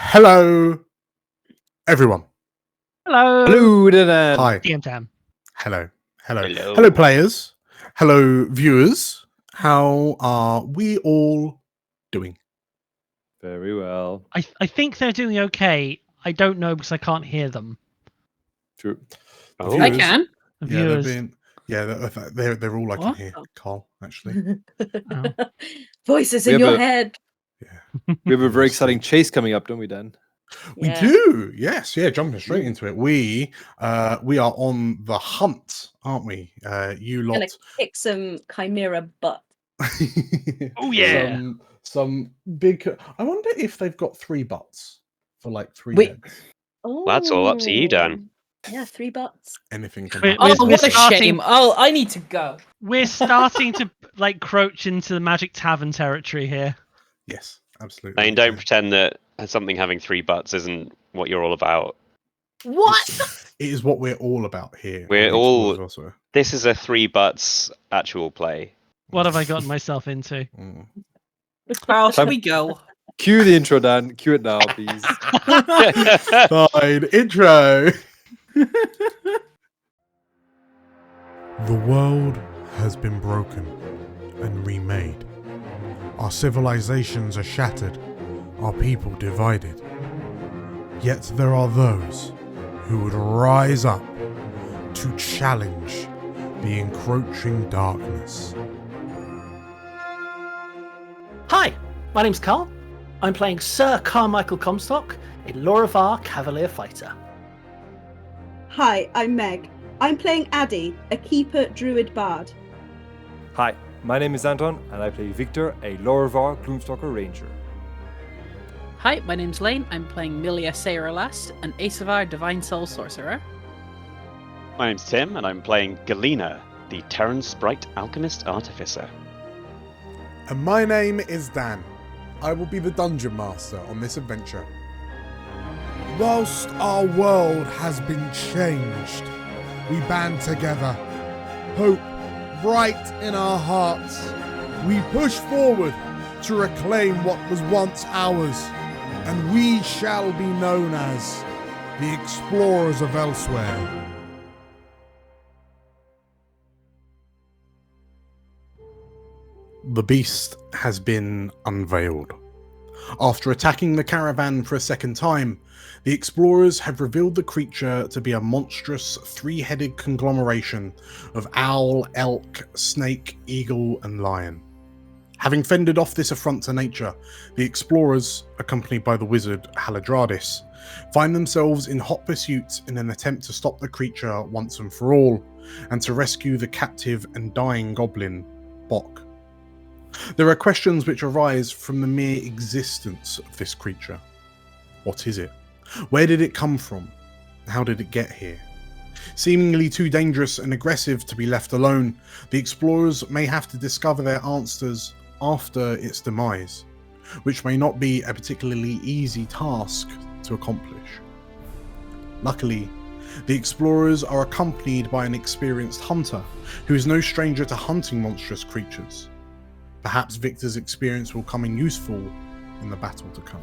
Hello, everyone. Hello. Hello, Danan. Hi. DM Tam. Hello. Hello. Hello. Hello, players. Hello, viewers. How are we all doing? Very well. I think they're doing okay. I don't know because I can't hear them. True. The I viewers- can. The Yeah, they've viewers. been. Yeah, they're all I can What? hear. Carl, actually. Oh. Voices We in have your a- head. Yeah, We have a very exciting chase coming up, don't we, Dan? we Yeah. do. Yes. Yeah. Jumping straight into it. We are on the hunt, aren't we? You lot. Gonna kick some Chimera butt. Oh yeah. Some big. I wonder if they've got 3 butts for like 3 Wait. heads. Oh, Well, that's all up to you, Dan. Yeah, 3 butts. Anything can Wait, happen. Oh, We're what a starting- shame. Oh, I need to go. We're starting to crouch into the Magic Tavern territory here. Yes, absolutely. I mean, don't pretend that something having 3 butts isn't what you're all about. What? It is what we're all about here. We're on the all- Explorers also. This is a 3 butts actual play. What have I gotten myself into? Mm. Carl, shall we go? Cue the intro, Dan. Cue it now, please. Fine. Intro. The world has been broken and remade. Our civilizations are shattered, our people divided. Yet there are those who would rise up to challenge the encroaching darkness. Hi, my name's Carl. I'm playing Sir Carmichael Comstock, a Lorivar Cavalier fighter. Hi, I'm Meg. I'm playing Addy, a keeper druid bard. Hi, my name is Anton, and I play Victor, a Lorivar Gloomstalker Ranger. Hi, my name's Lane. I'm playing Milia Sayralast, an Asavar Divine Soul Sorcerer. My name's Tim, and I'm playing Galena, the Terran Sprite Alchemist Artificer. And my name is Dan. I will be the Dungeon Master on this adventure. Whilst our world has been changed, we band together. Hope bright in our hearts. We push forward to reclaim what was once ours, and we shall be known as the Explorers of Elsewhere. The beast has been unveiled. After attacking the caravan for a second time, the explorers have revealed the creature to be a monstrous 3-headed conglomeration of owl, elk, snake, eagle, and lion. Having fended off this affront to nature, the explorers, accompanied by the wizard Haladradis, find themselves in hot pursuit in an attempt to stop the creature once and for all, and to rescue the captive and dying goblin, Bok. There are questions which arise from the mere existence of this creature. What is it? Where did it come from? How did it get here? Seemingly too dangerous and aggressive to be left alone, the explorers may have to discover their answers after its demise, which may not be a particularly easy task to accomplish. Luckily, the explorers are accompanied by an experienced hunter who is no stranger to hunting monstrous creatures. Perhaps Victor's experience will come in useful in the battle to come.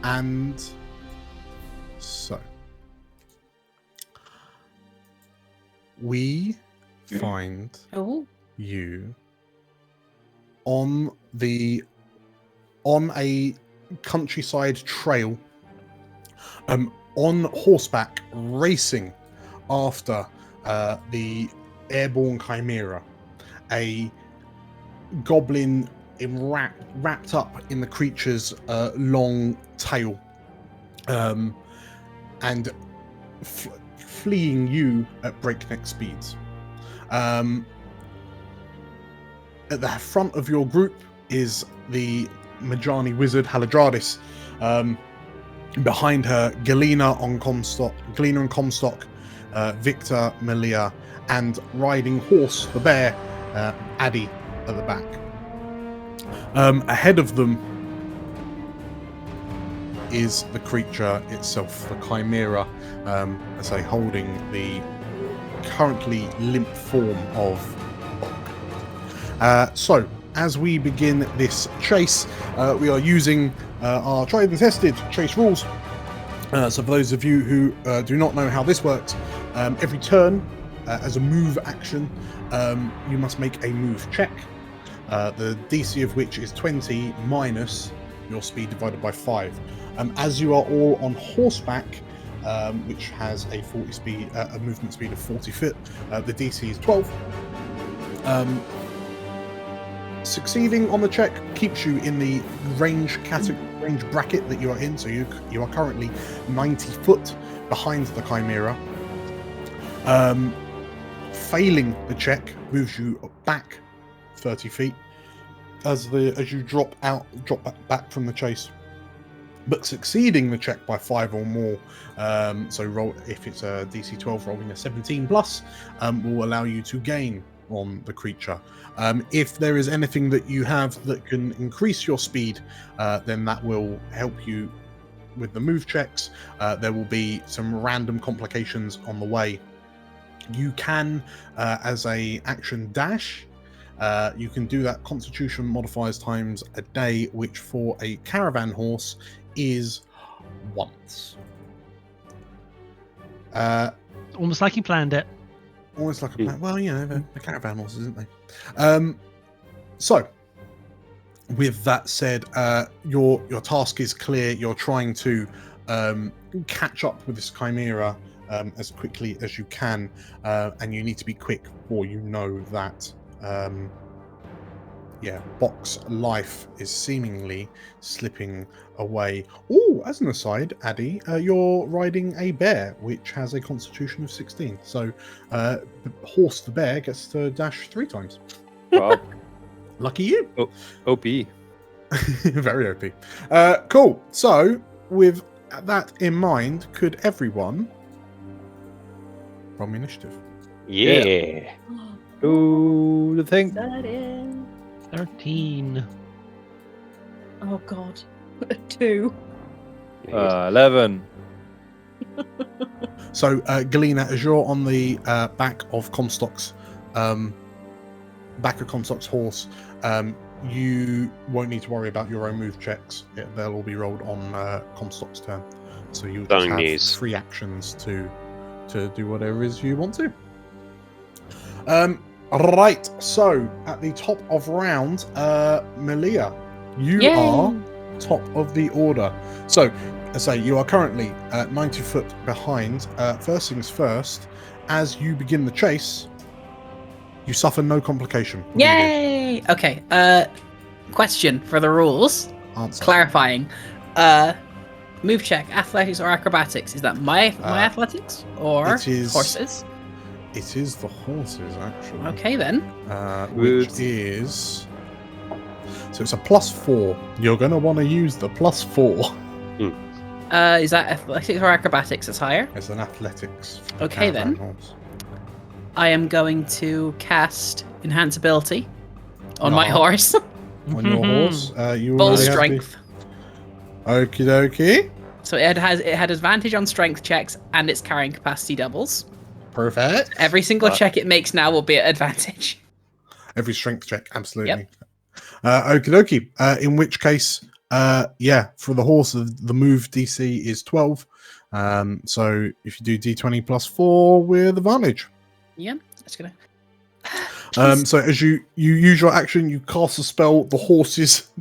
And so, we find Oh. you on a countryside trail, on horseback, racing after the airborne chimera, a goblin wrapped up in the creature's long tail, and fleeing you at breakneck speeds. At the front of your group is the Majani wizard Haladradis. Behind her, Galena and Comstock, Victor, Malia, and riding horse, the bear, Addy, at the back. Ahead of them is the creature itself, the Chimera, as I holding the currently limp form of Bok. So, as we begin this chase, we are using our tried and tested chase rules. So for those of you who do not know how this works, every turn, as a move action, you must make a move check. The DC of which is 20 minus your speed divided by 5. As you are all on horseback, which has a a movement speed of 40 foot, the DC is 12. Succeeding on the check keeps you in the range bracket that you are in, so you are currently 90 foot behind the Chimera. Failing the check moves you back 30 feet as you drop back from the chase. But succeeding the check by 5 or more, so roll if it's a DC 12, rolling a 17 plus, will allow you to gain on the creature. If there is anything that you have that can increase your speed, then that will help you with the move checks. There will be some random complications on the way. You can, as a action dash, you can do that Constitution modifiers times a day, which for a caravan horse is once. Almost like he planned it. Almost like a plan. Well, you know, they're caravan horses, isn't they? So, with that said, your task is clear. You're trying to catch up with this Chimera as quickly as you can, and you need to be quick, or you know that Box life is seemingly slipping away. Oh, as an aside, Addy, you're riding a bear, which has a constitution of 16. So, horse the bear gets to dash 3 times. Wow. Lucky you. OP. Very OP. Cool. So, with that in mind, could everyone roll me initiative? Yeah. Do the thing. 13. Oh god. 2. 11. So, Galena, as you're on the back of Comstock's horse, you won't need to worry about your own move checks. They'll all be rolled on Comstock's turn. So you'll just Stunning have news. 3 actions to do whatever it is you want to. Right, so at the top of round, Melia, you Yay. are top of the order. So, I say you are currently 90 foot behind. First things first, as you begin the chase, you suffer no complication. What do you do? Yay! Okay. Question for the rules. Answer. Clarifying. Move check, athletics or acrobatics? Is that my athletics or it is- horses? It is the horses, actually. Okay then. Which is... So it's a +4. You're going to want to use the +4. Is that athletics or acrobatics that's higher? It's an athletics. Okay, caravan then. horse. I am going to cast enhance ability on my Ah. horse. On your horse, you Bull already have strength. Okie dokie. So it had advantage on strength checks and its carrying capacity doubles. Perfect. Every single check it makes now will be at advantage. Every strength check, absolutely. Okie dokie. In which case, for the horse, the move DC is 12. So if you do D20 +4 with advantage. Yeah, that's gonna. So as you use your action, you cast a spell. The horse's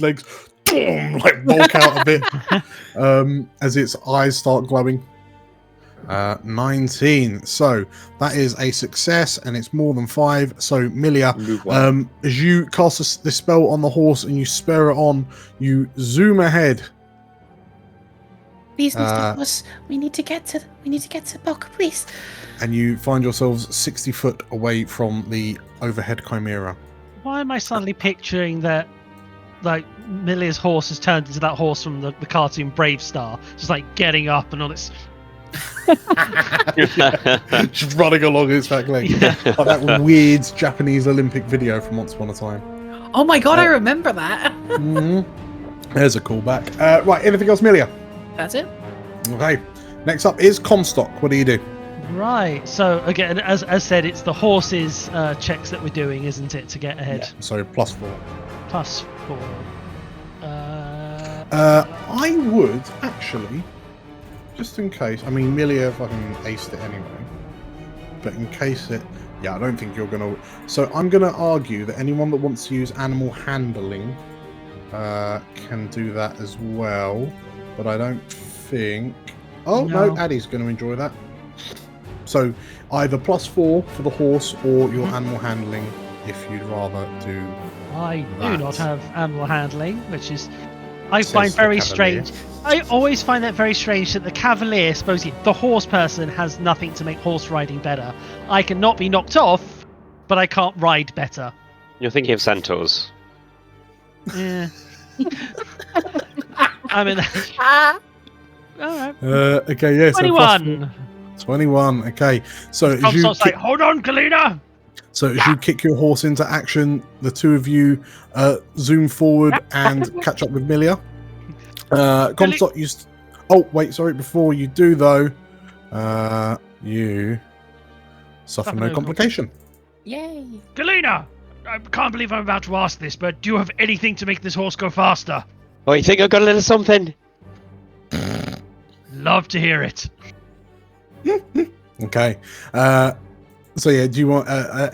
legs like bulk out a bit as its eyes start glowing. 19. So that is a success, and it's more than 5. So Milia, as you cast this spell on the horse and you spur it on, you zoom ahead. Please, Mr. Horse, we need to get to Bock, please. And you find yourselves 60 foot away from the overhead Chimera. Why am I suddenly picturing that, like, Millia's horse has turned into that horse from the cartoon Brave Star, just like getting up and on its... Just running along its back leg. Yeah. Like that weird Japanese Olympic video from Once Upon a Time. Oh my god, I remember that. There's a callback. Right, anything else, Milia? That's it. Okay. Next up is Comstock. What do you do? Right. So again, as said, it's the horse's checks that we're doing, isn't it, to get ahead? Yeah. So +4. +4. I would actually, just in case. I mean, Milia fucking aced it anyway. But in case it, yeah, I don't think you're gonna. So I'm gonna argue that anyone that wants to use animal handling can do that as well. But I don't think. Oh no, Addie's going to enjoy that. So either +4 for the horse or your animal handling if you'd rather do. I do that. not have animal handling, which is I Says find the very cavalier. strange. I always find that very strange that the cavalier, supposedly the horse person, has nothing to make horse riding better. I cannot be knocked off, but I can't ride better. You're thinking of centaurs. Yeah. I mean, all right. Okay, yeah. So 21. 21. Okay. So as you Comstock's like, hold on, Kalina. So as you kick your horse into action, the two of you zoom forward and catch up with Milia. Comstock, oh, wait, sorry. Before you do, though, you suffer no complication. Yay! Kalina, I can't believe I'm about to ask this, but do you have anything to make this horse go faster? Oh, you think I've got a little something? Love to hear it. Okay. So, yeah, do you want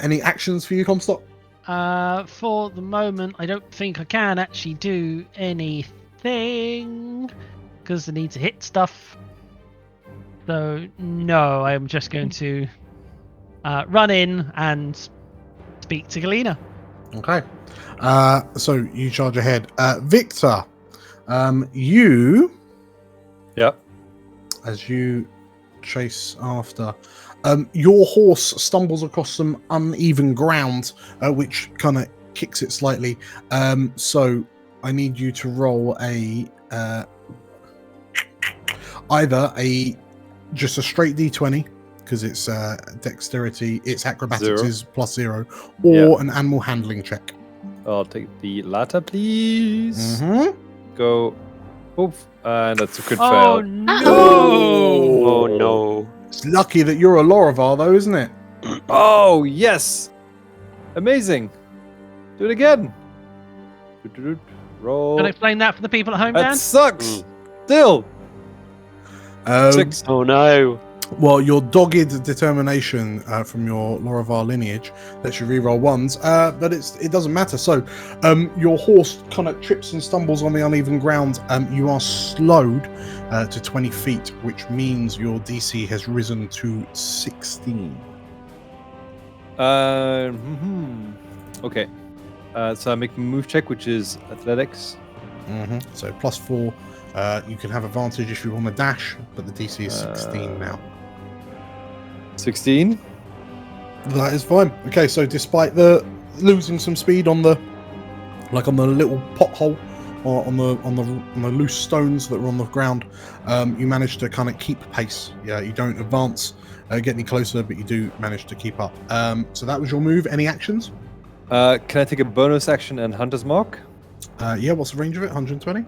any actions for you, Comstock? For the moment, I don't think I can actually do anything because I need to hit stuff. So no, I'm just going to run in and speak to Galena. Okay. So you charge ahead. Victor, you... Yep. As you chase after... your horse stumbles across some uneven ground, which kind of kicks it slightly. So I need you to roll either just a straight d20 because it's dexterity, its acrobatics 0. is +0, or an animal handling check. I'll take the latter, please. Mm-hmm. Go. Oof. And that's a crit Oh fail. no! Oh no. It's lucky that you're a Lorivar, though, isn't it? Oh, yes. Amazing. Do it again. Roll. Can I explain that for the people at home, That Dan? sucks. Still. 6. Oh no. Well, your dogged determination from your Lorivar lineage lets you reroll ones, but it doesn't matter. So, your horse kind of trips and stumbles on the uneven ground. You are slowed to 20 feet, which means your DC has risen to 16. Okay. So I make a move check, which is athletics. So +4. You can have advantage if you want to dash, but the DC is 16 now. 16. That is fine. Okay, so despite the losing some speed on the little pothole or on the loose stones that were on the ground, you managed to kind of keep pace. Yeah, you don't advance, get any closer, but you do manage to keep up. So that was your move. Any actions? Can I take a bonus action and Hunter's Mark? Yeah. What's the range of it? 120.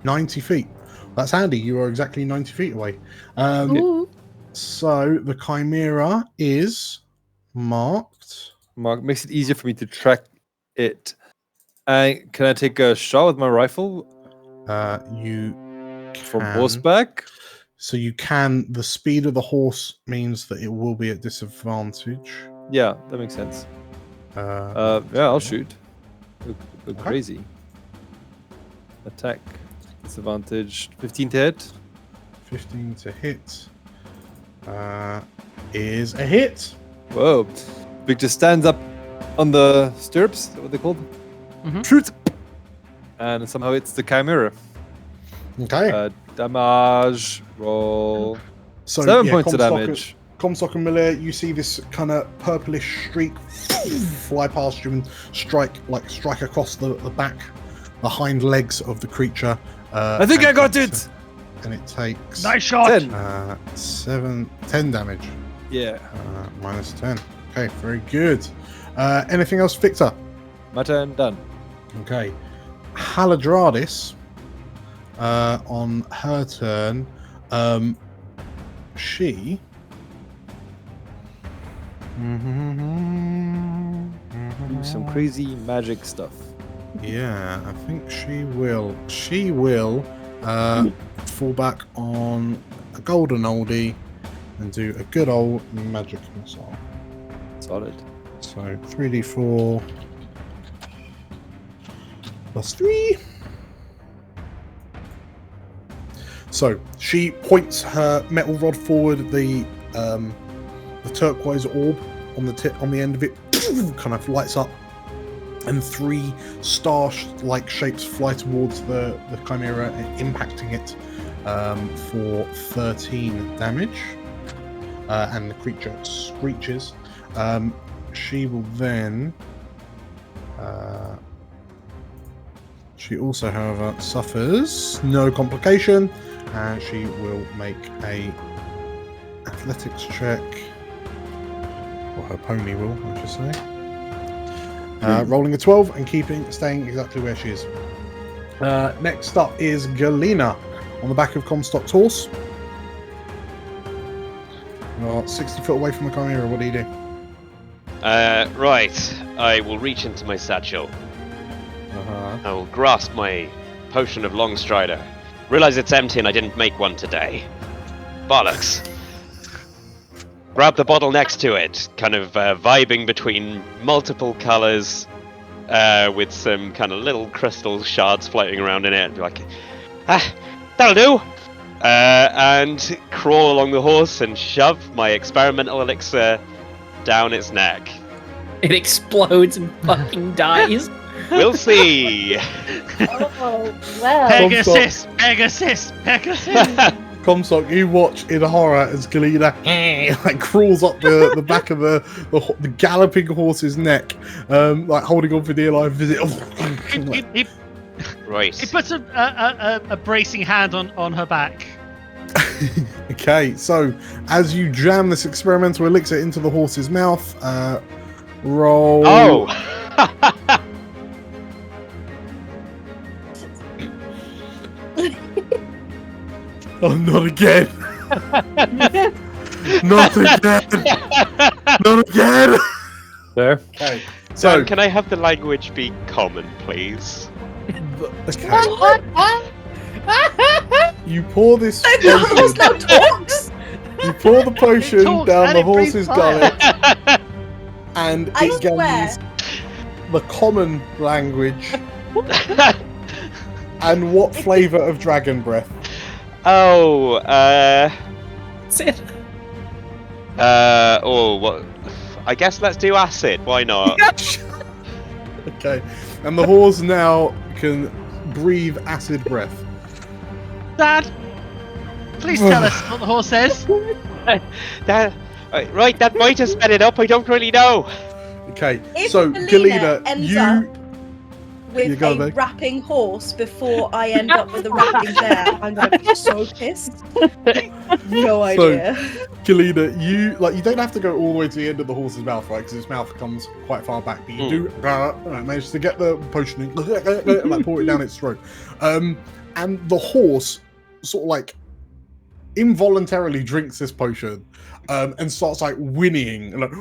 90 feet. That's handy. You are exactly 90 feet away. So the Chimera is marked. Mark makes it easier for me to track it. Can I take a shot with my rifle? You From can. horseback? So you can. The speed of the horse means that it will be at disadvantage. Yeah, that makes sense. Yeah, I'll shoot. Look crazy. Attack. Disadvantage. 15 to hit. 15 to hit. Is a hit. Whoa. Victor stands up on the stirrups. Is that what they called? Mhm. Shoot! And somehow it's the Chimera. Okay. Damage. Roll. So 7 yeah, points of Comstock damage. Comstock and Miller, you see this kind of purplish streak fly past you and strike across the back, the hind legs of the creature. I think I got it! And it takes Nice shot. 10. 10 damage. Yeah. Minus 10. Okay, very good. Anything else, Victor? My turn, done. Okay. Haladradis, on her turn, She. Do some crazy magic stuff. Yeah, I think she will. She will fall back on a golden oldie and do a good old magic missile. Solid. So 3d4 plus 3. So she points her metal rod forward. The turquoise orb on the end of it kind of lights up, and 3 star-like shapes fly towards the Chimera, impacting it for 13 damage. And the creature screeches. She will then. She also, however, suffers no complication, and she will make a athletics check. Or her pony will, I should say. Rolling a 12 and staying exactly where she is. Next up is Galena on the back of Comstock's horse. 60 foot away from the Chimera. What do you do? Right. I will reach into my satchel. I will grasp my potion of Longstrider. Realize it's empty and I didn't make one today. Bollocks. Grab the bottle next to it, kind of vibing between multiple colors, with some kind of little crystal shards floating around in it. And be like, that'll do! And crawl along the horse and shove my experimental elixir down its neck. It explodes and fucking dies. We'll see. Oh, well. Pegasus! Pegasus! Pegasus! Comstock, you watch in horror as Galena like crawls up the back of the galloping horse's neck, like holding on for dear life. Right. He puts a bracing hand on her back. Okay, so as you jam this experimental elixir into the horse's mouth, roll. Oh! Oh, not again! Not again! Not again! There. Okay, So, can I have the language be common, please? okay. You pour this The horse now talks! You pour the potion talks down and the it breathes horse's fire. gullet, and I it swear. gains the common language. And what flavour of dragon breath? Oh, That's it. what? I guess let's do acid. Why not? Okay, and the horse now can breathe acid breath. Dad, please tell us what the horse says. Right, that might have sped it up. I don't really know. Okay, If so Galena, ends you up with You go, a Meg. rapping horse before I end up with a rapping bear, I'm gonna be so pissed. No idea. Galena, you don't have to go all the way to the end of the horse's mouth, right? Because its mouth comes quite far back, but you do manage to get the potion and like pour it down its throat. And the horse sort of like involuntarily drinks this potion, and starts like whinnying and like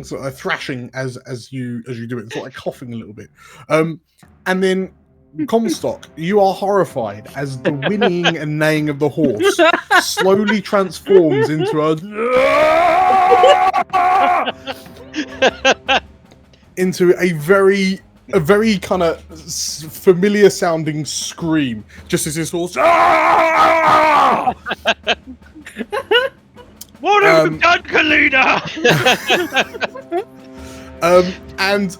sort of thrashing as you do it, sort of like coughing a little bit. And then Comstock, you are horrified as the whinnying and neighing of the horse slowly transforms into a very kind of familiar sounding scream, just as this horse. What have you done, Galena? And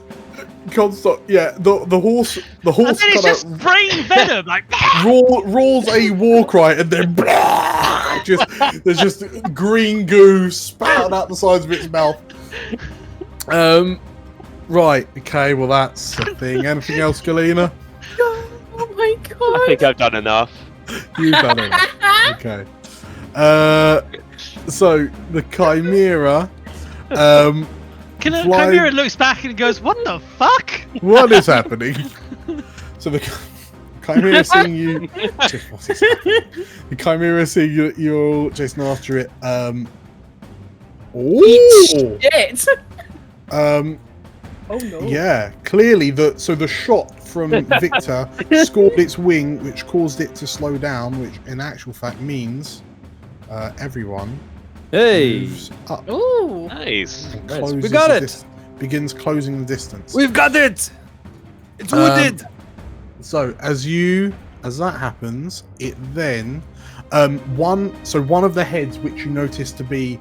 Comstock, yeah, the horse And then it's kind just of spraying venom, like. roars a war cry, and then there's just green goo spouting out the sides of its mouth. Right, okay, well that's the thing. Anything else, Galena? Oh my I god. think I've done enough. You've done it. Okay. So the Chimera. Fly- Chimera looks back and goes, "What the fuck?" What is happening? So the Chimera seeing you. Just what is happening? The Chimera seeing you're chasing after it. Shit! Oh no. Yeah, clearly the shot from Victor scored its wing, which caused it to slow down, which in actual fact means everyone moves up. Ooh. Nice. And Nice. closes We got the it. begins closing the distance. We've got it. It's wounded. So as that happens, it then one of the heads which you notice to be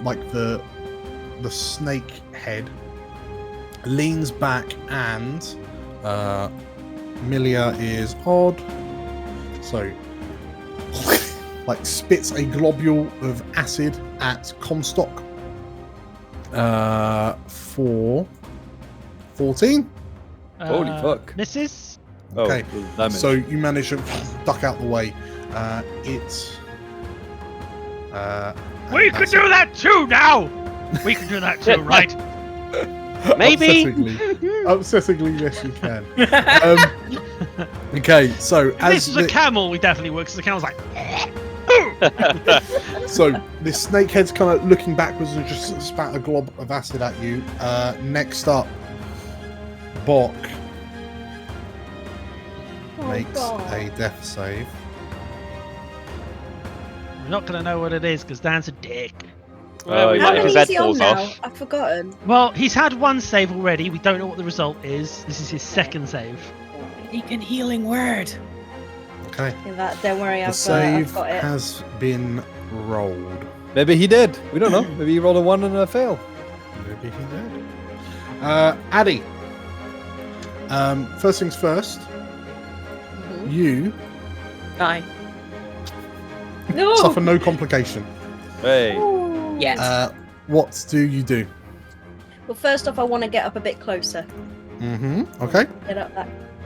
like the snake head leans back and Milia is odd, so like spits a globule of acid at Comstock for 14. Holy fuck. Misses. Okay, Oh, damage. so you manage to duck out the way. We could do that too now. We can do that too, right? Maybe. Upsettingly, yes, you can. Okay, so If as this was a camel, we definitely would, because the camel's like. so this snakehead's kind of looking backwards and just spat a glob of acid at you. Next up, Bok makes a death save. We're not going to know what it is, because Dan's a dick. Oh, How yeah, many his is head he on falls now? off. I've forgotten. Well, he's had one save already. We don't know what the result is. This is his second save. Speak a healing word. Okay, Yeah, don't worry, the I've save got it. has been rolled. Maybe he did. We don't know. Maybe he rolled a 1 and a fail. Maybe he did. Addy. First things first. Mhm. You Die. No! suffer no complication. Hey. Yes. What do you do? Well, first off, I want to get up a bit closer. Okay.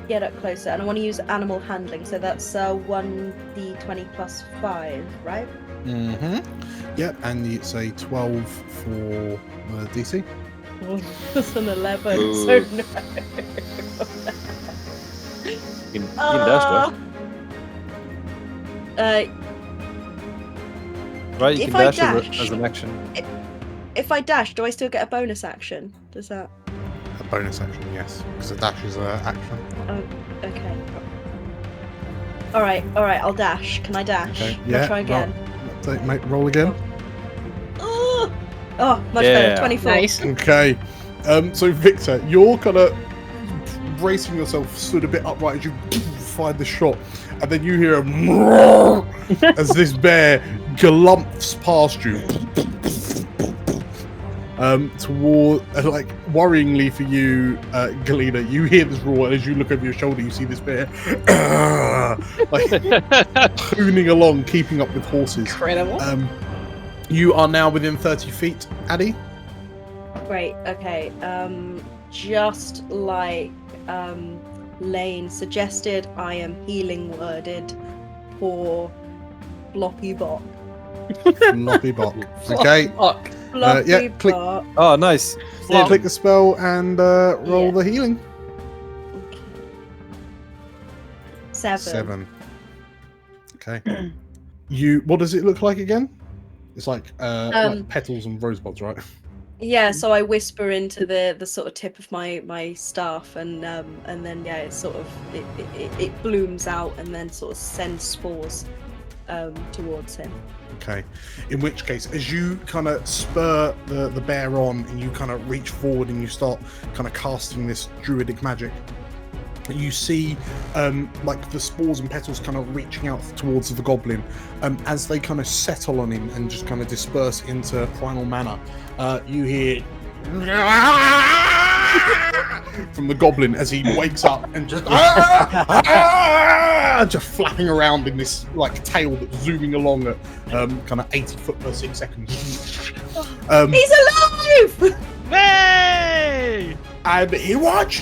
Get up closer, and I want to use animal handling. So that's 1d20 plus 5, right? Yep, and it's a 12 for DC. That's an 11. Ooh. So no. You can dash right? You if can I dash dash- as an action. If I dash, do I still get a bonus action? Does that? A bonus action, yes, because a dash is an action. Oh, okay. All right. I'll dash. Can I dash? Okay. Can I try again? Roll again. Oh, much Yeah. better. 24. Nice. Okay. So Victor, you're kind of bracing yourself, stood a bit upright as you fired the shot, and then you hear a as this bear galumps past you. Toward, like, worryingly for you, Galena, you hear this roar, and as you look over your shoulder, you see this bear like hooning along, keeping up with horses. Incredible. You are now within 30 feet, Addy. Great. Okay. Just like Lane suggested, I am healing worded for Floppy Bot. Floppy Bot. Okay. Fuck. Floppy yeah, click- Bot. Oh, nice. Click the spell and roll Yeah. the healing. Okay. 7. Okay. What does it look like again? It's like petals and rosebuds, right? Yeah, so I whisper into the sort of tip of my staff, and then yeah, it sort of it blooms out and then sort of sends spores towards him. Okay. In which case, as you kind of spur the bear on and you kind of reach forward and you start kind of casting this druidic magic, you see like the spores and petals kind of reaching out towards the goblin. As they kind of settle on him and just kind of disperse into primal mana, you hear from the goblin as he wakes up and just just flapping around in this like tail that's zooming along at kind of 80 foot per 6 seconds. He's alive! Hey! And he watch.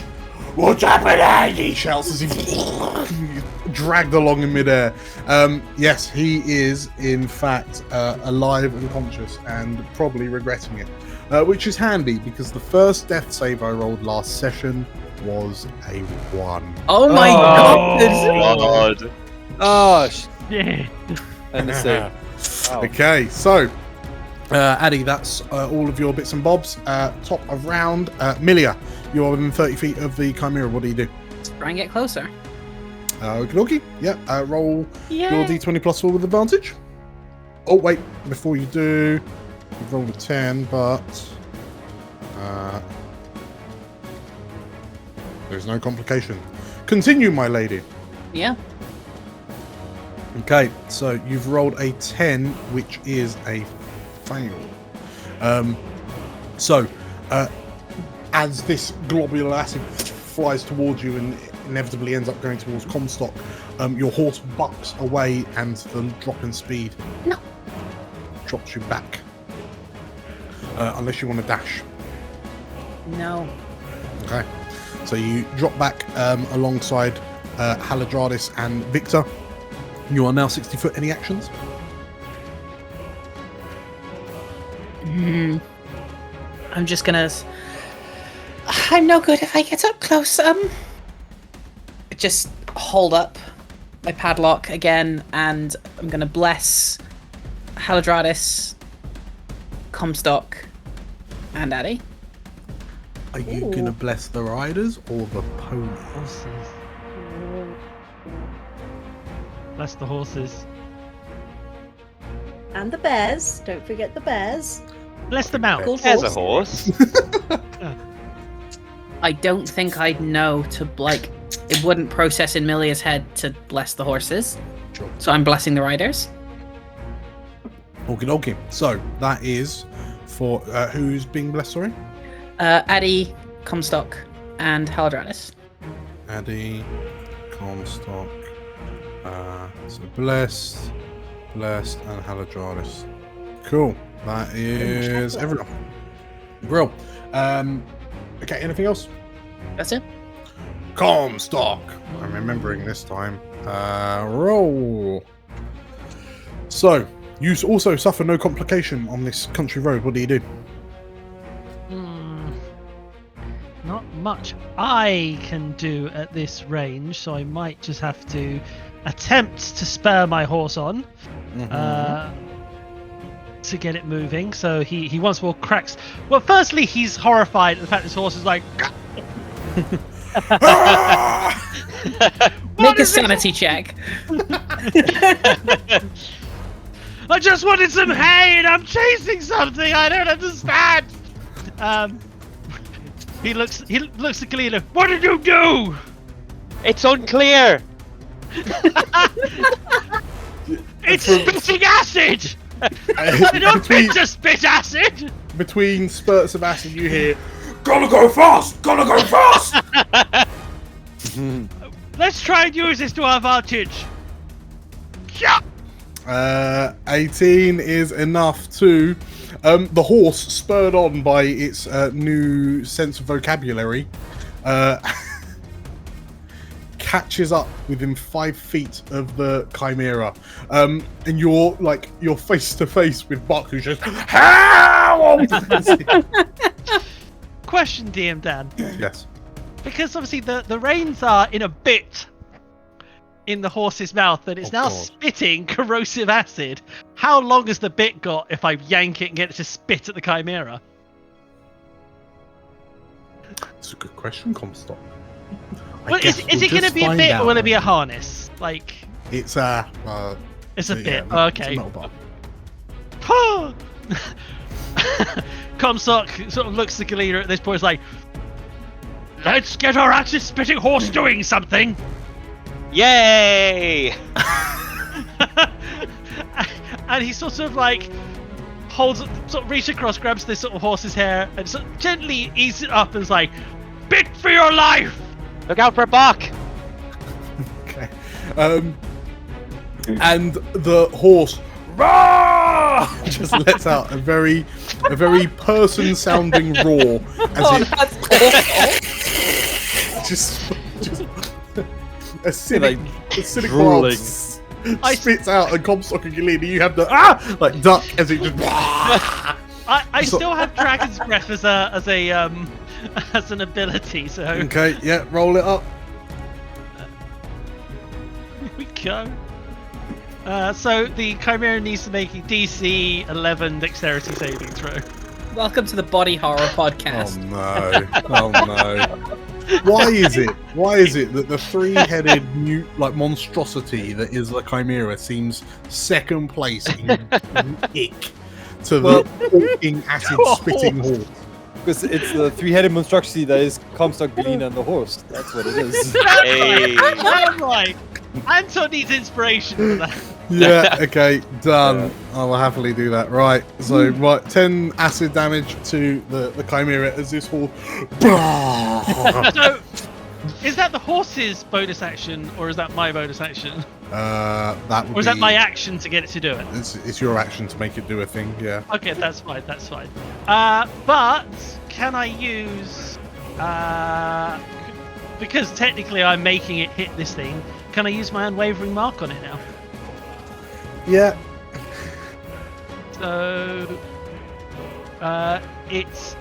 What's happening? He shouts as he dragged along in midair. Yes, he is in fact alive and conscious and probably regretting it, which is handy because the first death save I rolled last session was a 1. Oh my god! God. Oh, Yeah. and the same. Wow. Okay, so Addy, that's all of your bits and bobs. Top of round, Milia, you're within 30 feet of the Chimera. What do you do? Try and get closer. Okie dokie. Yeah, roll Yeah. your d20 plus 4 with advantage. Oh, wait, before you do, you've rolled a 10, but there's no complication. Continue, my lady. Yeah. Okay, so you've rolled a 10, which is a fail. As this globular acid flies towards you and inevitably ends up going towards Comstock, your horse bucks away and the drop in speed drops you back. Unless you want to dash. No. Okay, so you drop back alongside Haladradis and Victor. You are now 60 foot. Any actions? I'm just gonna. I'm no good if I get up close. Just hold up my padlock again, and I'm gonna bless Haladradis, Comstock, and Addy. Are you gonna bless the riders or the pony? Horses. Bless the horses. And the bears. Don't forget the bears. Bless the mount. Called There's a horse. I don't think I'd know to like. It wouldn't process in Milia's head to bless the horses, Sure. so I'm blessing the riders. Okie dokie. So that is for who's being blessed, sorry? Addy, Comstock, and Haladradis. Addy, Comstock, so blessed, and Haladradis. Cool. That is everyone. Grill. Okay, anything else? That's it. Comstock. I'm remembering this time. Roll. So, you also suffer no complication on this country road. What do you do? Not much I can do at this range, so I might just have to attempt to spur my horse on to get it moving. So he once more cracks. Well, firstly, he's horrified at the fact this horse is like. Make a sanity check. I just wanted some hay and I'm chasing something I don't understand. He looks at Kalina. What did you do? It's unclear. It's spitting acid. I don't mean to spit acid. Between spurts of acid, you hear, "Gotta go fast! Gotta go fast!" Let's try and use this to our advantage. Yeah. 18 is enough to. The horse, spurred on by its new sense of vocabulary, catches up within 5 feet of the Chimera, and you're face to face with Buck, who's just help. Question, DM Dan. Yes. Because obviously the reins are in a bit in the horse's mouth, and it's now spitting corrosive acid. How long has the bit got if I yank it and get it to spit at the Chimera? That's a good question, Comstock. Well, is it going to be a bit or will it be a harness? Like it's a bit. Yeah, Okay. it's a metal bar. Comstock sort of looks at Galena at this point. Is like, let's get our acid spitting horse doing something. Yay! And he sort of like reaches across, grabs this sort of horse's hair, and sort of gently eases it up and is like, "Bit for your life!" Look out for Buck! Okay. And the horse just lets out a very person-sounding roar as just acidic drooling. spits out, and Comstock and Galena, you have the duck as it just. I still have Dragon's Breath as a as an ability. So Okay, yeah, roll it up. here we go. So the Chimera needs to make a DC 11 Dexterity saving throw. Welcome to the Body Horror Podcast. Oh no. Why is it that the three-headed monstrosity that is the Chimera seems second place in ick to the walking acid-spitting horse? Because it's the three-headed monstrosity that is Comstock, Galena, and the horse. That's what it is. Hey. I'm like, Anton needs inspiration for that. Yeah, okay, done. Yeah. I will happily do that. Right, so 10 acid damage to the Chimera as this horse. So, is that the horse's bonus action, or is that my bonus action? That would Or is that my action to get it to do it? It's your action to make it do a thing, yeah. Okay, that's fine, that's fine. But, can I use... because technically I'm making it hit this thing, can I use my unwavering mark on it now? Yeah. So... it's...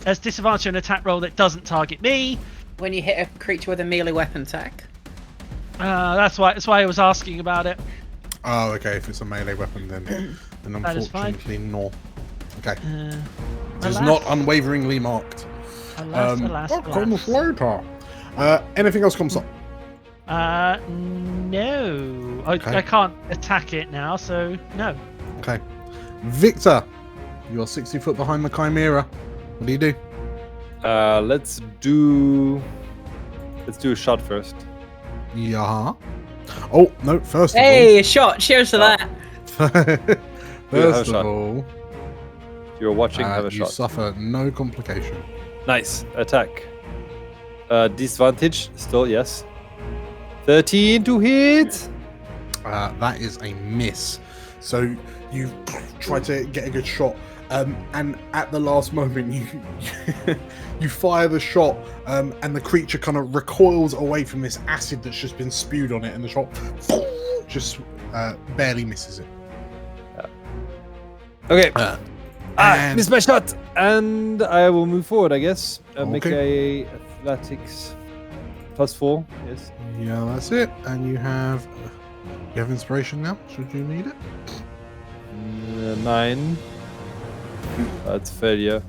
as disadvantage on an attack roll that doesn't target me. When you hit a creature with a melee weapon attack. That's why I was asking about it. Oh, okay, if it's a melee weapon then That is fine. unfortunately no. Okay. It is Alas. not unwaveringly marked. Alas. Comes later. Anything else comes up? No. Okay. I can't attack it now, so no. Okay. Victor, you are 60 foot behind the Chimera. What do you do? Let's do a shot first. Yeah. Oh, no, first of Hey, a shot! Cheers to that! all. Have First a of shot. all, If you're watching, have a you shot. suffer no complication. Nice. Attack. Disadvantage, still, yes. 13 to hit! That is a miss. So you try to get a good shot, and at the last moment you fire the shot, and the creature kind of recoils away from this acid that's just been spewed on it, and the shot just barely misses it. Okay. And- Missed my shot! And I will move forward, I guess. Make Okay. a athletics +4, yes. Yeah, that's it. And you have inspiration now. Should you need it? 9. That's failure.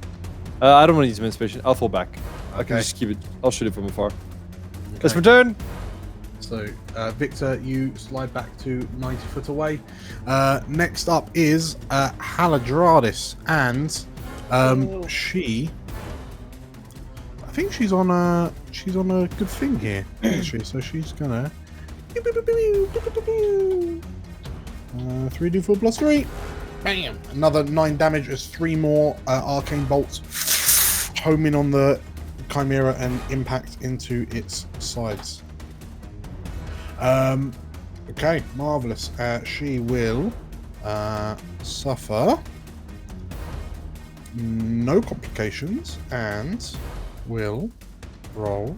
I don't want to use my inspiration. I'll fall back. I can Okay. just keep it. I'll shoot it from afar. That's my turn. So, Victor, you slide back to 90 foot away. Next up is Haladradis, and she. I think she's on a good thing here, isn't she? So she's gonna 3d4 plus 3. Bam! Another 9 damage as 3 more arcane bolts home in on the Chimera and impact into its sides. Okay, marvelous. She will suffer no complications and will roll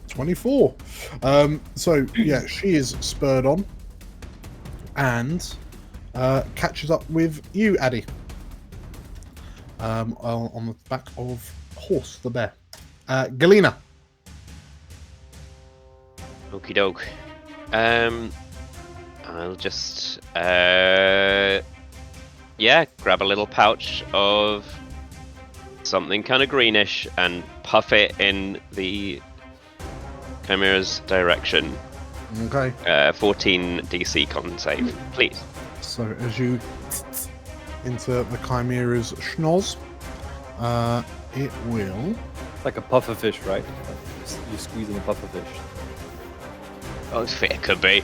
24. So yeah, she is spurred on and catches up with you, Addy. On the back of Horse the bear. Galena. Okie doke. I'll just grab a little pouch of something kind of greenish and puff it in the Chimera's direction. Okay. 14 DC con save, please. So as you into the Chimera's schnoz, it will. It's like a puffer fish, right? You squeeze in a puffer fish. Oh, it could be.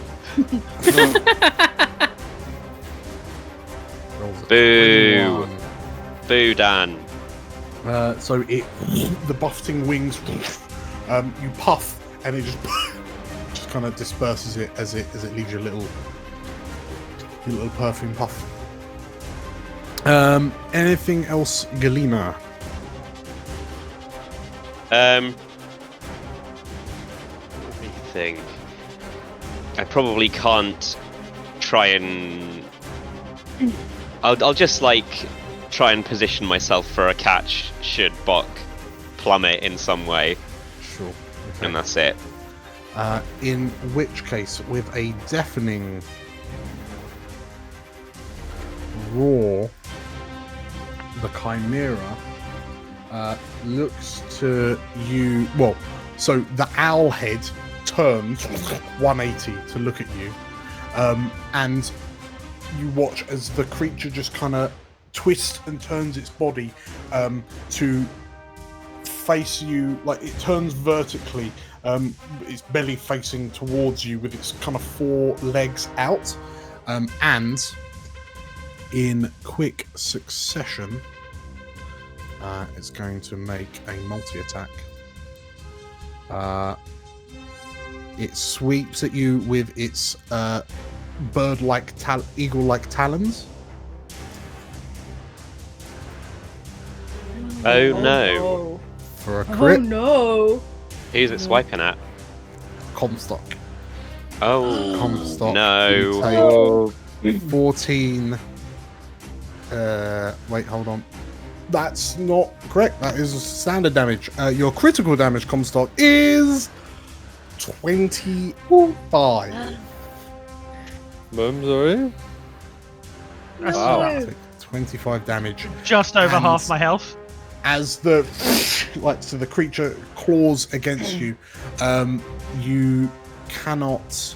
rolls a Boo. 21. Boo, Dan. So it, the buffeting wings, you puff and it just kind of disperses it as it leaves your little perfume puff. Anything else, Galena? Let me think. I probably can't try and I'll just like try and position myself for a catch should Bok plummet in some way. Sure. Okay. And that's it. In which case, with a deafening roar, the Chimera looks to you. Well, so the owl head turns 180 to look at you, and you watch as the creature just kind of twists and turns its body to face you. Like it turns vertically, its belly facing towards you with its kind of 4 legs out, and in quick succession it's going to make a multi-attack. It sweeps at you with its bird-like, eagle-like talons. Oh no! For a crit. Oh no! Who's it swiping at? Comstock. Oh Comstock. no! You take 14. Wait, hold on. That's not correct. That is standard damage. Your critical damage, Comstock, is 25. I'm sorry. That's Wow. 25 damage. just over And half my health. As the the creature claws against you, you cannot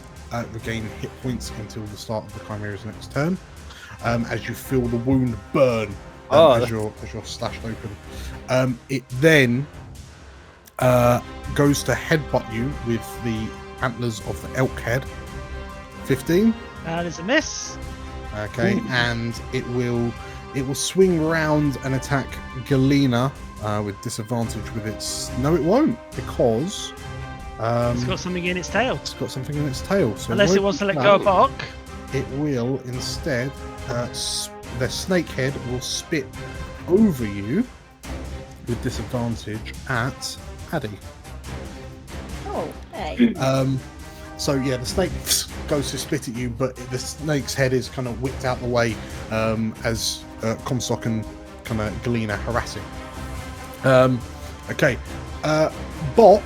regain hit points until the start of the Chimera's next turn. As you feel the wound burn as you're slashed open. It then goes to headbutt you with the antlers of the elk head. 15. That is a miss. Okay, and it will swing round and attack Galena with disadvantage with its. No, it won't, because It's got something in its tail. it's got something in its tail. So Unless it wants to let go of Bok. it will instead. The snake head will spit over you with disadvantage at Addy. Oh, hey. So yeah, the snake goes to spit at you, but the snake's head is kind of whipped out the way as Comstock and kind of Galena harassing. Okay, Bok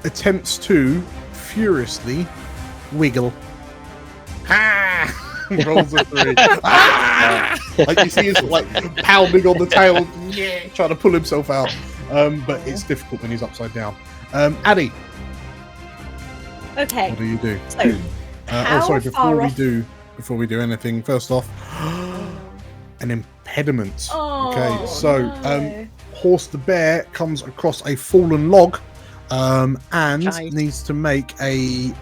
attempts to furiously wiggle. Rolls a 3. Like you see, he's like pounding on the tail, trying to pull himself out. But it's difficult when he's upside down. Addy, Okay. what do you do? So, how far off? Before we do anything, first off, an impediment. Oh, Okay, so no. Horse the bear comes across a fallen log, and Nice. needs to make a.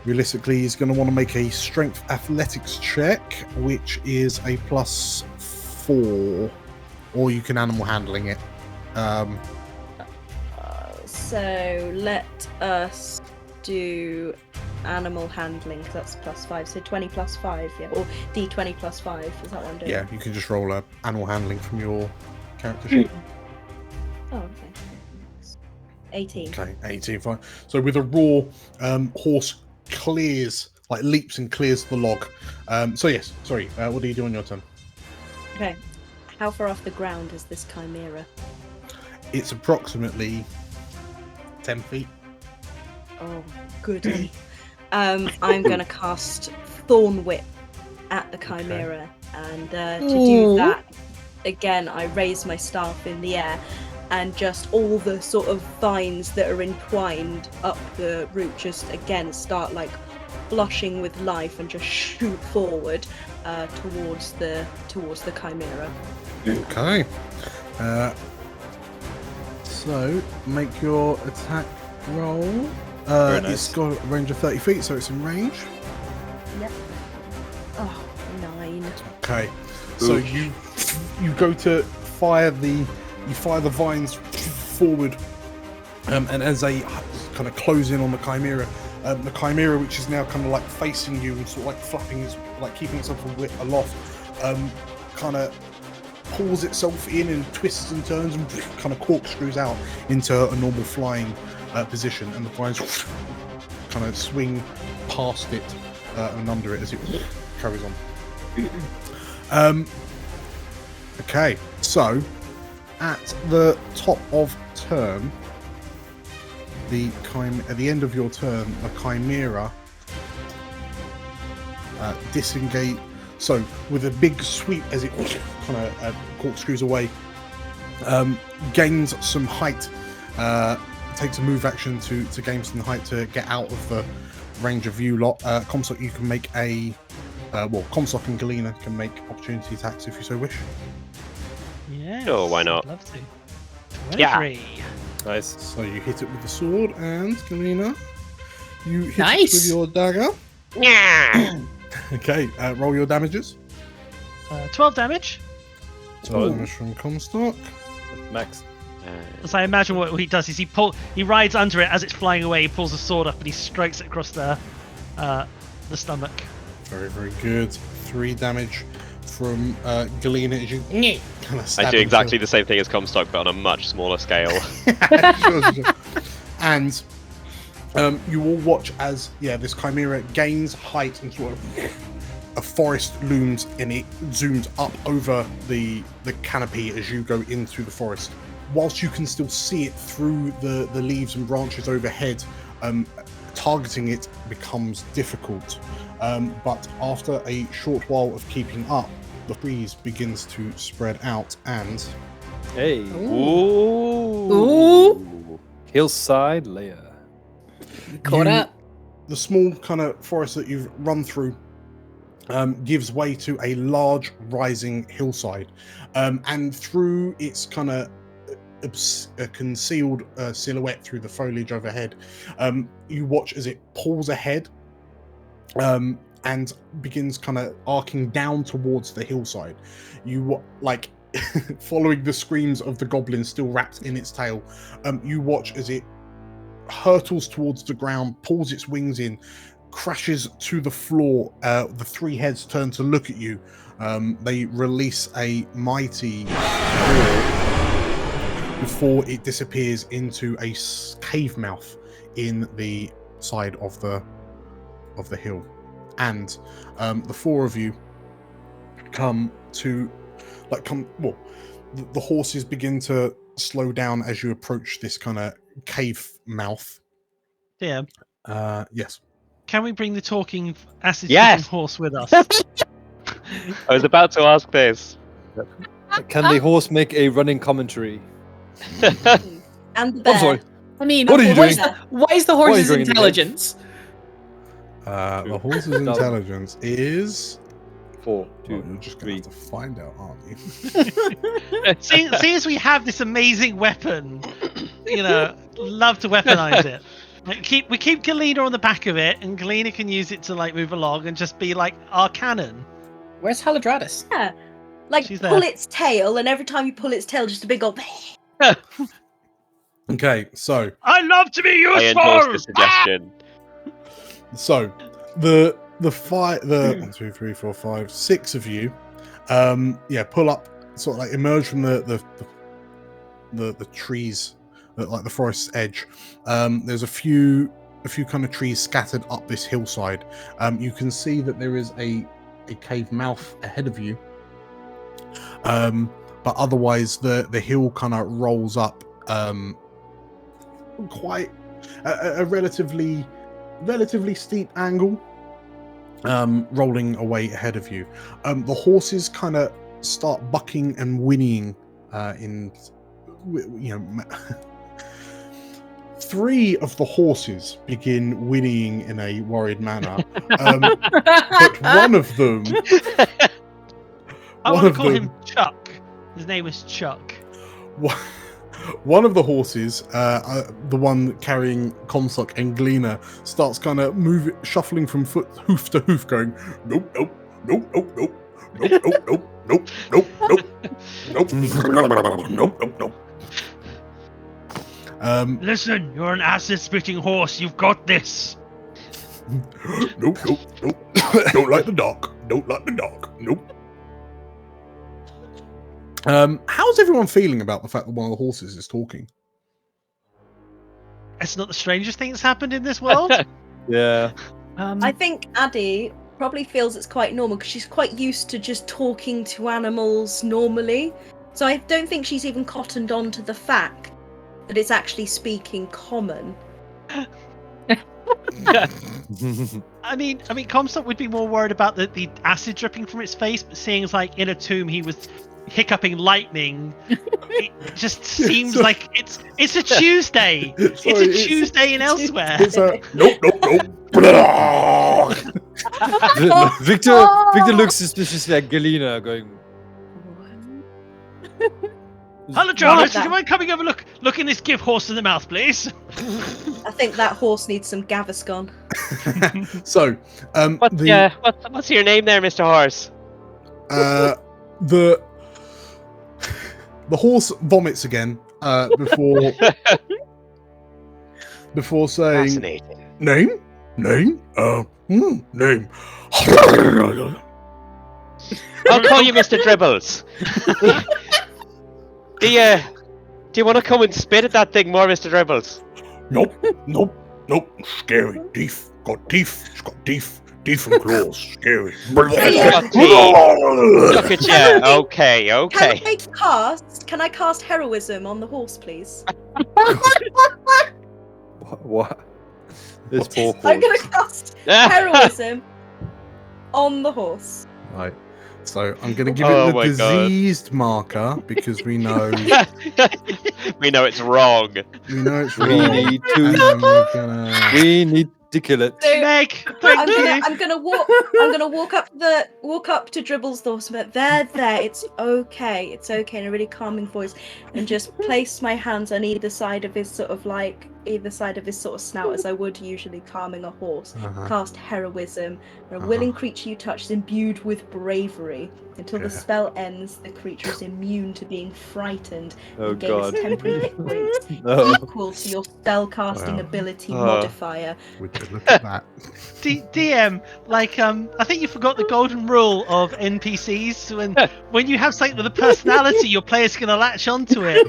Realistically, he's going to want to make a strength athletics check, which is a +4, or you can animal handling it. So let us do animal handling, because that's +5. So 20 + 5, yeah, or D20 + 5. Is that what I'm doing? Yeah, you can just roll a animal handling from your character sheet. Oh, okay. 18. Okay, 18, fine. So with a roar, horse clears, like leaps and clears the log. So yes, sorry, what do you do on your turn? Okay. How far off the ground is this chimera? It's approximately 10 feet. Oh, goody. I'm going to cast Thorn Whip at the chimera, and to do that, again, I raise my staff in the air, and just all the sort of vines that are entwined up the root just again start like blushing with life and just shoot forward towards the chimera. Okay. So make your attack roll. Very nice. It's got a range of 30 feet, so it's in range. Yep. Oh, 9. Okay. So you go to fire the vines forward, and as they kind of close in on the chimera, which is now kind of like facing you and sort of like flapping, like keeping itself aloft, kind of pulls itself in and twists and turns and kind of corkscrews out into a normal flying position, and the vines kind kind of swing past it and under it as it carries on. Okay, so at the top of turn, at the end of your turn, the Chimera disengage. So with a big sweep as it kind of corkscrews away, gains some height, takes a move action to gain some height to get out of the range of view lot. Comstock, you can make a Comstock and Galena can make opportunity attacks if you so wish. Yeah. Sure, why not? I'd love to. Yeah. 23. Nice. So you hit it with the sword, and Galena, you hit Nice. it with your dagger. Yeah. Okay, roll your damages. 12 damage. 12 damage from Comstock. Max. So I imagine what he does is he rides under it as it's flying away. He pulls the sword up and he strikes it across the stomach. Very, very good. 3 damage from Galena as you kind of stab I do into- exactly the same thing as Comstock, but on a much smaller scale. Sure. And you all watch as this Chimera gains height and sort of a forest looms and it zooms up over the canopy as you go into the forest. Whilst you can still see it through the leaves and branches overhead, targeting it becomes difficult. But after a short while of keeping up, the breeze begins to spread out and... Hey. Ooh. Hillside layer. Caught up. The small kind of forest that you've run through gives way to a large rising hillside. And through its kind of concealed silhouette through the foliage overhead, you watch as it pulls ahead and begins kind of arcing down towards the hillside. You like following the screams of the goblin still wrapped in its tail. You watch as it hurtles towards the ground, pulls its wings in, crashes to the floor. The 3 heads turn to look at you. They release a mighty roar before it disappears into a cave mouth in the side of the hill. And the 4 of you come to the horses begin to slow down as you approach this kind of cave mouth. Yeah. Yes. Can we bring the talking acid Yes! horse with us? I was about to ask this. Can the horse make a running commentary? And the bear. I'm sorry. I mean, What are you doing? What is the What are you horse's doing in the intelligence? The horse's intelligence is 4, 2, you're just gonna 3. have to find out, aren't you? See as we have this amazing weapon, love to weaponize it. We keep Galena on the back of it, and Galena can use it to move along and just be like our cannon. Where's Haladradis? Yeah. She's Pull there. its tail, and every time you pull its tail, just a big old... Okay, so I love to be I useful. endorse the suggestion. the 1, 2, 3, 4, 5, 6 of you, pull up, sort of emerge from the trees, the forest's edge. There's a few kind of trees scattered up this hillside. You can see that there is a cave mouth ahead of you, but otherwise the hill kind of rolls up quite a relatively steep angle, rolling away ahead of you. The horses kind of start bucking and whinnying in 3 of the horses begin whinnying in a worried manner, but one of them I want to call him Chuck. His name is Chuck. One of the horses, the one carrying Comstock and Galena, starts kind of shuffling from hoof to hoof, going nope, nope, nope, nope, nope, nope, nope, nope, nope, nope, nope, nope, nope, nope, nope. Listen, you're an acid-spitting horse. You've got this. Nope, nope, nope. Don't like the dark. Don't like the dark. Nope. How's everyone feeling about the fact that one of the horses is talking? It's not the strangest thing that's happened in this world. Yeah. I think Addie probably feels it's quite normal because she's quite used to just talking to animals normally. So I don't think she's even cottoned on to the fact that it's actually speaking common. I mean, Comstock would be more worried about the acid dripping from its face, but seeing as like in a tomb he was hiccuping lightning, it just seems like it's a Tuesday. It's a Tuesday in elsewhere. It's a nope. Victor looks suspiciously at Galena, going. Haladradis, would you mind coming over? Look in this give horse in the mouth, please. I think that horse needs some Gaviscon. So, what's your name there, Mr. Horse? The horse vomits again before saying Fascinating. name. I'll call you Mr. Dribbles. Do you want to come and spit at that thing more, Mr. Dribbles? Nope. Scary. Teeth. Got teeth. It's got teeth. Teeth and claws. Scary. Look at you. Okay. Can I cast heroism on the horse, please? What? This poor horse. I'm gonna cast heroism on the horse. Right. So I'm going to give it the diseased marker because we know we know it's wrong. We know it's wrong. We need to kill it. So, Meg, I'm gonna walk up to Dribble's horse, but there, it's okay, in a really calming voice, and just place my hands on either side of his sort of snout, as I would usually calming a horse. Cast heroism, and a willing creature you touch is imbued with bravery. Until the spell ends, the creature is immune to being frightened and gains temporary hit points equal to your spell casting ability modifier. Would you look at that? DM, I think you forgot the golden rule of NPCs. When you have something with a personality, your player's going to latch onto it,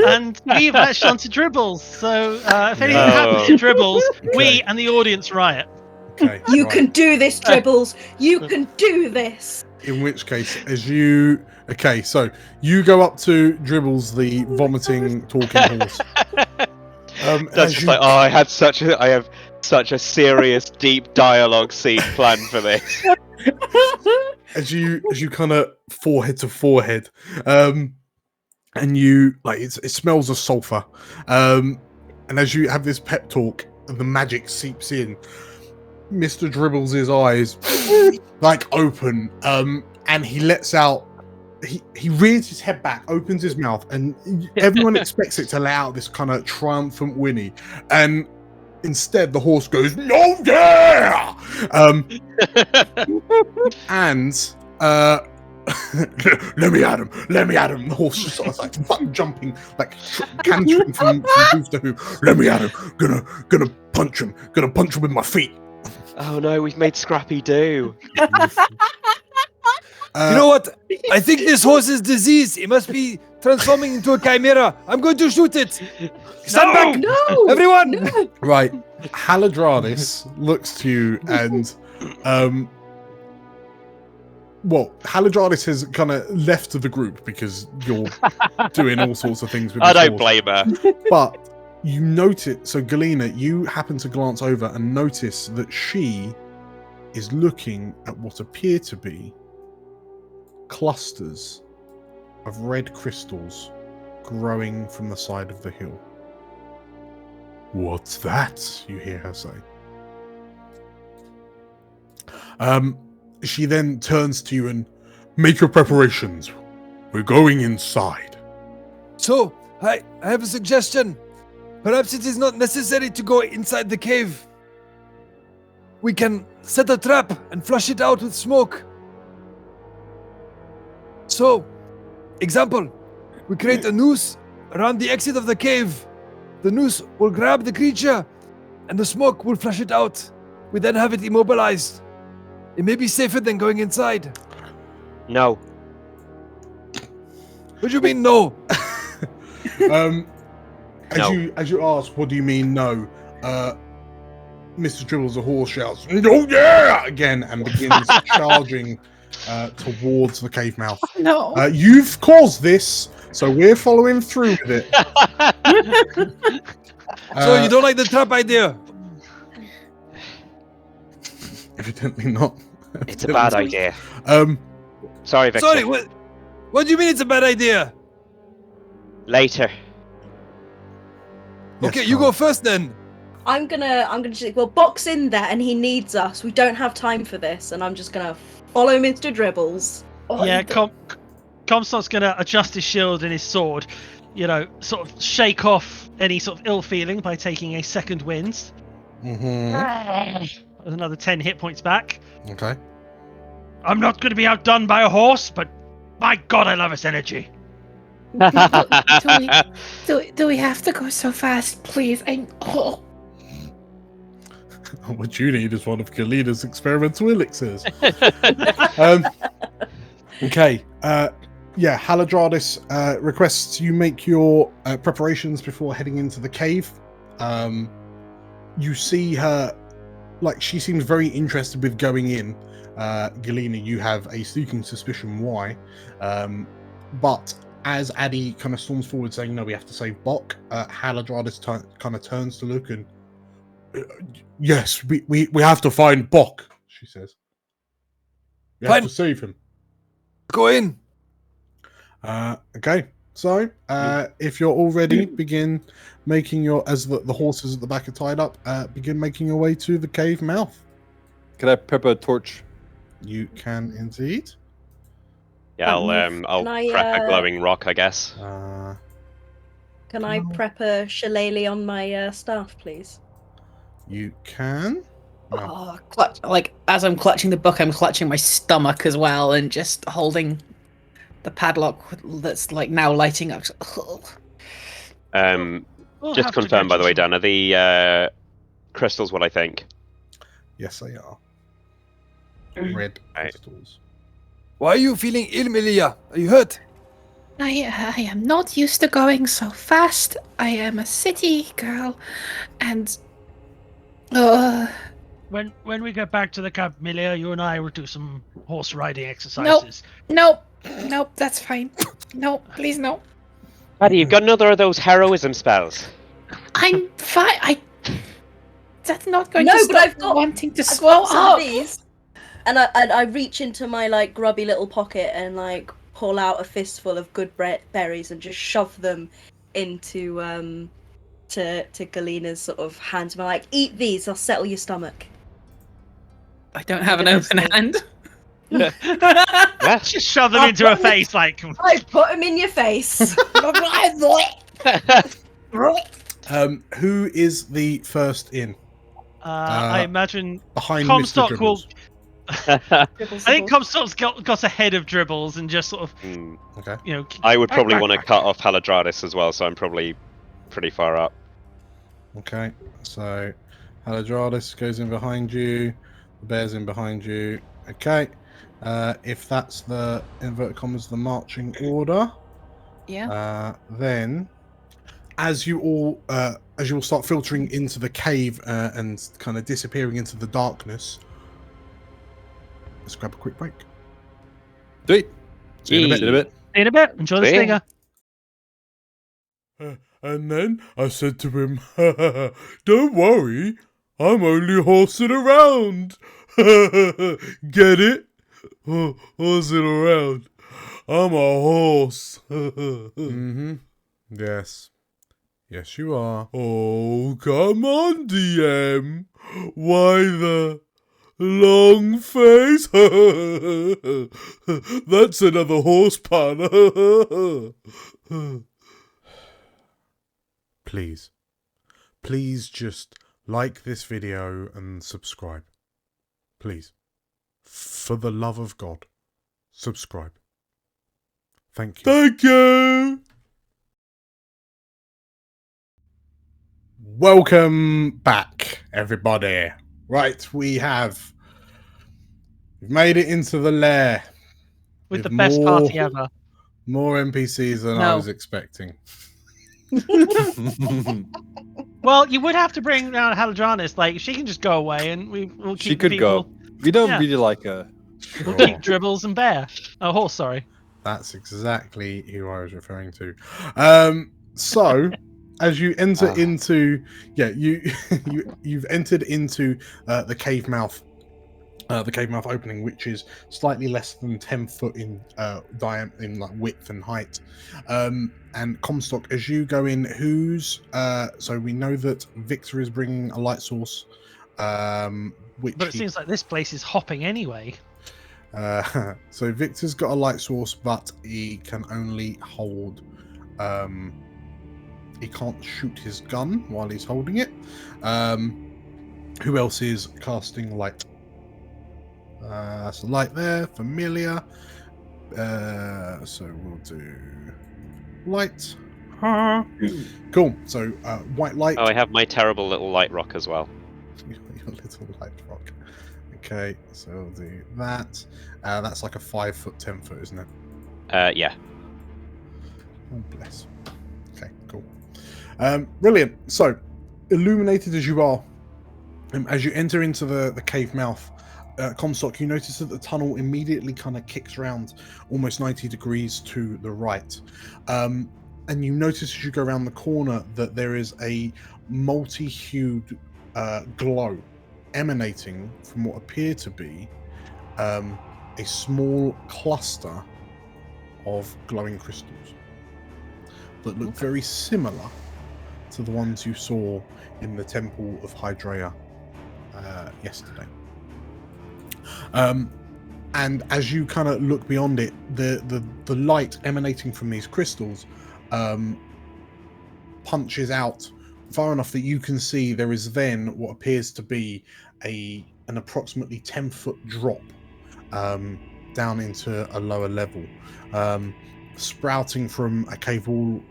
and we've latched onto Dribbles. So if anything happens to Dribbles, we and the audience riot. Okay. You can do this, Dribbles. You can do this. In which case, so you go up to Dribbles, the vomiting talking horse. That's just I have such a serious, deep dialogue scene planned for this. As you kind of forehead to forehead, and you it smells of sulfur, and as you have this pep talk, and the magic seeps in. Mr. Dribbles' eyes open, and he lets out. He rears his head back, opens his mouth, and everyone expects it to let out this kind of triumphant whinny, and instead the horse goes, "No, yeah!" And let me at him. The horse just sort of fucking jumping, cantering from hoof to hoof. Let me at him. Gonna punch him with my feet. Oh no, we've made Scrappy do. You know what? I think this horse is diseased. It must be transforming into a chimera. I'm going to shoot it. Stand back! No! Everyone! No! Right. Haladradis looks to you and Haladradis has kind of left the group because you're doing all sorts of things with I don't horse. blame her. But you notice, so Galena, you happen to glance over and notice that she is looking at what appear to be clusters of red crystals growing from the side of the hill. What's that? You hear her say. She then turns to you and make your preparations. We're going inside. So, I have a suggestion. Perhaps it is not necessary to go inside the cave. We can set a trap and flush it out with smoke. So, example, we create a noose around the exit of the cave. The noose will grab the creature and the smoke will flush it out. We then have it immobilized. It may be safer than going inside. No. What do you mean, no? As you ask, what do you mean no? Mr. Dribbles the horse shouts, "Oh yeah!" again and begins charging towards the cave mouth. No. You've caused this, so we're following through with it. So you don't like the trap idea? Evidently not. It's a bad idea. Sorry, Victor. Sorry, what do you mean it's a bad idea? Later. Okay, you go first then. I'm gonna just, well, box in there, and he needs us. We don't have time for this, and I'm just gonna follow Mr. Dribbles. Yeah, Comstock's gonna adjust his shield and his sword, sort of shake off any sort of ill feeling by taking a second wind. Mm-hmm. Another 10 hit points back. Okay. I'm not gonna be outdone by a horse, but my god, I love its energy. Do we have to go so fast, please? What you need is one of Galina's experimental elixirs. Okay. Yeah, Haladradis requests you make your preparations before heading into the cave. You see her, like, she seems very interested with going in. Galina, you have a sneaking suspicion why. But as Addy kind of storms forward saying, no, we have to save Bok, Haladradis kind of turns to look and, yes, we have to find Bok, she says. We have to save him. Go in. Okay, so if you're all ready, begin making your, as the horses at the back are tied up, begin making your way to the cave mouth. Can I prep a torch? You can indeed. Yeah, I'll prep a glowing rock, I guess. Can I prep a shillelagh on my staff, please? You can. Oh, like as I'm clutching the book, I'm clutching my stomach as well, and just holding the padlock that's like now lighting up. Just confirm, by the way, Dan, are the crystals what I think? Yes, they are. Red crystals. Why are you feeling ill, Milia? Are you hurt? I am not used to going so fast. I am a city girl, and When we get back to the camp, Milia, you and I will do some horse riding exercises. Nope, that's fine. No, please no. Buddy, you've got another of those heroism spells. I'm fine. That's not going No, to but stop I've got wanting to I've swell got some up. of these, and I reach into my like grubby little pocket and like pull out a fistful of good berries and just shove them into to Galina's sort of hands. I'm like, eat these, I'll settle your stomach. I don't have an open hand. Just shove them into her face, like. I put them in your face. Who is the first in? I imagine behind Comstock Mr. will. Dribbles. I think Comstock's got ahead of Dribbles and just sort of. Okay. I would probably want to cut off Haladradis as well, so I'm probably pretty far up. Okay, so Haladradis goes in behind you, the bear's in behind you. Okay, if that's the inverted commas the marching order, then as you all start filtering into the cave and kind of disappearing into the darkness, let's grab a quick break. Sweet. See you in a bit. See you in a bit. Enjoy the stinger. And then I said to him, don't worry, I'm only horsing around. Get it? Horsing around. I'm a horse. Mm-hmm. Yes. Yes, you are. Oh, come on, DM. Why the long face? That's another horse pun. Please just like this video and subscribe. Please. For the love of God, subscribe. Thank you. Thank you. Welcome back, everybody. Right, we've made it into the lair. With the best party ever. More NPCs than I was expecting. Well, you would have to bring down Haladranus. Like, she can just go away, and we'll keep She the could people. go. We don't Yeah. really like her. We'll Sure. keep Dribbles and Bear. Oh, horse, sorry. That's exactly who I was referring to. So, as you enter into, you've entered into the cave mouth. The cave mouth opening, which is slightly less than 10 foot in diameter, in like width and height. And Comstock, as you go in, so we know that Victor is bringing a light source, which But it seems like this place is hopping anyway. so Victor's got a light source, but he can only hold. He can't shoot his gun while he's holding it. Who else is casting light? So light there, familiar. So we'll do light. Cool. So white light. Oh, I have my terrible little light rock as well. Your little light rock. Okay, so we'll do that. That's like a 5 foot, 10 foot, isn't it? Yeah. Oh, bless. Okay, cool. Brilliant. So, illuminated as you are, as you enter into the cave mouth, Comstock, you notice that the tunnel immediately kind of kicks around almost 90 degrees to the right. And you notice as you go around the corner that there is a multi-hued glow emanating from what appear to be a small cluster of glowing crystals that look very similar to the ones you saw in the Temple of Hydrea yesterday. And as you kind of look beyond it, the light emanating from these crystals punches out far enough that you can see there is then what appears to be an approximately 10-foot drop down into a lower level. Sprouting from a cave wall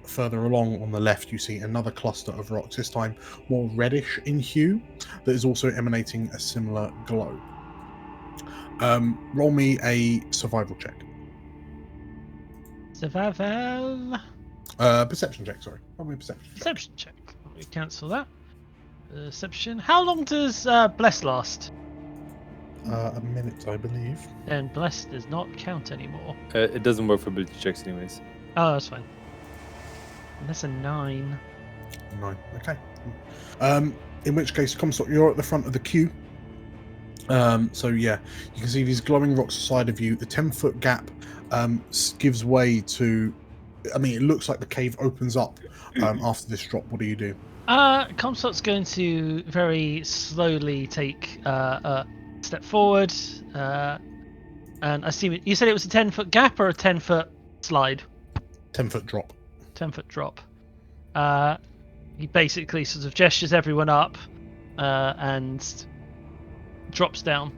further along on the left, you see another cluster of rocks, this time more reddish in hue, that is also emanating a similar glow. Roll me a survival check. Survival. Perception check, sorry. Roll me a perception check. Perception check. Let me cancel that. Perception. How long does Bless last? A minute, I believe. Then Bless does not count anymore. It doesn't work for ability checks anyways. Oh, that's fine. And that's a 9. 9. Okay. In which case, Comstock, you're at the front of the queue. So yeah, you can see these glowing rocks aside of you. The 10-foot gap gives way to. I mean, it looks like the cave opens up after this drop. What do you do? Comstock's going to very slowly take a step forward, and I see you said it was a 10-foot gap or a 10-foot slide. 10-foot drop. 10-foot drop. He basically sort of gestures everyone up, and drops down.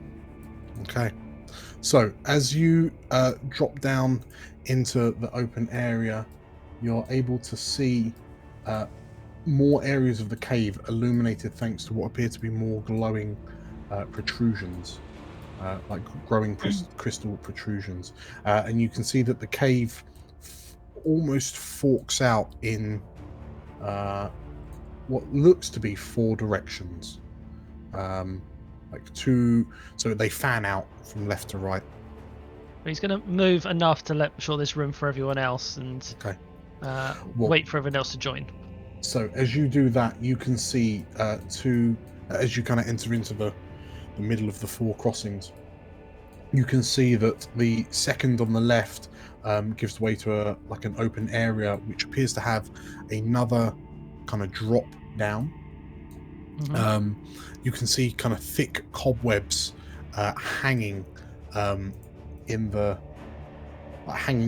Okay. So as you drop down into the open area, you're able to see more areas of the cave illuminated thanks to what appear to be more glowing protrusions, like growing crystal protrusions. And you can see that the cave almost forks out in what looks to be 4 directions. Like 2, so they fan out from left to right. He's going to move enough to let sure there's room for everyone else, and wait for everyone else to join. So as you do that, you can see as you kind of enter into the middle of the 4 crossings, you can see that the second on the left gives way to an open area which appears to have another kind of drop down. Mm-hmm. You can see kind of thick cobwebs hanging hanging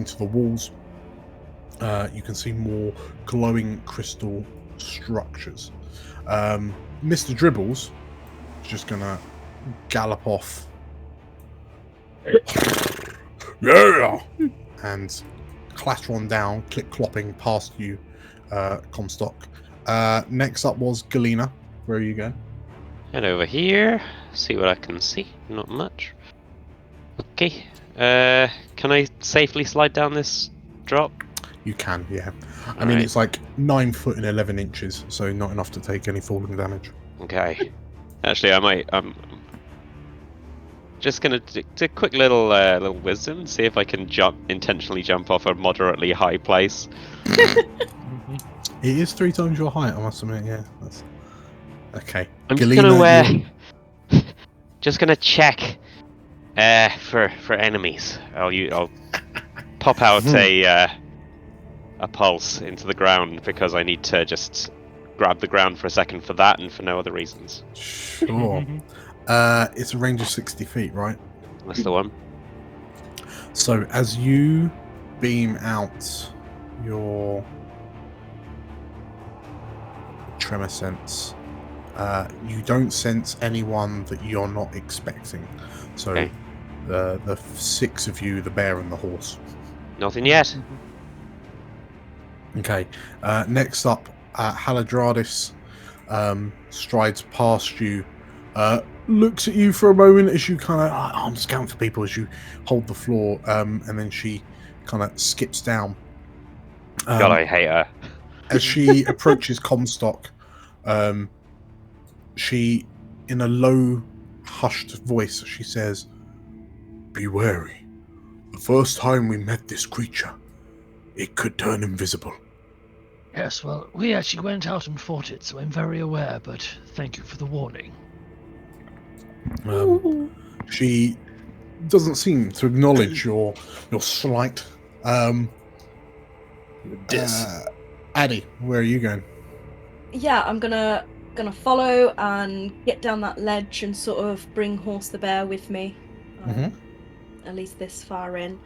to the walls. You can see more glowing crystal structures. Mr. Dribbles is just gonna gallop off. Yeah, and clatter on down, clip-clopping past you, Comstock. Next up was Galena. Where are you going? Head over here, see what I can see. Not much. Okay. Can I safely slide down this drop? You can, yeah. I mean, it's like 9 foot and 11 inches, so not enough to take any falling damage. Okay. Actually, I might. Just gonna do a quick little wisdom, see if I can intentionally jump off a moderately high place. It is 3 times your height, I must admit. Yeah, that's okay. I'm Galena, just gonna check for enemies. I'll pop out a pulse into the ground because I need to just grab the ground for a second for that and for no other reasons. Sure. It's a range of 60 feet, right? That's the one. So as you beam out your tremor sense, you don't sense anyone that you're not expecting. So Okay. the 6 of you, the bear and the horse. Nothing yet. Okay. Next up, Haladradis strides past you, looks at you for a moment as you kind of arms count for people as you hold the floor, and then she kind of skips down. God, I hate her. As she approaches Comstock, she, in a low, hushed voice, she says, "Be wary. The first time we met this creature, it could turn invisible." Yes, well, we actually went out and fought it, so I'm very aware, but thank you for the warning. She doesn't seem to acknowledge your slight. Addy, where are you going? Yeah, I'm gonna follow and get down that ledge and sort of bring Horse the Bear with me. At least this far in.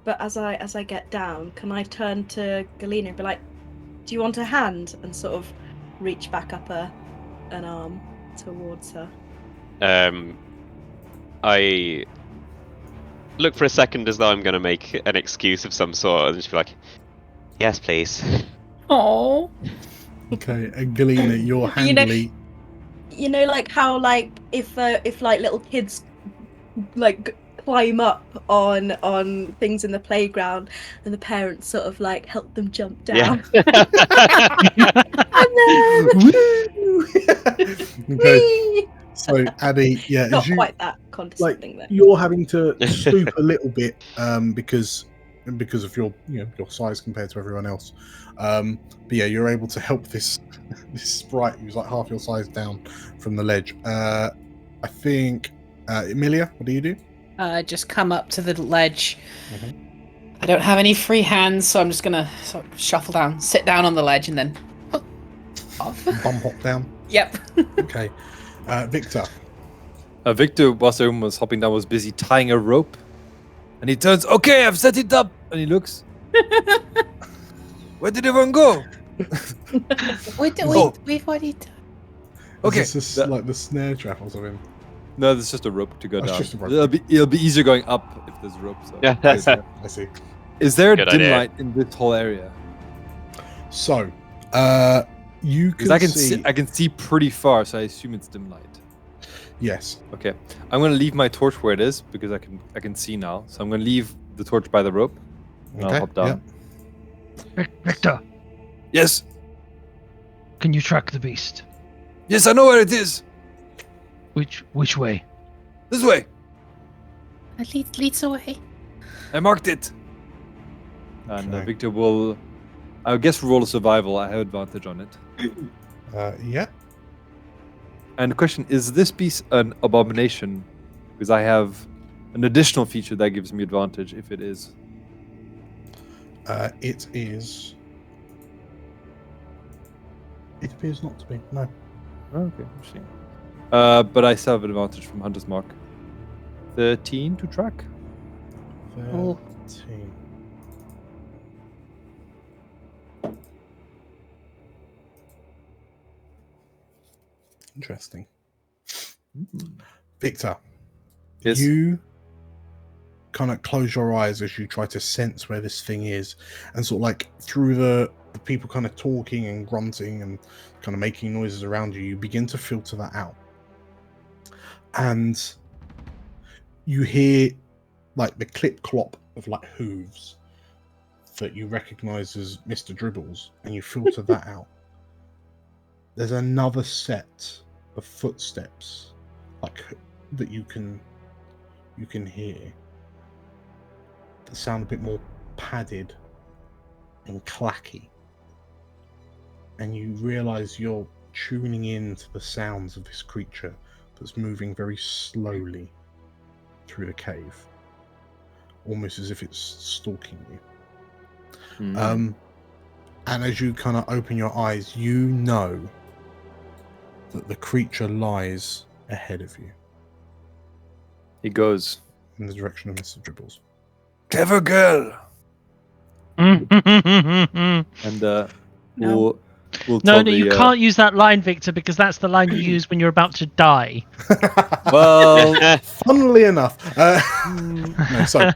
But as I get down, can I turn to Galena and be like, "Do you want a hand?" and sort of reach back up an arm towards her. I look for a second as though I'm going to make an excuse of some sort, and just be like, "Yes, please." Oh. Okay, and Galena, you're handily. You know, like how like if like little kids like climb up on things in the playground, and the parents sort of like help them jump down. Yeah. And then Okay. So, Addy, yeah, not as you, quite that condescending though. you're having to stoop a little bit because of your your size compared to everyone else. But yeah, you're able to help this sprite who's like half your size down from the ledge. I think Emilia, what do you do? Just come up to the ledge. I don't have any free hands, so I'm just gonna sort of shuffle down, sit down on the ledge, and then off. Bump hop down. Yep. Okay. Victor. Victor, whilst everyone was hopping down, was busy tying a rope. And he turns, "Okay, I've set it up." And he looks. Where did everyone go? Wait, what did? Okay. Is this like the snare trap or something? No, there's just a rope to go That's down. just a rope. It'll be easier going up if there's a rope. So. Yeah. I see. Is there a Good dim idea. light in this whole area? So, you can Because I can see pretty far, so I assume it's dim light. Yes. Okay, I'm gonna leave my torch where it is because I can see now. So I'm gonna leave the torch by the rope. And I'll hop down. Victor, Yes, can you track the beast? Yes, I know where it is. Which way? This way. Leads away. I marked it. and Okay. Victor will, I guess, roll a survival. I have advantage on it. Yeah. And the question is: this beast an abomination? Because I have an additional feature that gives me advantage if it is. It is. It appears not to be. No. Oh, okay, interesting. But I still have an advantage from Hunter's Mark. 13 to track. 13. Interesting. Victor, Yes. you kind of close your eyes as you try to sense where this thing is, and sort of like through the people kind of talking and grunting and kind of making noises around you, you begin to filter that out. And you hear like the clip clop of like hooves that you recognise as Mr. Dribbles, and you filter that out, there's another set of footsteps, like that you can hear, that sound a bit more padded and clacky, and you realise you're tuning in to the sounds of this creature that's moving very slowly through the cave, almost as if it's stalking you. And as you kind of open your eyes, you know that the creature lies ahead of you. He goes in the direction of Mr. Dribbles. Clever girl. and No. we'll No, tell no, the, you can't use that line, Victor, because that's the line you use when you're about to die. Well, funnily enough, no. So,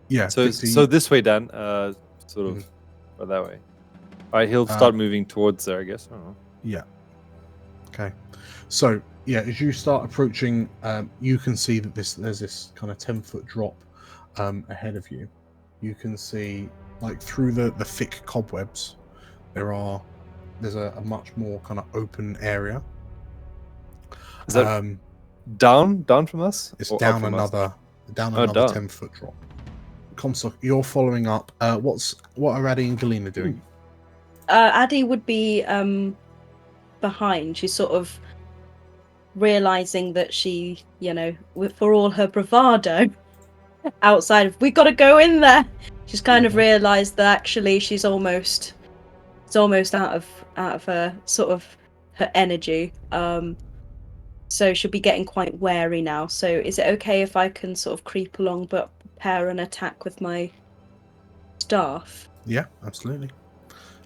yeah. So Victor, so this way, Dan. Sort of, or that way. All right, he'll start moving towards there, I guess. I don't know. Yeah. Okay. So yeah, as you start approaching, you can see that there's this kind of 10-foot drop ahead of you. You can see, like, through the thick cobwebs, there's a much more kind of open area. Is that down from us? It's Or up down from us? another 10-foot drop. Comstock, you're following up. What are Addy and Galena doing? Addy would be behind. She's sort of realizing that she, for all her bravado, outside of, we got to go in there. She's kind of realized that actually it's almost out of her sort of her energy. So she'll be getting quite wary now. So is it okay if I can sort of creep along but prepare an attack with my staff? Yeah, absolutely.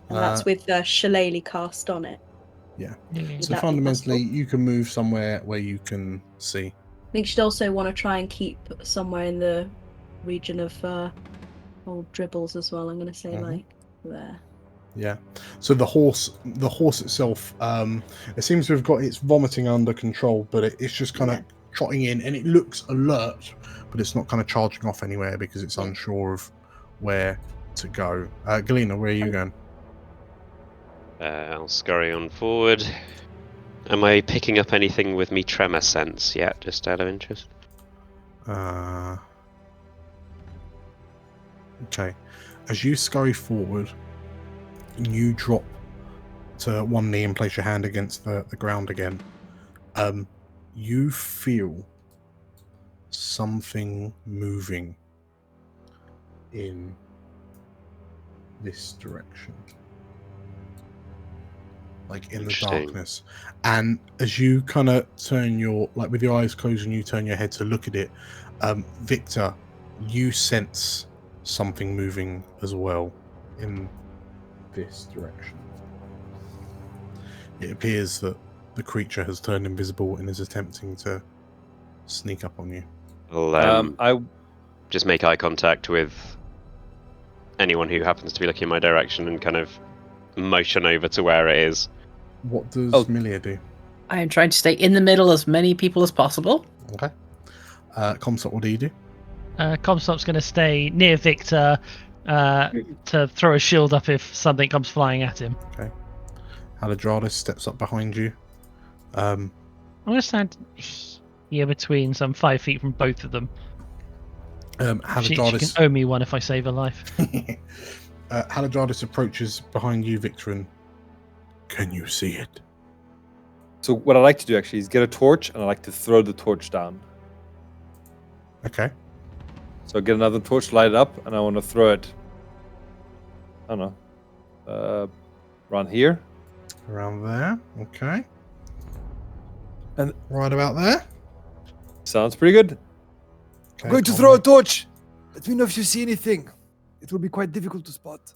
And that's with Shillelagh cast on it. Yeah. Would So that be fundamentally, possible? you can move somewhere where you can see. I think she'd also want to try and keep somewhere in the region of old Dribbles as well. I'm going to say like there. Yeah. So the horse itself, it seems to have got its vomiting under control, but it's just kind of trotting in, and it looks alert, but it's not kind of charging off anywhere because it's unsure of where to go. Galena, where are you going? I'll scurry on forward. Am I picking up anything with me tremor sense yet, just out of interest? Okay. As you scurry forward, you drop to one knee and place your hand against the ground again. You feel something moving in this direction, like in the darkness. And as you kind of turn with your eyes closed and you turn your head to look at it, Victor, you sense something moving as well in this direction. It appears that the creature has turned invisible and is attempting to sneak up on you. I'll I just make eye contact with anyone who happens to be looking in my direction and kind of motion over to where it is. What does Milia do? I am trying to stay in the middle as many people as possible. Okay. Comstock, what do you do? Comstock's going to stay near Victor to throw a shield up if something comes flying at him. Okay. Haladradis steps up behind you. I'm going to stand here between some 5 feet from both of them. She can owe me one if I save her life. Haladradis approaches behind you, Victor, and can you see it? So what I like to do actually is get a torch, and I like to throw the torch down. Okay. So I get another torch, light it up, and I want to throw it. I don't know. Around here. Around there. Okay. And right about there. Sounds pretty good. Okay, I'm going to throw a torch. Let me know if you see anything. It will be quite difficult to spot.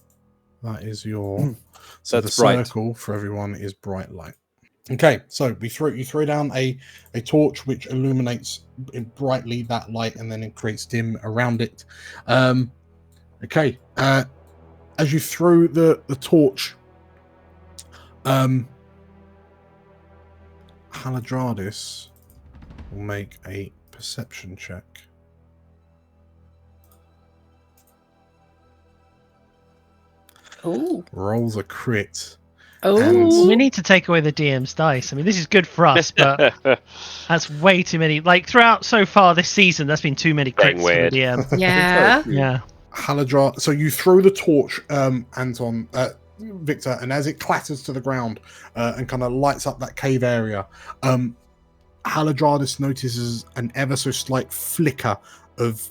That is your. So That's the bright. circle for everyone is bright light. Okay, so you throw down a torch which illuminates brightly that light, and then it creates dim around it. Okay, as you throw the torch, Haladradis will make a perception check. Ooh. rolls a crit. Oh. We need to take away the DM's dice. I mean, this is good for us, but that's way too many. Like throughout so far this season, that's been too many Getting crits for the weird. DM. Yeah. Yeah. Haladra, so you throw the torch, Anton, Victor, and as it clatters to the ground and kind of lights up that cave area, Haladradis notices an ever so slight flicker of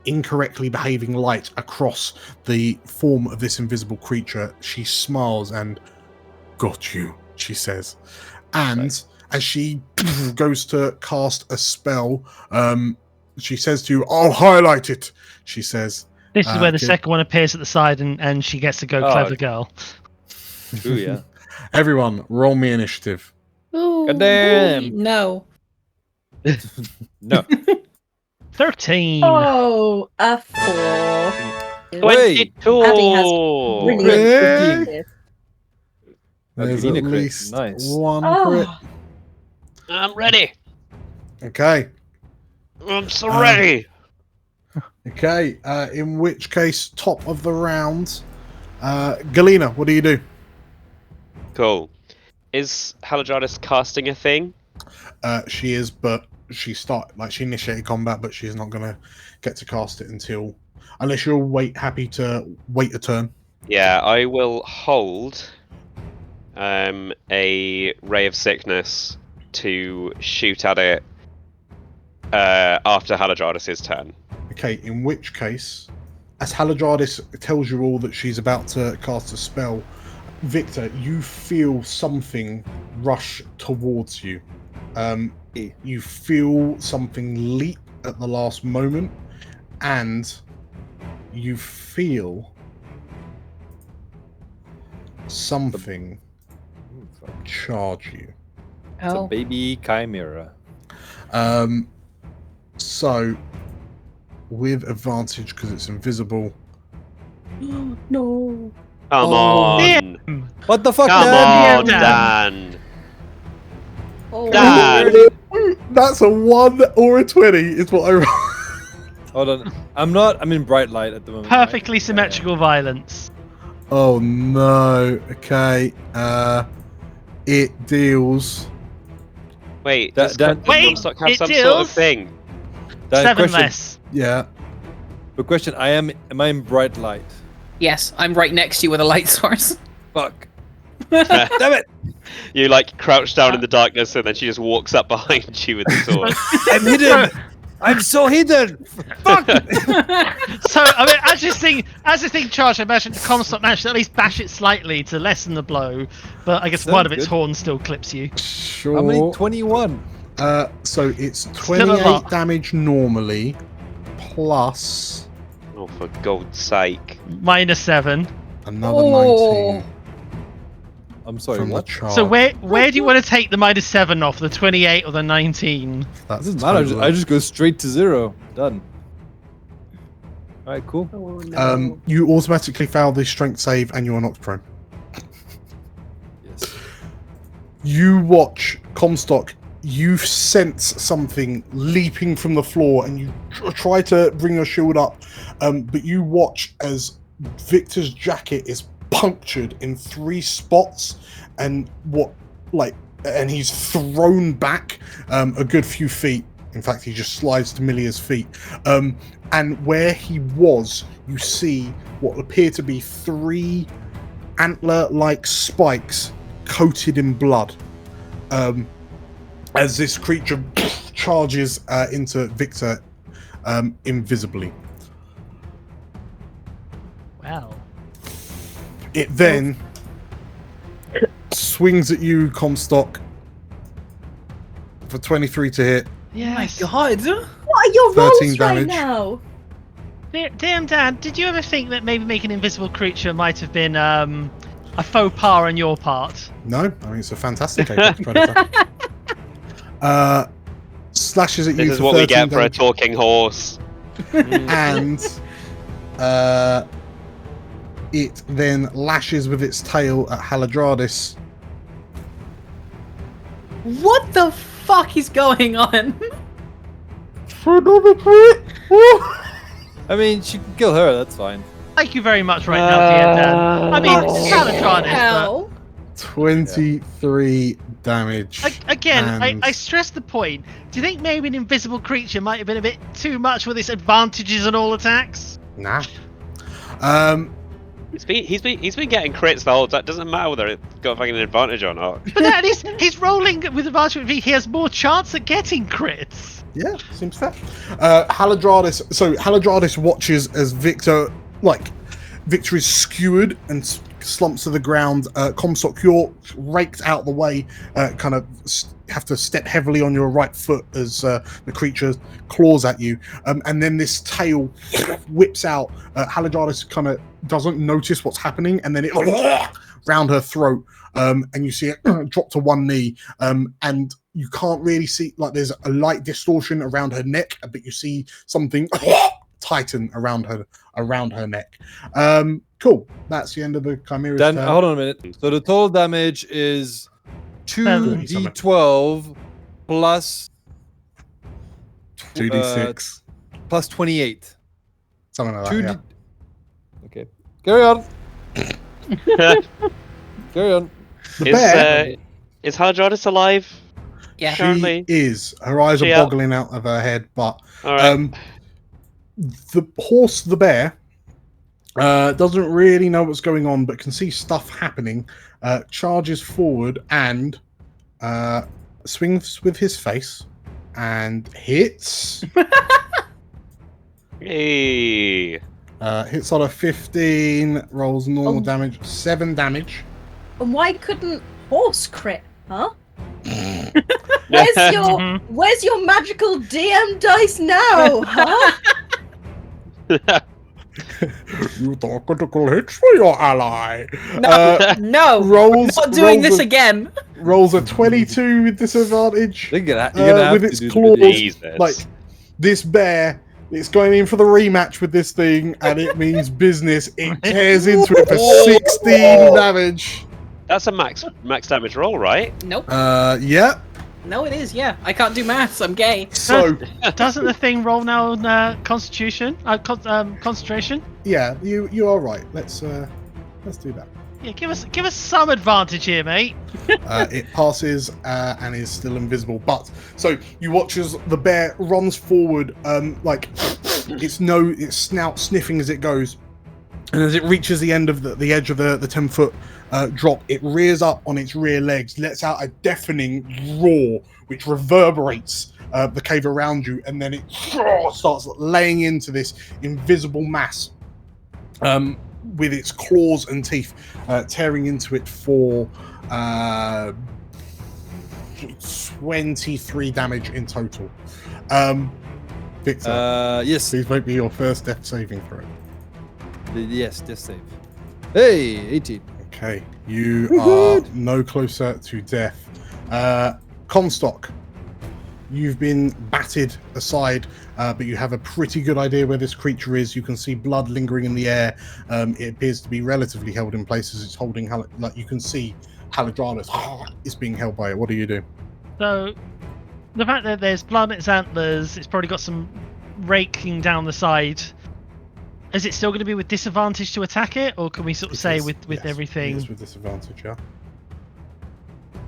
incorrectly behaving light across the form of this invisible creature. She smiles and, "Got you," she says. And as she goes to cast a spell, she says to you, "I'll highlight it," she says. This is where the second one appears at the side, and she gets to go clever girl. True, yeah. Everyone, roll me initiative. Ooh. Goddamn. No. No. 13. Oh, a 4. Wait. Abby has 22. brilliant Yeah. initiative. There's Adina at crit. least Nice. one Oh. crit. I'm ready. Okay. I'm so ready. Okay. In which case, top of the round, Galena, what do you do? Cool. Is Haladradis casting a thing? She is, but she initiated combat, but she's not gonna get to cast it until, unless you're happy to wait a turn. Yeah, I will hold a ray of sickness to shoot at it after Haladradis' turn. Okay, in which case, as Haladradis tells you all that she's about to cast a spell, Victor, you feel something rush towards you. You feel something leap at the last moment, and you feel something charge you. It's a baby chimera. So with advantage because it's invisible. No. Come on. What the fuck, Come Dan? on, Dan. Oh, Dan. That's a 1 or a 20 is what I roll. Hold on. I'm in bright light at the moment. Perfectly right? symmetrical violence. Oh no. Okay. It deals. Wait, That- does wait, Comstock have it some sort of deals. thing? Dan, 7 question, less. Yeah. The question, am I in bright light? Yes, I'm right next to you with a light source. Fuck. Damn it! You like crouch down in the darkness and then she just walks up behind you with the sword. I'm hidden! I'm so hidden! Fuck! So I mean, as this thing charged, I imagine Comstock managed to at least bash it slightly to lessen the blow, but I guess one of its good. horns still clips you. Sure. How many? 21. So it's Still a 28 lot. damage normally, plus Oh, for God's sake. -7. another Oh. 19 I'm sorry, from the what? charge. So where do you want to take the -7 off? The 28 or the 19? That's Doesn't matter. total. I just go straight to 0. Done. Alright, cool. Oh, no. You automatically fail the strength save and you are knocked prone. Yes. You watch Comstock. You sense something leaping from the floor, and you try to bring your shield up, but you watch as Victor's jacket is punctured in 3 spots, and he's thrown back a good few feet. In fact, he just slides to Milia's feet. And where he was, you see what appear to be 3 antler-like spikes coated in blood. As this creature charges into Victor invisibly. Wow. It then swings at you, Comstock, for 23 to hit. Yes. God. What are your 13 rolls right damage. now? Damn, Dan, did you ever think that maybe making an invisible creature might have been a faux pas on your part? No, I mean it's a fantastic apex predator. Slashes at you This is for what we 13 get for a damage, talking horse. and it then lashes with its tail at Haladradis. What the fuck is going on? For another crit. I mean, she can kill her, that's fine. Thank you very much right now, dear Dan. I mean, Saladradis, Hell. 23 damage. Again, and I stress the point. Do you think maybe an invisible creature might have been a bit too much with its advantages on all attacks? Nah. He's been getting crits the whole time. Doesn't matter whether it's got fucking an advantage or not. But at least he's rolling with advantage. He has more chance at getting crits. Yeah, seems fair. Haladradis watches as Victor is skewered and slumps to the ground. Comstock, you're raked out the way, kind of have to step heavily on your right foot as the creature claws at you. And then this tail whips out. Haladradis kind of doesn't notice what's happening, and then it round her throat. And you see it drop to one knee, and you can't really see, there's a light distortion around her neck, but you see something tighten around her neck. Cool. That's the end of the Chimera's Dan, turn. hold on a minute. So the total damage is 2d12 plus 2d6. Plus 28. Something like that, yeah. Okay. Carry on. Carry on. Is Haladradis alive? Yeah. Currently? She is. Her eyes are Yeah. boggling out of her head, but All right. the horse, the bear, doesn't really know what's going on, but can see stuff happening. Charges forward and swings with his face and hits. Hey. Hits on a 15, rolls normal damage, 7 damage. And why couldn't horse crit, huh? Where's your magical DM dice now, huh? You thought critical hits for your ally. No, rolls, I'm not doing rolls this again. Rolls a 22 with disadvantage. You're gonna have with to its do claws. Jesus. Like this bear, it's going in for the rematch with this thing, and it means business. It tears into it for 16 damage. That's a max damage roll, right? Nope. Yeah. No, it is. Yeah, I can't do maths. I'm gay. So Doesn't the thing roll now on Constitution? Concentration? yeah, you are right. Let's do that. Yeah, give us some advantage here, mate. It passes and is still invisible. But so you watch as the bear runs forward, like its snout sniffing as it goes, and as it reaches the end of the edge of the 10-foot drop, it rears up on its rear legs, lets out a deafening roar, which reverberates the cave around you, and then it starts laying into this invisible mass. With its claws and teeth tearing into it for 23 damage in total. Victor, yes. please make me your first death saving throw. Yes, death save. Hey, 18. Okay, you are no closer to death. Comstock, you've been batted aside, but you have a pretty good idea where this creature is. You can see blood lingering in the air. It appears to be relatively held in place as it's holding, you can see Haladradis is being held by it. What do you do? So, the fact that there's blood in its antlers, it's probably got some raking down the side. Is it still going to be with disadvantage to attack it, or can we sort of say with yes, everything? It is with disadvantage, yeah.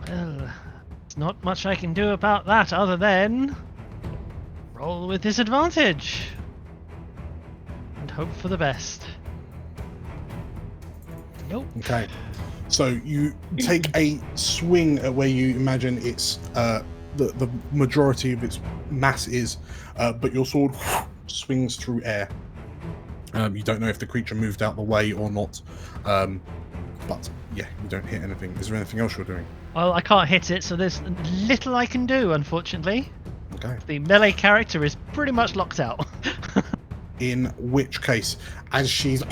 Well, there's not much I can do about that other than roll with disadvantage and hope for the best. Nope. Okay, so you take a swing at where you imagine it's the majority of its mass is, but your sword swings through air. You don't know if the creature moved out the way or not, but yeah, you don't hit anything. Is there anything else you're doing? Well, I can't hit it, so there's little I can do, unfortunately. Okay. The melee character is pretty much locked out. In which case, as she's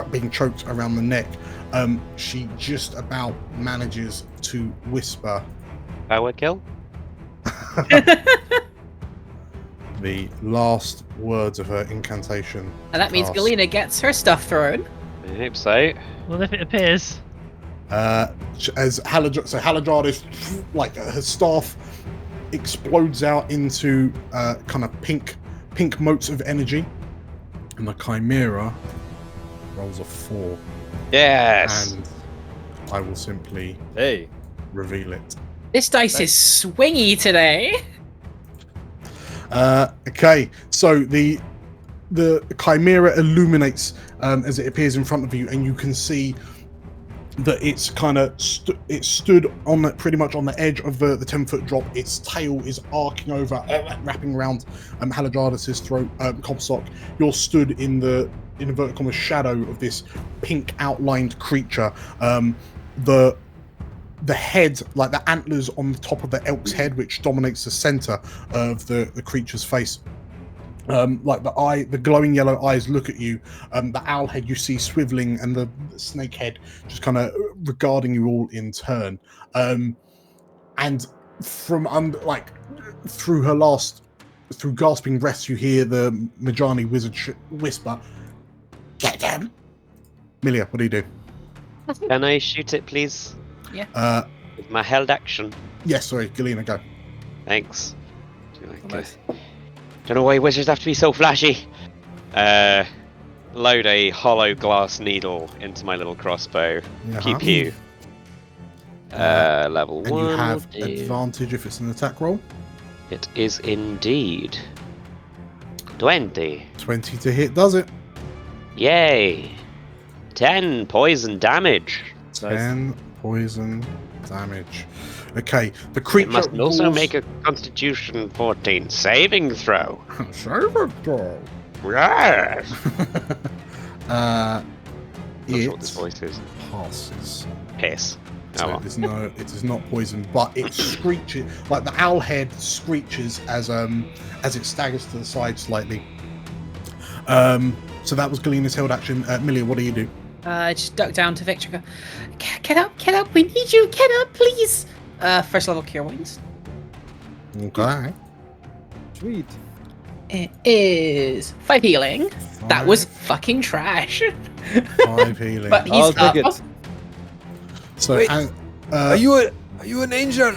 being choked around the neck, she just about manages to whisper Power kill? the last words of her incantation. And that means cast. Galena gets her stuff thrown. I hope so. Well, if it appears. As Haladradis, like her staff explodes out into kind of pink motes of energy, and the Chimera rolls a 4. Yes. And I will simply reveal it. This dice is swingy today. Okay, so the Chimera illuminates as it appears in front of you, and you can see that it's kind of it stood on pretty much on the edge of the 10-foot drop. Its tail is arcing over, wrapping around Haladradis' throat. Comstock, you're stood in the inverted commas shadow of this pink outlined creature. The head, like the antlers on the top of the elk's head, which dominates the center of the creature's face. Like the glowing yellow eyes look at you. The owl head you see swiveling, and the snake head just kind of regarding you all in turn. And from through gasping breaths, you hear the Majani wizard whisper, "Get them!" Milia, what do you do? Can I shoot it, please? Yeah. With my held action. Yes, sorry, Galena, go. Thanks. Don't know why wizards have to be so flashy. Load a hollow glass needle into my little crossbow. Pew pew. Level 1. And you have advantage if it's an attack roll. It is indeed. 20. 20 to hit does it. Yay. 10 poison damage. 10 poison damage. Okay, the creature It must also make a Constitution 14 saving throw. Saving throw. Yes. Not sure what this voice is. Passes. Piss. So it is not poison, but it screeches like the owl head screeches as it staggers to the side slightly. So that was Galena's held action. Milia, what do you do? Just duck down to Victor. Go, get up, we need you, get up, please. First level cure wounds. Okay. Sweet. It is 5 healing. That was fucking trash. 5 healing. But he's up. Take it. So, Wait, are you an angel?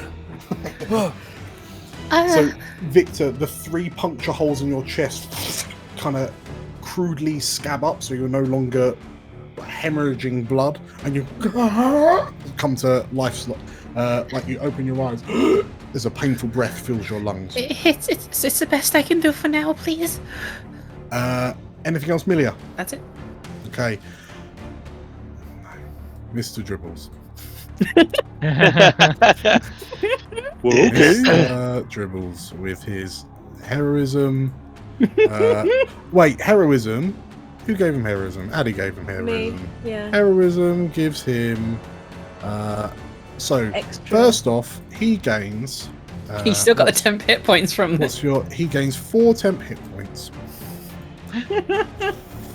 So, Victor, the 3 puncture holes in your chest kind of crudely scab up, so you're no longer hemorrhaging blood, and you come to life. Like you open your eyes, there's a painful breath fills your lungs. It's the best I can do for now, please. Anything else, Milia? That's it. Okay. Mr. Dribbles. Dribbles with his heroism. Wait, heroism? Who gave him heroism? Addy gave him heroism. Me, yeah. Heroism gives him. So Extra. first off, he gains. He's still got the 10 hit points from this. He gains 4 temp hit points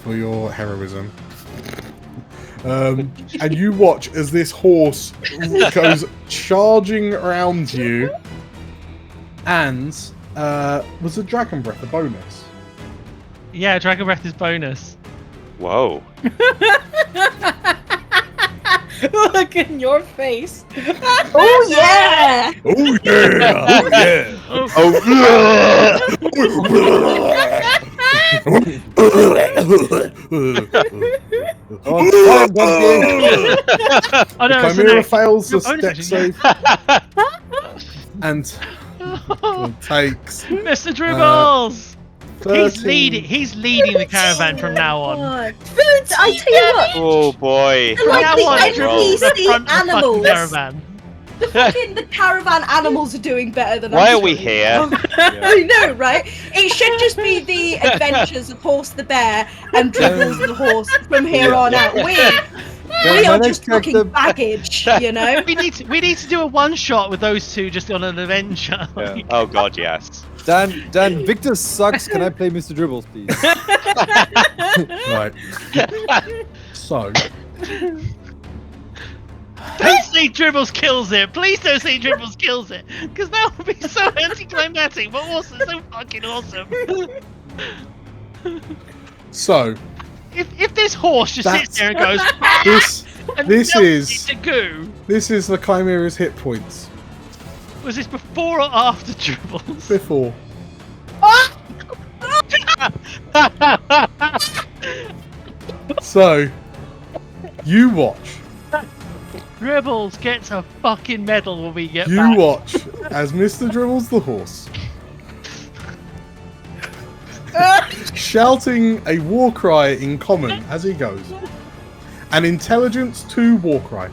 for your heroism. And you watch as this horse goes charging around you. And was the dragon breath a bonus? Yeah, Dragon Breath is bonus. Whoa. Look in your face. Oh yeah! Oh yeah! Oh Oh no, it's Chimera an fails the bonus step action, save and takes Mr. Dribbles! 13. He's leading the caravan from now on. God. I tell you what, Oh boy. they're like Now the on, NPC the front of the fucking animals. caravan. The caravan animals are doing better than Why us. are we here? I know, right? It should just be the adventures of Horse the Bear and Dribbles the horse from here on out. We are just fucking baggage, you know? We need to do a one shot with those two just on an adventure. Yeah. Oh god, yes. Dan, Victor sucks. Can I play Mr. Dribbles, please? Right. So Don't say Dribbles kills it. Please don't say Dribbles kills it, because that would be so anticlimactic, but also so fucking awesome. So If this horse just sits there and goes, this is to goo. this is the Chimera's hit points Was this before or after Dribbles? before. So, you watch. Dribbles gets a fucking medal when we get You back. watch as Mr. Dribbles the horse, shouting a war cry in common as he goes. An intelligence 2 war cry.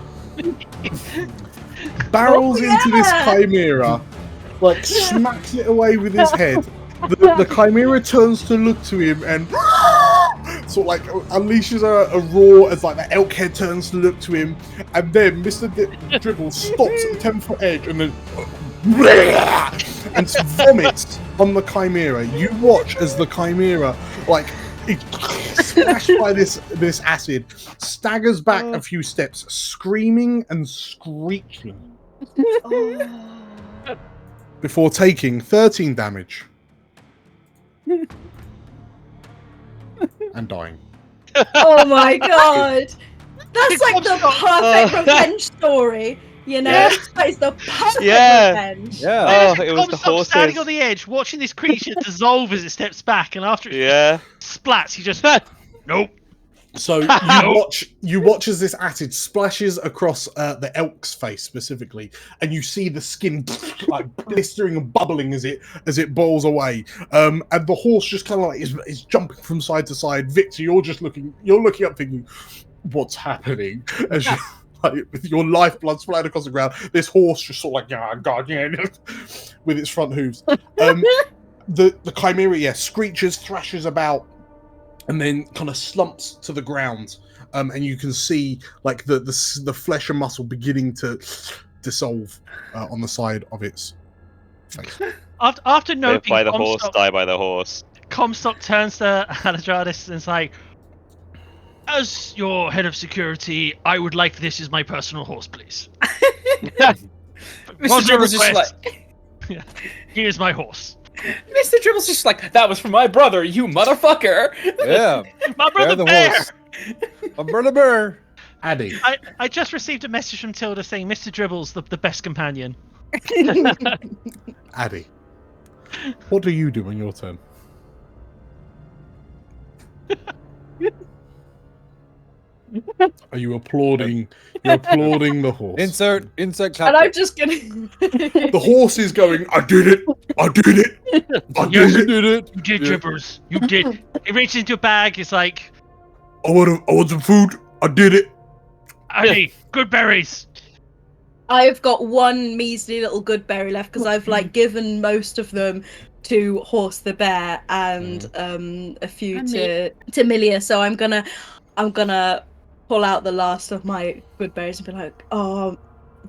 Barrels into this chimera, like smacks it away with his head. The chimera turns to look to him and sort of like unleashes a roar as like the elk head turns to look to him, and then Mr. Dribble stops at the 10-foot edge and then and vomits on the chimera. You watch as the chimera, like splashed by this acid, staggers back a few steps, screaming and screeching, before taking 13 damage and dying. Oh my god! That's like the perfect revenge story, you know? Yeah. That is the perfect Yeah. revenge. Yeah. Oh, it was the Comstock standing horses. on the edge, watching this creature dissolve as it steps back, and after it Yeah. splats, he just nope. So you watch as this acid splashes across the elk's face specifically, and you see the skin like blistering and bubbling as it boils away. And the horse just kind of like is jumping from side to side. Victor, you're looking up thinking, what's happening? As you, like, with your lifeblood splattered across the ground, this horse just sort of like, oh god, yeah, with its front hooves. The chimera, screeches, thrashes about, and then kind of slumps to the ground, and you can see like the flesh and muscle beginning to dissolve on the side of its face. After Live noting by the horse, Comstock, die by the horse. Comstock turns to Haladradis and is like, "As your head of security, I would like this as my personal horse, please." Mr. Dribble's just like, Here's my horse. Mr. Dribble's just like, that was for my brother, you motherfucker. Yeah. My brother the Bear. horse. My brother Bear. Addy, I just received a message from Tilda saying Mr. Dribble's the best companion. Addy, what do you do on your turn? Are you applauding? You're applauding the horse. Insert And clap. I'm just gonna. The horse is going, I did it! I did it! I Yes, did it! it. You did, Yeah. Dribbers. You did. He reaches into a bag. He's like, I want some food! I did it! "Hey, good berries." I've got one measly little good berry left because I've like given most of them to Horse the Bear and a few And to Milia. So I'm gonna pull out the last of my good berries and be like, "Oh,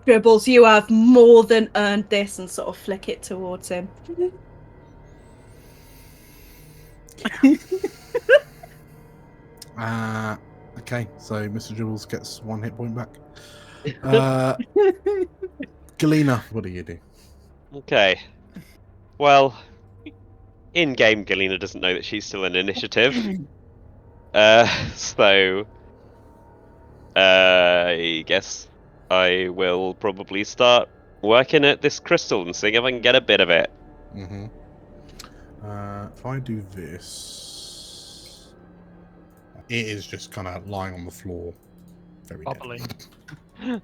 Dribbles, you have more than earned this," and sort of flick it towards him. Okay, so Mr. Dribbles gets 1 hit point back. Galena, what do you do? Okay. Well, in-game, Galena doesn't know that she's still in initiative. So I guess I will probably start working at this crystal and seeing if I can get a bit of it. Mm-hmm. If I do this, it is just kind of lying on the floor, very Bubbling. dead.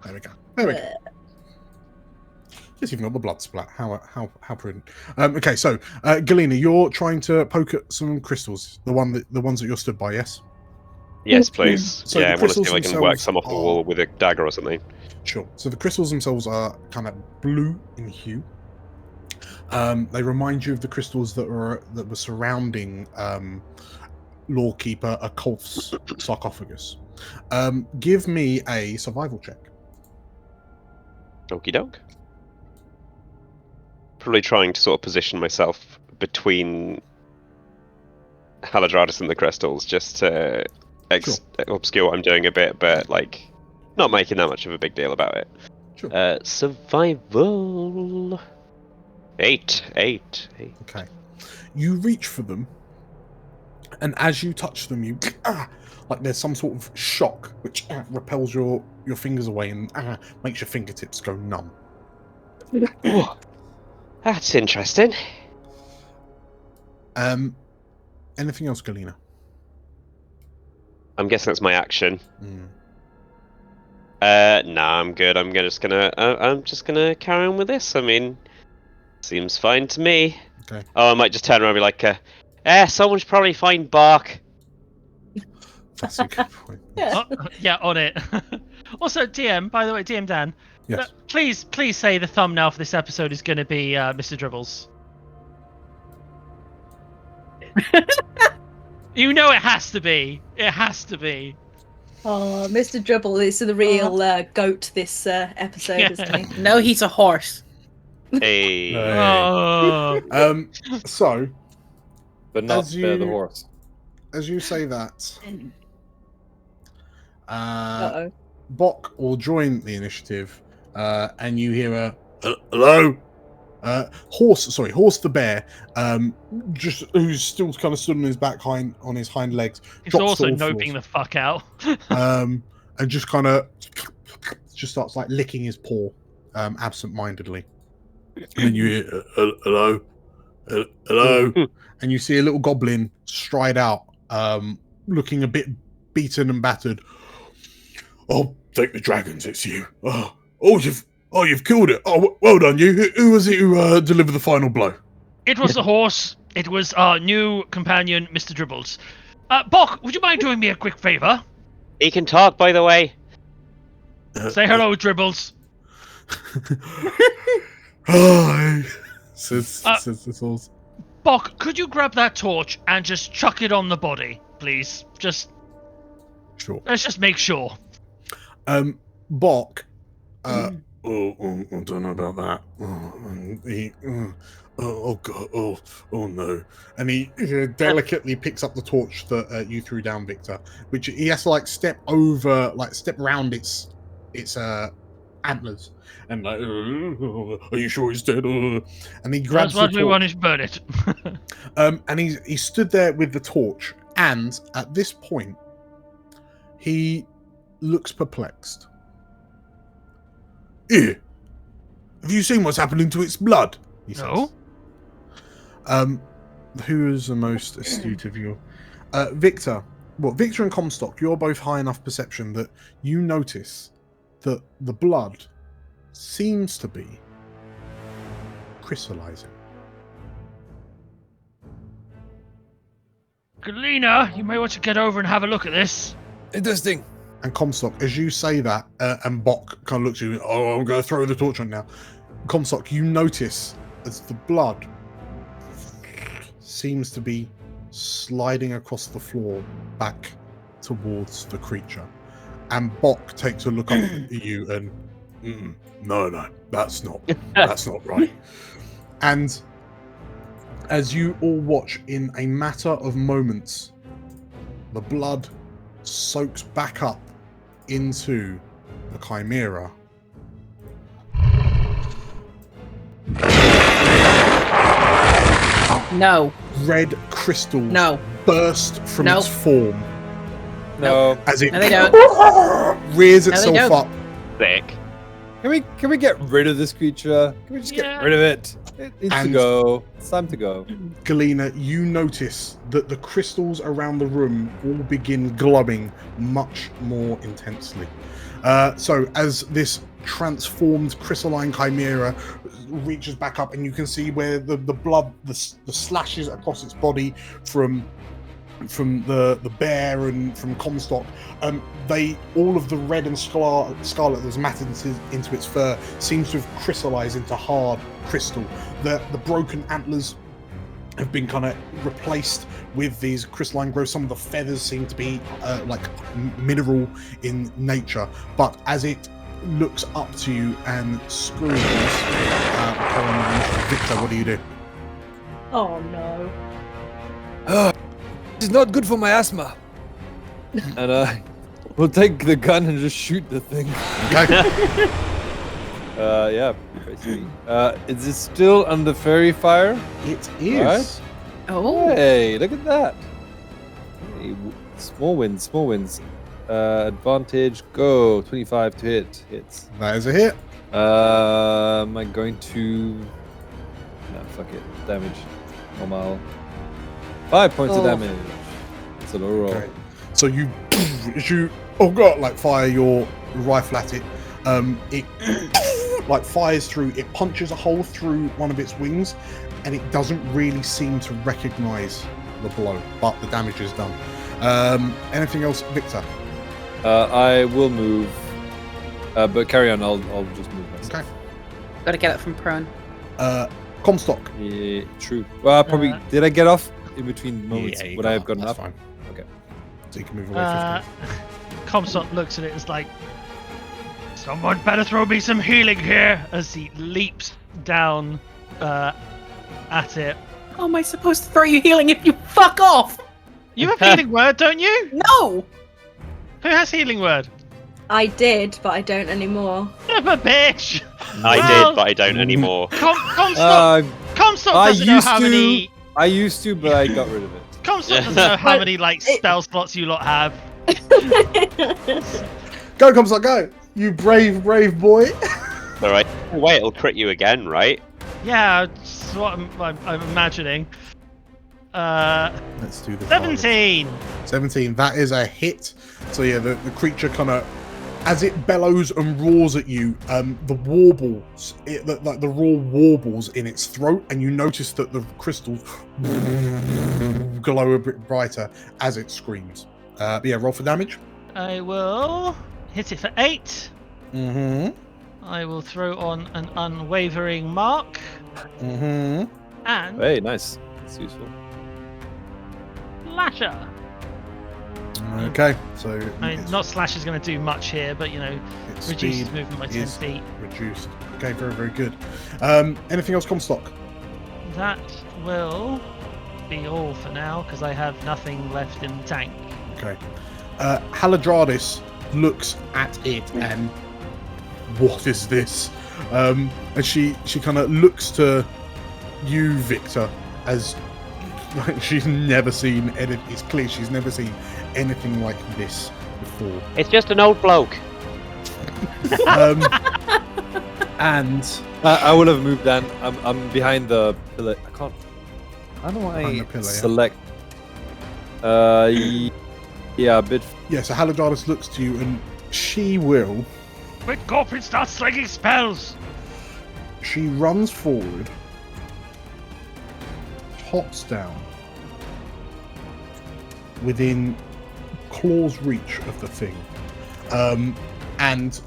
There we go. There we go. Just even got the blood splat. How prudent. Okay, so Galena, you're trying to poke at some crystals. The ones that you're stood by, yes. Yes, please. So yeah, the I want to see crystals if I can work themselves some off the are- wall with a dagger or something. Sure. So the crystals themselves are kind of blue in hue. They remind you of the crystals that were surrounding Lawkeeper Akolf's sarcophagus. Give me a survival check. Okie doke. Probably trying to sort of position myself between Haladradis and the crystals, just to obscure what I'm doing a bit, but like not making that much of a big deal about it. Sure. Survival. 8. Okay. You reach for them, and as you touch them, you like there's some sort of shock which repels your fingers away and makes your fingertips go numb. Oh, that's interesting. Anything else, Galena? I'm guessing that's my action. Mm. Nah, I'm good. I'm just gonna carry on with this. I mean, seems fine to me. Okay. Oh, I might just turn around and be like, someone should probably find Bark. That's a good point. Yeah, on it. Also, DM, by the way, DM Dan, Yes. please say the thumbnail for this episode is going to be Mr. Dribbles. You know it has to be. It has to be. Oh, Mr. Dribble is the real goat this episode, isn't he? No, he's a horse. Hey. Oh. So, But not As bear the you- horse. as you say that, Uh-oh. Bok will join the initiative, and you hear a hello. Horse the bear, just who's still kind of stood on his on his hind legs. He's drops also to all noping fours. the fuck out. And just kind of just starts like licking his paw, absent-mindedly. And then you hear hello, hello, and you see a little goblin stride out, looking a bit beaten and battered. Oh, thank the dragons, it's you. You've killed it. Oh, well done, you. Who was it who delivered the final blow? It was the horse. It was our new companion, Mr. Dribbles. Bok, would you mind doing me a quick favor? He can talk, by the way. Say hello, Dribbles. Hi, says the horse. Bok, could you grab that torch and just chuck it on the body, please? Sure. Let's just make sure. Bok. I don't know about that. Oh god. Oh no. And he delicately picks up the torch that you threw down, Victor, which he has to like step round its antlers, and like, are you sure he's dead? And he grabs That's what the we torch. want to burn it. And he stood there with the torch, and at this point, he looks perplexed. Here, have you seen what's happening to its blood? He says. No. Who is the most astute of you? Victor. Well, Victor and Comstock, you're both high enough perception that you notice that the blood seems to be crystallizing. Galena, you may want to get over and have a look at this. Interesting. And Comstock, as you say that, and Bok kind of looks at you, oh, I'm going to throw the torch on now. Comstock, you notice as the blood seems to be sliding across the floor back towards the creature. And Bok takes a look up at you and, no, that's not right. And as you all watch, in a matter of moments, the blood soaks back up into the Chimera. No. Red crystals No. burst from No. its form No. as it No, they don't. rears No, they itself don't. up. Thick. Can we get rid of this creature? Can we just Yeah. get rid of it? It needs to And- go. It's time to go. Galena, you notice that the crystals around the room all begin glowing much more intensely. So as this transformed crystalline chimera reaches back up, and you can see where the blood, the slashes across its body from the bear and from Comstock, all of the red and scarlet that was matted into its fur seems to have crystallized into hard crystal. The broken antlers have been kind of replaced with these crystalline growths. Some of the feathers seem to be like mineral in nature, but as it looks up to you and screams, Victor, what do you do? Oh no. This is not good for my asthma. And we'll take the gun and just shoot the thing. Okay. Yeah, basically. Is it still under fairy fire? It is. Alright. Oh. Hey, look at that. Hey, small wins. Advantage, go. 25 to hit. Hits. That is a hit. Am I going to... No, fuck it. Damage. Normal. 5 points of Oh. damage. It's a low roll. Okay. So you oh god, like fire your rifle at it. It like fires through. It punches a hole through one of its wings, and it doesn't really seem to recognize the blow, but the damage is done. Anything else, Victor? I will move, but carry on. I'll just move myself. Okay. Gotta get it from prone. Comstock. Yeah, true. Well, probably. Did I get off in between moments? Yeah, Would I have gotten that's up? fine. Okay. So you can move away 50. Comstock looks at it as like, someone better throw me some healing here, as he leaps down at it. How am I supposed to throw you healing if you fuck off? You have healing word, don't you? No! Who has healing word? I did, but I don't anymore. Son of a bitch! I Well, did, but I don't anymore. Comstock doesn't know how many. I used to, but I got rid of it. Comstock doesn't know how many like spell slots you lot have. Go, Comstock, go! You brave boy. Alright. Wait, it'll crit you again, right? Yeah, that's what I'm imagining. Let's do the 17. 17. That is a hit. So yeah, the creature kind of, as it bellows and roars at you, the warbles, like the roar warbles in its throat, and you notice that the crystals glow a bit brighter as it screams. But yeah, roll for damage. I will hit it for 8. Mm-hmm. I will throw on an unwavering mark. Mm-hmm. And Hey, nice. That's useful. Slasher. Okay, so I mean, not Slash is going to do much here, but you know, its reduces speed movement by 10 is feet. reduced. Okay, very good. Anything else, Comstock? That will be all for now, because I have nothing left in the tank. Okay. Haladradis looks at it and what is this? And she kind of looks to you, Victor, as like she's never seen anything. It's clear she's never seen anything like this before. It's just an old bloke. And I would have moved down. I'm behind the pillar. I can't. How do Behind I the pillar, yeah. select? Yeah, a bit. yeah, so Haladradis looks to you and she will. Quick, Gorpin, start slinging spells! She runs forward, hops down within claw's reach of the thing, and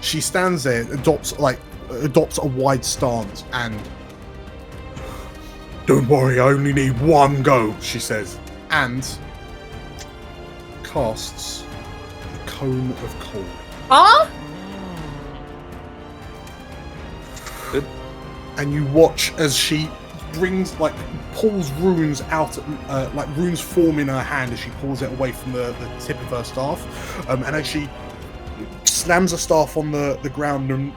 she stands there, adopts a wide stance, and don't worry, I only need one go, she says, and casts a cone of cold. Huh? And you watch as she pulls runes out, like runes form in her hand as she pulls it away from the tip of her staff, and as she slams the staff on the ground and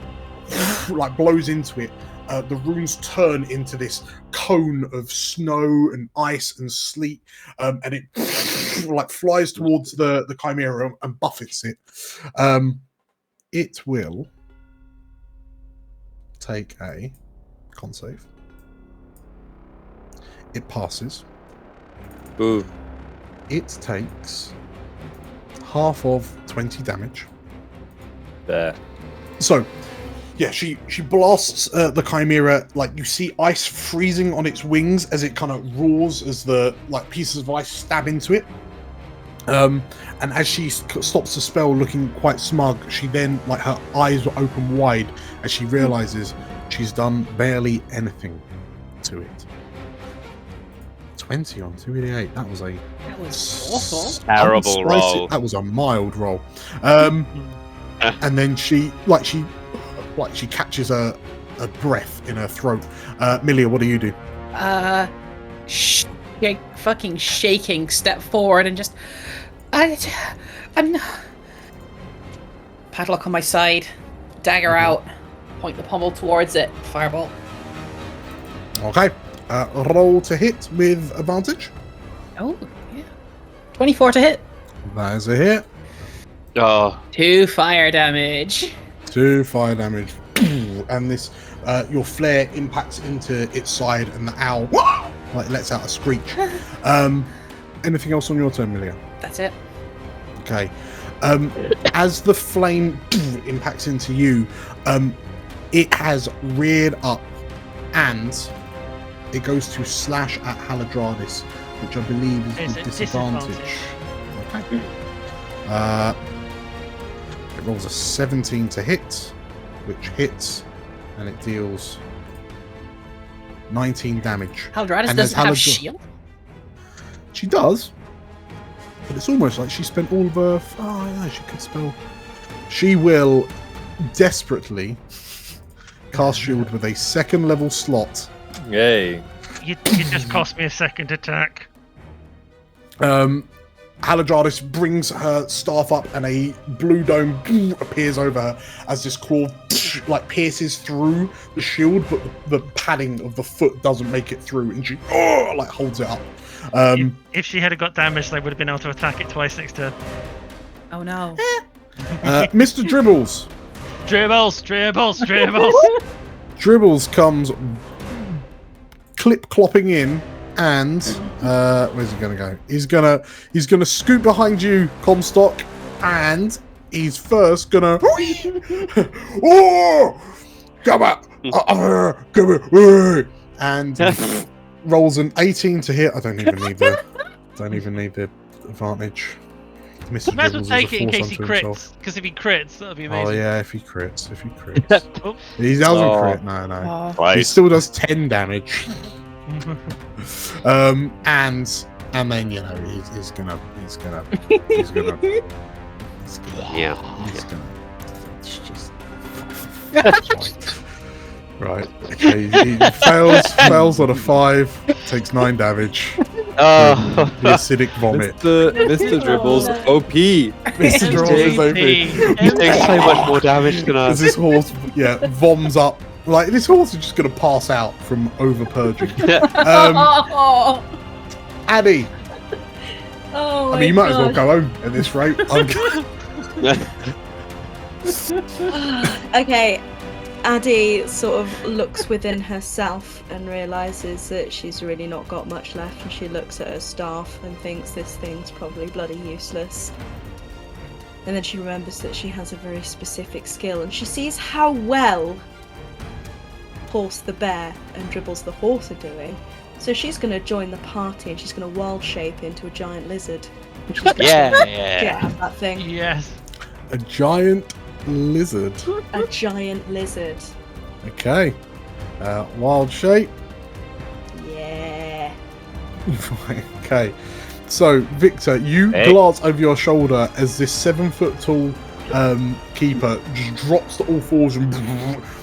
like blows into it, the runes turn into this cone of snow and ice and sleet, and it like flies towards the Chimera and buffets it. It will take a con save. It passes. Ooh. It takes half of 20 damage. There. So, yeah, she blasts the Chimera. Like, you see ice freezing on its wings as it kind of roars as the like pieces of ice stab into it. And as she stops the spell, looking quite smug, she then, like, her eyes will open wide as she realizes she's done barely anything to it. 20 on 2d8. That was a Awful. Terrible roll. That was a mild roll. And then she catches a breath in her throat. Milia, what do you do? Fucking shaking, step forward and just, I'm padlock on my side, dagger out, point the pommel towards it, fireball. Okay. Roll to hit with advantage. Oh, yeah. 24 to hit. That is a hit. Oh, 2 fire damage. 2 fire damage. And this, your flare impacts into its side, and the owl like lets out a screech. Anything else on your turn, Milia? That's it. Okay. As the flame impacts into you, it has reared up and it goes to slash at Haladradis, which I believe is with disadvantage. Okay. It rolls a 17 to hit, which hits, and it deals 19 damage. Haladradis And doesn't as have Haladra- shield. She does, but it's almost like she spent all of her. Oh, yeah, she could spell. She will desperately cast shield with a second level slot. Yay. You just cost me a second attack. Haladradis brings her staff up and a blue dome appears over her as this claw like pierces through the shield, but the padding of the foot doesn't make it through, and she like holds it up. If she had got damaged, they would have been able to attack it twice next turn. Oh no. Mr. Dribbles. Dribbles. Dribbles comes clip-clopping in, and where's he gonna go? He's gonna scoot behind you, Comstock, and he's first gonna oh, come on, and rolls an 18 to hit. I don't even need the advantage. Mr. You might as well Dribbles take is it a in force case he unto crits, himself. because if he crits, that'll be amazing. Oh yeah, if he crits. Oh. He doesn't Oh. crit. No. He Right. still does 10 damage. And then he's gonna Yeah. it's just right. Okay, he fails on a 5, takes 9 damage. Oh. The acidic vomit. Mr. Dribbles OP. Mr. Dribbles is OP. He's doing so much more damage than us. As this horse, voms up. Like, this horse is just going to pass out from over purging. Addy, Oh, I mean, you might as well go home at this rate. Okay, Addie sort of looks within herself and realizes that she's really not got much left, and she looks at her staff and thinks this thing's probably bloody useless. And then she remembers that she has a very specific skill, and she sees how well Horse the bear and Dribbles the horse are doing. So she's going to join the party, and she's going to wild shape into a giant lizard. And she's gonna get out of that thing. Yes. A giant lizard. A giant lizard. Okay. Wild shape. Yeah. Okay. So, Victor, you glance over your shoulder as this 7-foot tall keeper just drops to all fours and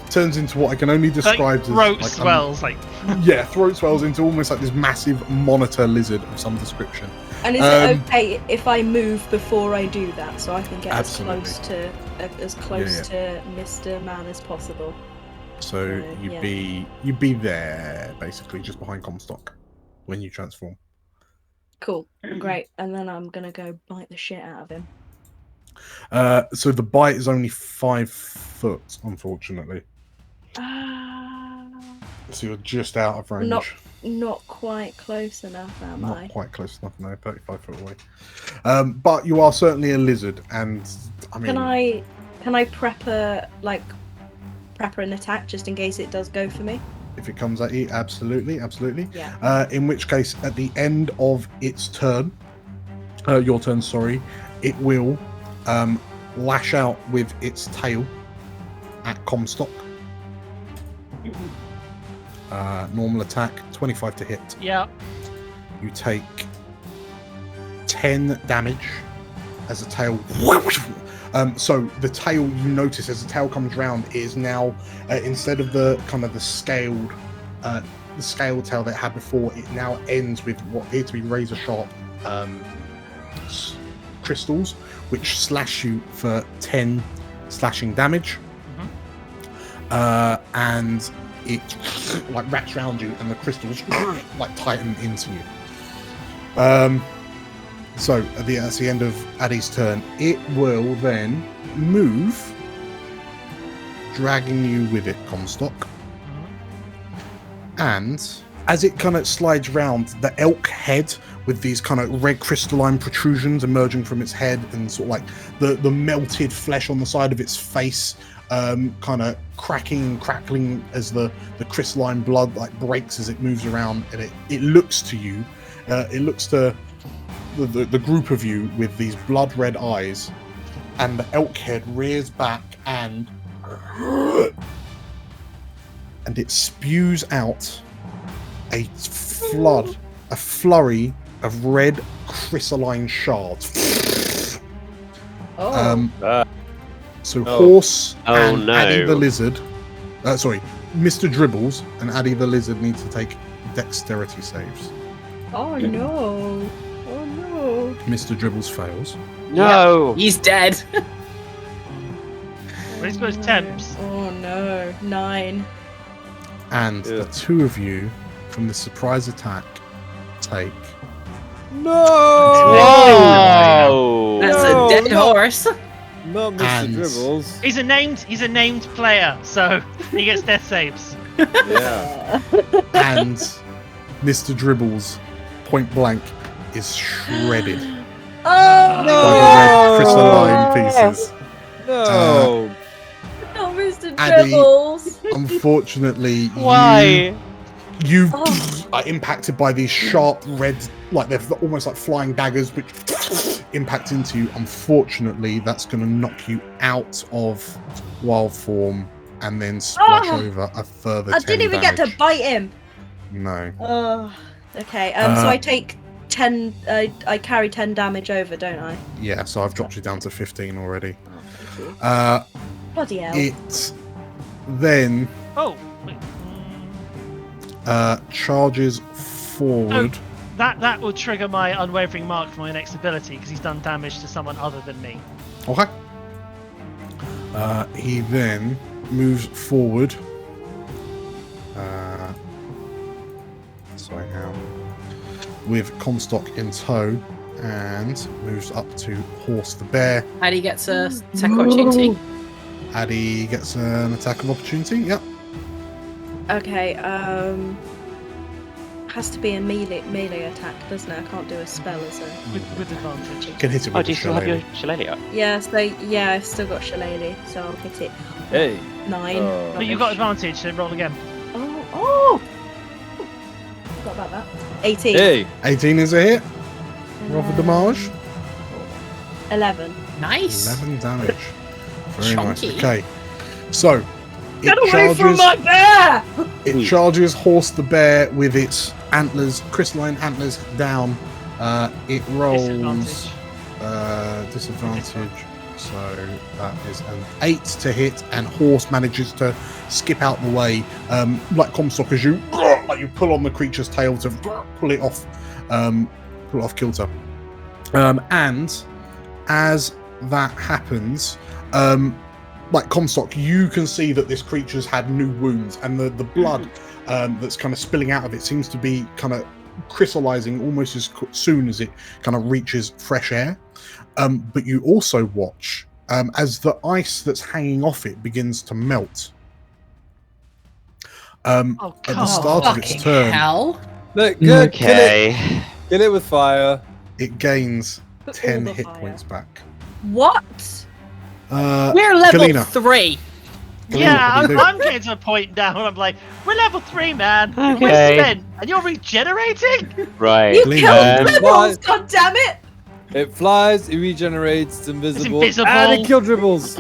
turns into what I can only describe as throat swells, throat swells into almost like this massive monitor lizard of some description. And is it okay if I move before I do that, so I can get Absolutely. as close to Mr. Man as possible? So you'd be there basically just behind Comstock when you transform. Cool, great. And then I'm gonna go bite the shit out of him. So the bite is only 5 foot, unfortunately. So you're just out of range. Not quite close enough, am I? Not quite close enough, no, 35 foot away. But you are certainly a lizard, and I mean, Can I prep an attack just in case it does go for me? if it comes at you, absolutely. Yeah. In which case, at the end of its turn, your turn, sorry, it will lash out with its tail at Comstock. Normal attack, 25 to hit. Yeah. You take 10 damage as the tail. So the tail, you notice as the tail comes round, is now instead of the kind of the scaled tail that it had before, it now ends with what appear to be razor sharp crystals, which slash you for 10 slashing damage. And it like wraps around you, and the crystals like tighten into you. So that's the end of Addie's turn. It will then move, dragging you with it, Comstock. And as it kind of slides round, the elk head with these kind of red crystalline protrusions emerging from its head, and sort of like the melted flesh on the side of its face, kind of cracking and crackling as the crystalline blood like breaks as it moves around, and it looks to you, it looks to the group of you with these blood red eyes, and the elk head rears back and it spews out a flurry of red crystalline shards. So Horse and Addy the Lizard, Mr. Dribbles and Addy the Lizard need to take dexterity saves. Oh no. Oh no. Mr. Dribbles fails. No! Yep, he's dead. Where's those temps? Oh no. 9. And the two of you from the surprise attack take... Whoa! That's a dead horse. Not Mr. And- Dribbles. He's a named player, so he gets death saves. Yeah. And Mr. Dribbles, point blank, is shredded Oh by the red crystalline pieces. No. no, Mr. Addy. Dribbles. Unfortunately, Why? you Oh. are impacted by these sharp red, like they're almost like flying daggers, which impact into you. Unfortunately, that's going to knock you out of wild form and then splash over a further 10 I didn't even get damage. to bite him. No. Oh. Okay. So I take 10. I carry 10 damage over, don't I? Yeah, so I've dropped you down to 15 already. Bloody hell. It then Oh, wait. charges forward. That will trigger my unwavering mark for my next ability because he's done damage to someone other than me. Okay. He then moves forward. Sorry, now with Comstock in tow, and moves up to Horse the Bear. Addy gets a attack opportunity. Addy gets an attack of opportunity. Yep. Okay. Has to be a melee attack, doesn't it? I can't do a spell as a. With advantage. Can hit it with Oh, do you still have your shillelagh. shillelagh up? Yeah. So yeah, I've still got shillelagh, so I'll hit it. Hey. 9. But you got advantage, so roll again. Oh. Forgot about that. 18. Hey. 18 is a hit. Roll for damage. 11. Nice. 11 damage. Very nice. Chunky. Okay. So Get away from my bear! It charges Horse the Bear with its antlers, crystalline antlers down. It rolls disadvantage. So that is an 8 to hit, and Horse manages to skip out the way, like Comstock, as you like you pull on the creature's tail to pull it off kilter. And as that happens, like Comstock, you can see that this creature's had new wounds, and the blood that's kind of spilling out of it seems to be kind of crystallizing almost as soon as it kind of reaches fresh air. But you also watch as the ice that's hanging off it begins to melt. At the start of its turn, Hell. Look, good. Okay. Kill it with fire. it gains Put 10 all the hit fire. points back. What? We're level Galena. 3. Yeah, what do you do? I'm getting to a point now where I'm like, we're level 3, man. Okay. We're spent, and you're regenerating? Right. You Galena. killed Dribbles, god damn it! It flies, it regenerates, it's invisible, invisible. and it kills Dribbles.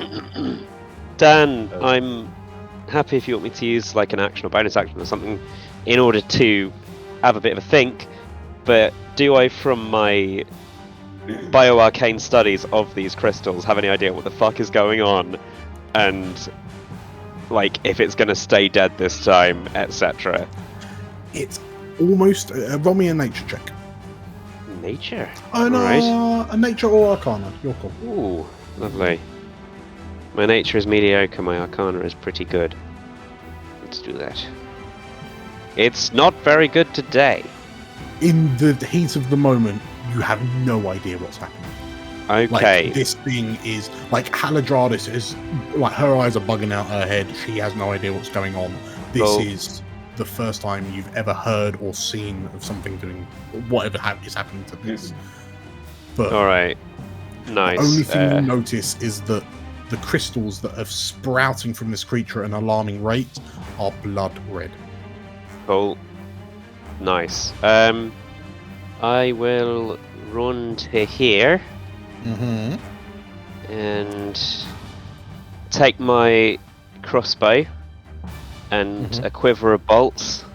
Dan, I'm happy if you want me to use like an action or bonus action or something in order to have a bit of a think, but do I, from my bioarcane studies of these crystals, have any idea what the fuck is going on, and like if it's going to stay dead this time, etc.? It's almost roll me a nature check. Nature. Oh no, Alright. a nature or arcana. Your call. Ooh, lovely. My nature is mediocre, my arcana is pretty good. Let's do that. It's not very good today. In the heat of the moment, you have no idea what's happening. Okay. Like, this thing is like Haladradis is like her eyes are bugging out her head. She has no idea what's going on. This Roll. is the first time you've ever heard or seen of something doing whatever is happening to this. But All right. Nice. the only thing you notice is that the crystals that are sprouting from this creature at an alarming rate are blood red. Cool. Nice. I will run to here and take my crossbow and a quiver of bolts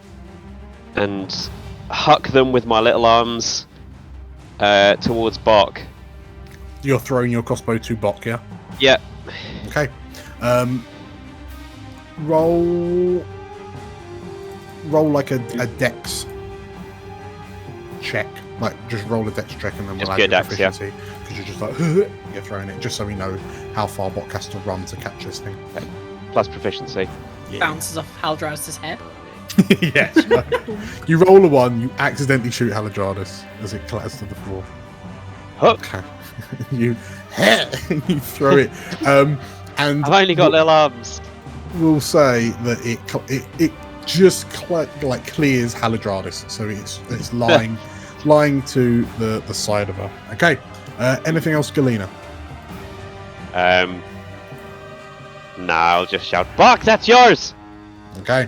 and huck them with my little arms towards Bok. You're throwing your crossbow to Bok, yeah? Yeah. Okay. Roll like a dex check. Like, just roll a dex check and then we'll add your proficiency. Because you're just like, you're throwing it, just so we know how far Bok has to run to catch this thing. Okay. Plus proficiency. Yeah. Bounces off Haldras's head. Yes. You roll a 1, you accidentally shoot Haladradus as it clatters to the floor. Hook. You throw it. And I've only got little arms. We'll say that it just clears Haladradus, so it's lying to the side of her. Okay. Anything else, Galena? Nah, I'll just shout, Bok, that's yours! Okay.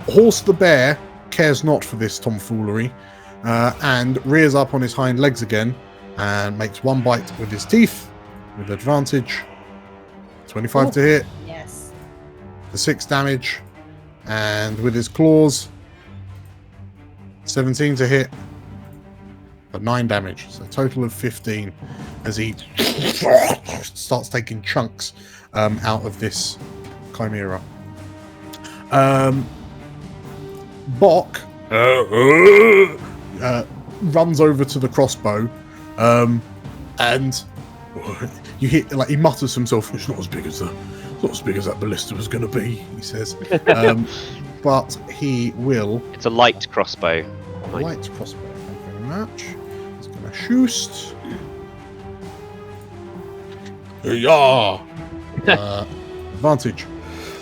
Horse the bear cares not for this tomfoolery and rears up on his hind legs again and makes one bite with his teeth with advantage. 25 to hit. Yes. For 6 damage. And with his claws, 17 to hit for 9 damage. So a total of 15 as he starts taking chunks out of this Chimera. Bok runs over to the crossbow and you hear, like, he mutters to himself, it's not as big as that ballista was going to be, he says. But he will... It's a light crossbow. Light crossbow, thank you very much. He's going to shoot. Yeah. Advantage.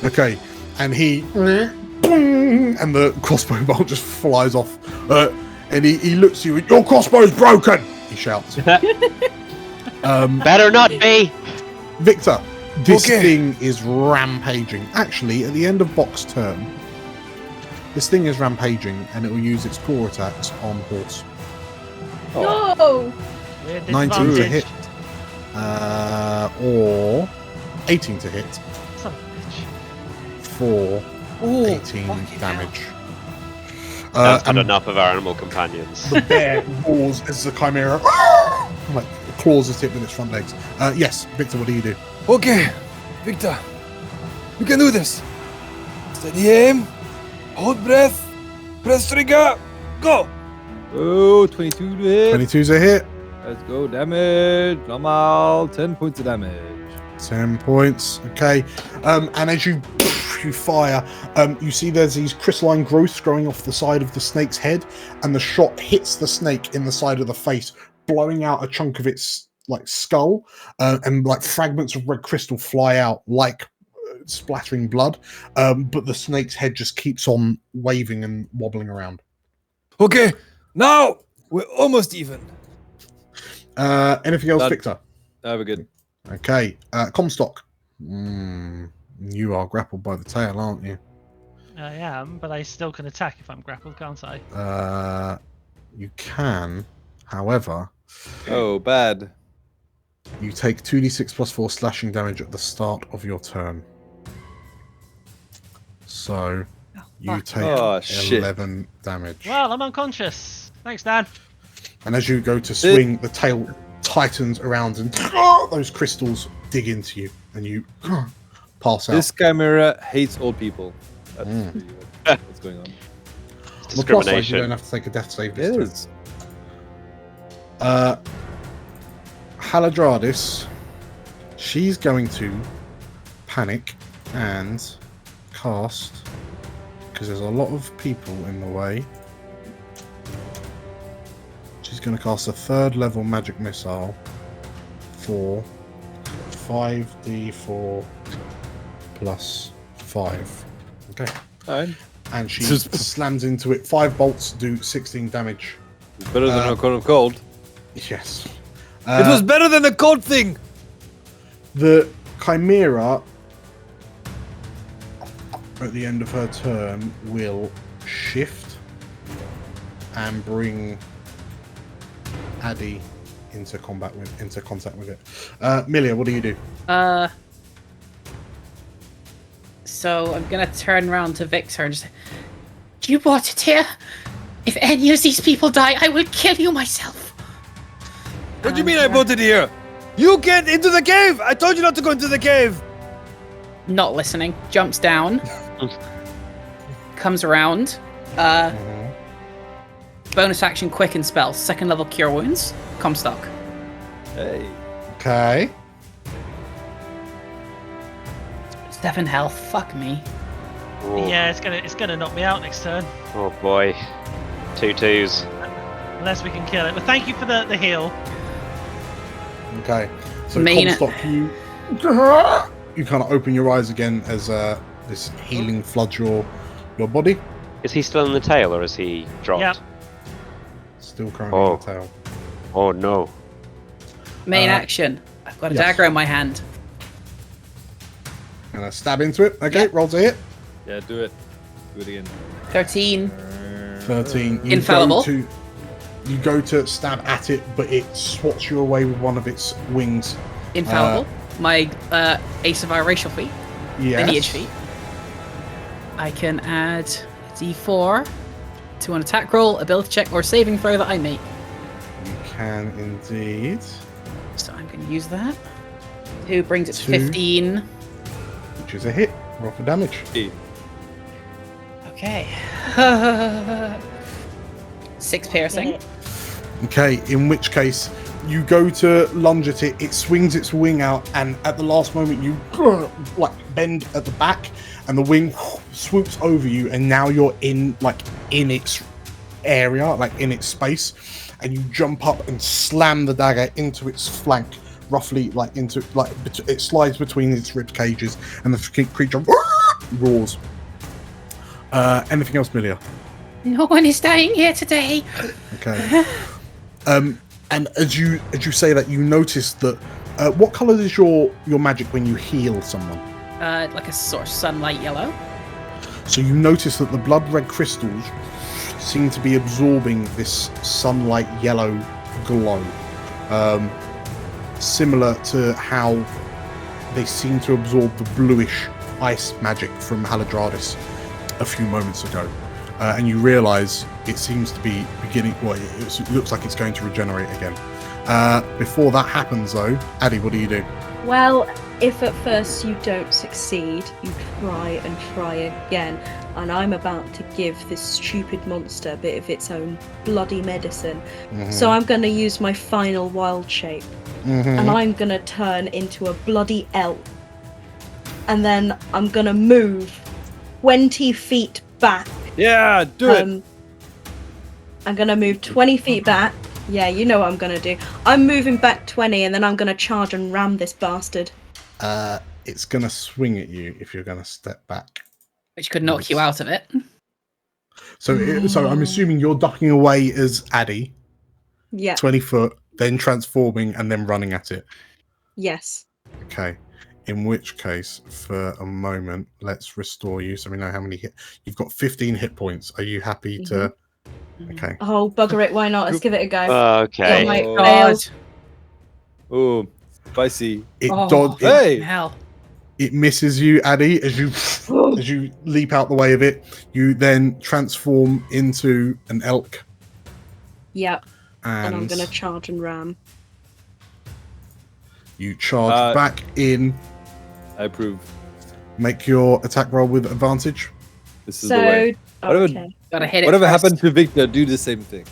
Okay, and he... and the crossbow bolt just flies off. And he looks at you, your crossbow's broken! He shouts. Better not be! Victor, this thing is rampaging. Actually, at the end of Bok's turn, this thing is rampaging and it will use its claw attacks on horse. No! 19 to hit. Or 18 to hit. Son of a bitch. For 18 damage. That's not enough of our animal companions. The bear roars as the Chimera like claws at it with its front legs. Yes, Victor, what do you do? Okay, Victor, you can do this. Steady aim, hold breath, press trigger, go. Oh, 22 to hit. 22's a hit. Let's go. Damage. Normal. 10 points of damage. 10 points. Okay. And as you fire, you see there's these crystalline growths growing off the side of the snake's head, and the shot hits the snake in the side of the face, blowing out a chunk of its like skull, and like fragments of red crystal fly out like splattering blood. But the snake's head just keeps on waving and wobbling around. Okay, now we're almost even. Anything else, Victor? We're good. Okay. Comstock. You are grappled by the tail, aren't you? I am, but I still can attack if I'm grappled, can't I? You can, however. Oh, bad. You take 2d6 plus 4 slashing damage at the start of your turn. So you take 11 damage. Well, I'm unconscious. Thanks, Dan. And as you go to swing, the tail tightens around and those crystals dig into you and you pass out. This Chimera hates old people. That's what's going on. It's On the plus side, you discrimination. don't have to take a death save It this turn. is. Haladradis, she's going to panic and cast, because there's a lot of people in the way, she's going to cast a 3rd level magic missile for 5d4 plus 5. Okay. Fine. And she slams into it. 5 bolts do 16 damage. It's better than a cone of cold. Yes. It was better than the cold thing. The Chimera, at the end of her turn, will shift and bring Addy into contact with it. Milia, what do you do? So I'm gonna turn around to Victor and just say, "You brought it here. If any of these people die, I will kill you myself." What do you mean I brought it here? You get into the cave! I told you not to go into the cave! Not listening. Jumps down. Comes around. Bonus action quicken spell. 2nd level cure wounds. Comstock. Hey. Okay. 7 health. Fuck me. Oh. Yeah, it's gonna knock me out next turn. Oh boy. 2 2s. Unless we can kill it. But thank you for the heal. Okay. So Main- Comstock, you kind of open your eyes again as this healing floods your body. Is he still in the tail or is he dropped? Yep. Still currently in the tail. Oh no. Main action. I've got a yes. dagger in my hand. And I stab into it. Okay, Yep. roll to hit. Yeah, do it. Do it again. 13. 13. Infallible. You go to stab at it, but it swats you away with one of its wings. Infallible. My Ace of our racial feat. Yes. Lineage feat. I can add D4 to an attack roll, ability check, or saving throw that I make. You can indeed. So I'm going to use that. 2 brings it to 2. 15. Which is a hit. Roll for damage. 8. Okay. 6 piercing. Okay, in which case you go to lunge at it, it swings its wing out, and at the last moment you like bend at the back, and the wing swoops over you, and now you're in its area, like in its space, and you jump up and slam the dagger into its flank, roughly it slides between its rib cages, and the creature roars. Anything else, Milia? No one is dying here today. Okay. And as you say that, you notice that what color is your magic when you heal someone? Like a sort of sunlight yellow. So you notice that the blood red crystals seem to be absorbing this sunlight yellow glow, similar to how they seem to absorb the bluish ice magic from Haladradis a few moments ago. And you realise it seems to be beginning. Well, it looks like it's going to regenerate again. Before that happens, though, Addy, what do you do? Well, if at first you don't succeed, you try and try again. And I'm about to give this stupid monster a bit of its own bloody medicine. Mm-hmm. So I'm going to use my final wild shape. Mm-hmm. And I'm going to turn into a bloody elk. And then I'm going to move 20 feet back. Yeah, do it. I'm going to move 20 feet back. Yeah, you know what I'm going to do. I'm moving back 20 and then I'm going to charge and ram this bastard. It's going to swing at you if you're going to step back. Which could knock you out of it. So I'm assuming you're ducking away as Addy. Yeah. 20 foot, then transforming and then running at it. Yes. Okay. In which case, for a moment, let's restore you so we know how many hit. You've got 15 hit points. Are you happy to? Okay. Oh, bugger it. Why not? Let's give it a go. Okay. Oh my Oh. God. Oh, spicy. Hey! Hell. It misses you, Addy, as you leap out the way of it. You then transform into an elk. Yep. And I'm And going to charge and ram. you charge back in. I approve. Make your attack roll with advantage. This is the way. Okay. Gotta hit it. Whatever first. happened to Victor, do the same thing.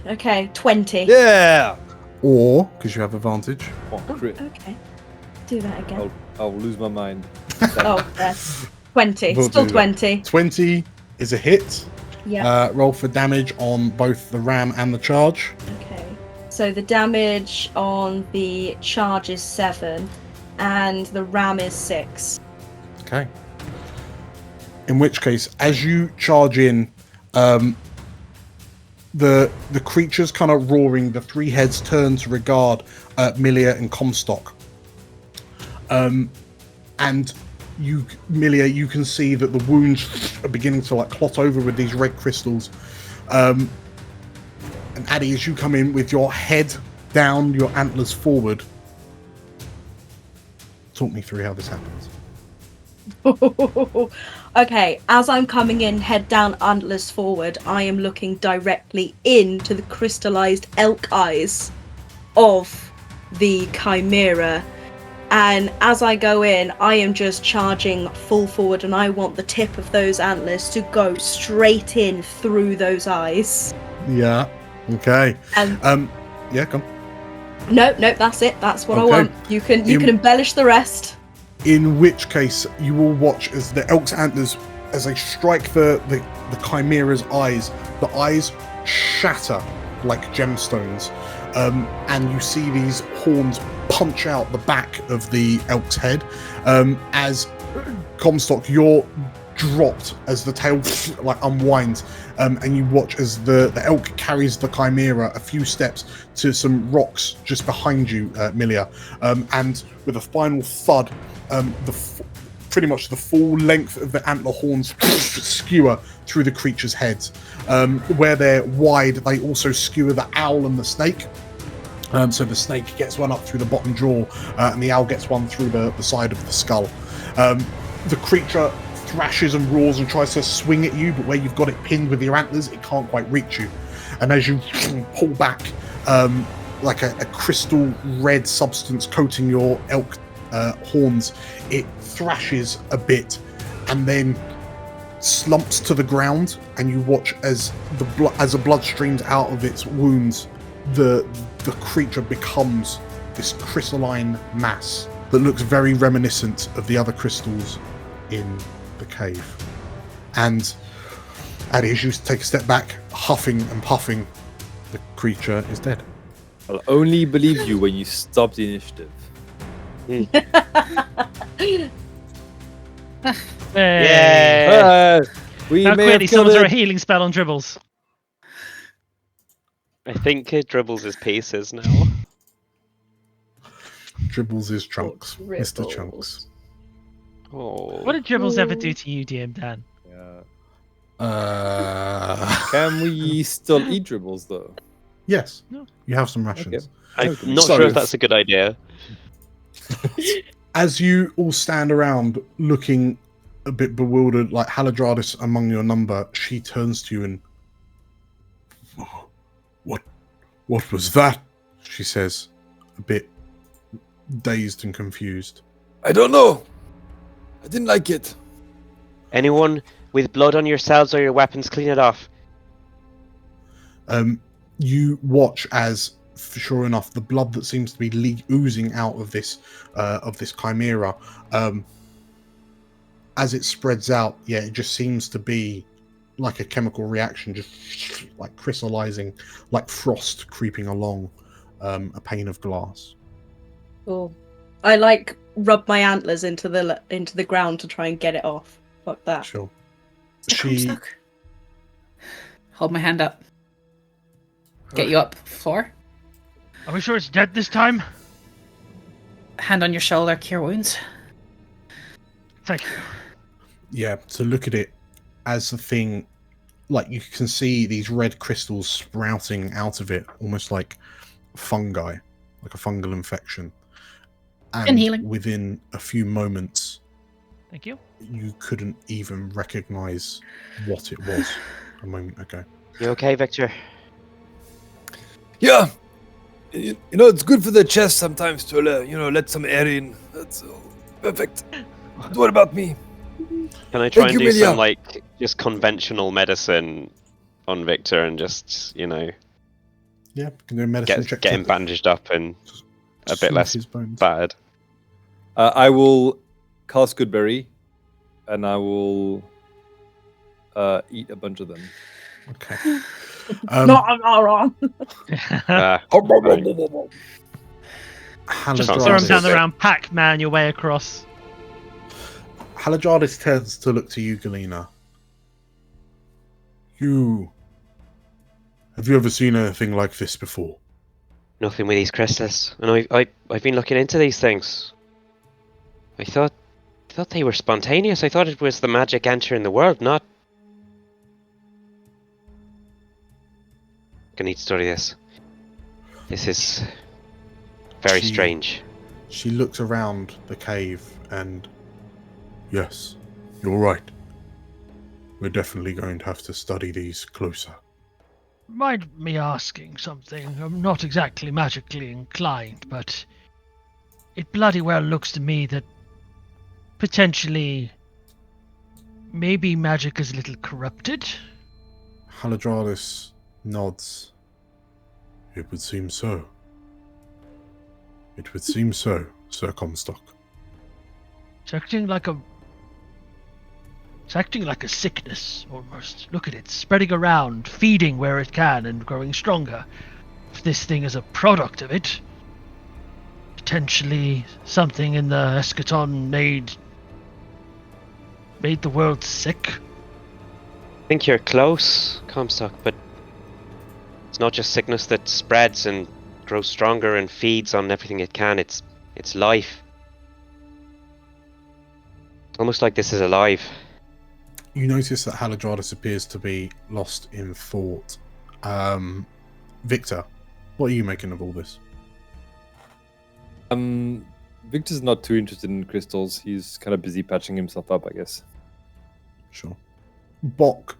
Okay, 20. Yeah! Or, because you have advantage. Oh, crit. Okay. Do that again. I'll lose my mind. Oh, yes. 20. We'll Still do that. 20. 20 is a hit. Yeah. Roll for damage on both the ram and the charge. Okay. So the damage on the charge is 7 and the ram is 6. Okay. In which case, as you charge in, the creatures kind of roaring, the three heads turn to regard Milia and Comstock. And you, Milia, you can see that the wounds are beginning to like clot over with these red crystals. And Addy, as you come in with your head down, your antlers forward, talk me through how this happens. Okay, as I'm coming in, head down, antlers forward, I am looking directly into the crystallized elk eyes of the Chimera. And as I go in, I am just charging full forward, and I want the tip of those antlers to go straight in through those eyes. Yeah. Okay. And yeah, come. No, that's it. That's what I want. You can embellish the rest. In which case, you will watch as the elk's antlers, as they strike the Chimera's eyes, the eyes shatter like gemstones, and you see these horns punch out the back of the elk's head. As Comstock, you're dropped as the tail like unwinds, and you watch as the elk carries the Chimera a few steps to some rocks just behind you, Milia, and with a final thud, pretty much the full length of the antler horns skewer through the creature's heads. Where they're wide, they also skewer the owl and the snake. So the snake gets one up through the bottom jaw, and the owl gets one through the side of the skull. The creature thrashes and roars and tries to swing at you, but where you've got it pinned with your antlers, it can't quite reach you. And as you pull back, like a crystal red substance coating your elk horns, it thrashes a bit and then slumps to the ground, and you watch as the blood streams out of its wounds. The creature becomes this crystalline mass that looks very reminiscent of the other crystals in the cave. And as you take a step back, huffing and puffing, the creature is dead. I'll only believe you when you stop the initiative. Hey. We How may quickly have killed summons it. a healing spell on Dribbles. I think it dribbles his pieces now. Dribbles is Chunks. Oh, Mr. Dribbles. Chunks. Oh. What did Dribbles ever do to you, DM Dan? Can we still eat dribbles though? Yes. No. You have some rations. I'm Okay. not So- sure if that's a good idea. As you all stand around looking a bit bewildered, like Haladradis among your number, she turns to you and, What was that? She says, a bit dazed and confused. I don't know. I didn't like it. Anyone with blood on yourselves or your weapons, clean it off. You watch as, sure enough, the blood that seems to be oozing out of this chimera, as it spreads out, it just seems to be like a chemical reaction, just like crystallizing, like frost creeping along a pane of glass. Oh, I rub my antlers into the ground to try and get it off. Fuck that. Sure. Mr. She Comstock. Hold my hand up. Get you up, floor. Are we sure it's dead this time? Hand on your shoulder, cure wounds. Thank you. Yeah, to look at it as the thing, like you can see these red crystals sprouting out of it, almost like fungi, like a fungal infection. And healing. within a few moments, Thank you. you couldn't even recognize what it was a moment ago. You okay, Victor? Yeah. You know, it's good for the chest sometimes to let some air in. That's perfect. What about me? Can I try Thank and you, do some Milia. just conventional medicine on Victor and just Yeah, can do a medicine check. get him bandaged up and a bit soothe less his bones. bad? I will cast Goodberry, and I will eat a bunch of them. Okay. Not wrong. Just Throw him Sounds down the good. round, Pac-Man your way across. Halajardis turns to look to you, Galena. Have you ever seen anything like this before? Nothing with these crystals. And I've been looking into these things. I thought they were spontaneous. I thought it was the magic entering the world, not... I need to study this. This is very strange. She looks around the cave and... Yes, you're right. We're definitely going to have to study these closer. Mind me asking something? I'm not exactly magically inclined, but it bloody well looks to me that potentially maybe magic is a little corrupted. Halajardis nods. It would seem so. It would seem so, Sir Comstock. It's acting like a sickness, almost. Look at it, spreading around, feeding where it can and growing stronger. If this thing is a product of it, potentially something in the eschaton made the world sick. I think you're close, Comstock, but it's not just sickness that spreads and grows stronger and feeds on everything it can. It's life. It's almost like this is alive. You notice that Halajardis appears to be lost in thought. Victor, what are you making of all this? Victor's not too interested in crystals. He's kind of busy patching himself up, I guess. Sure. Bok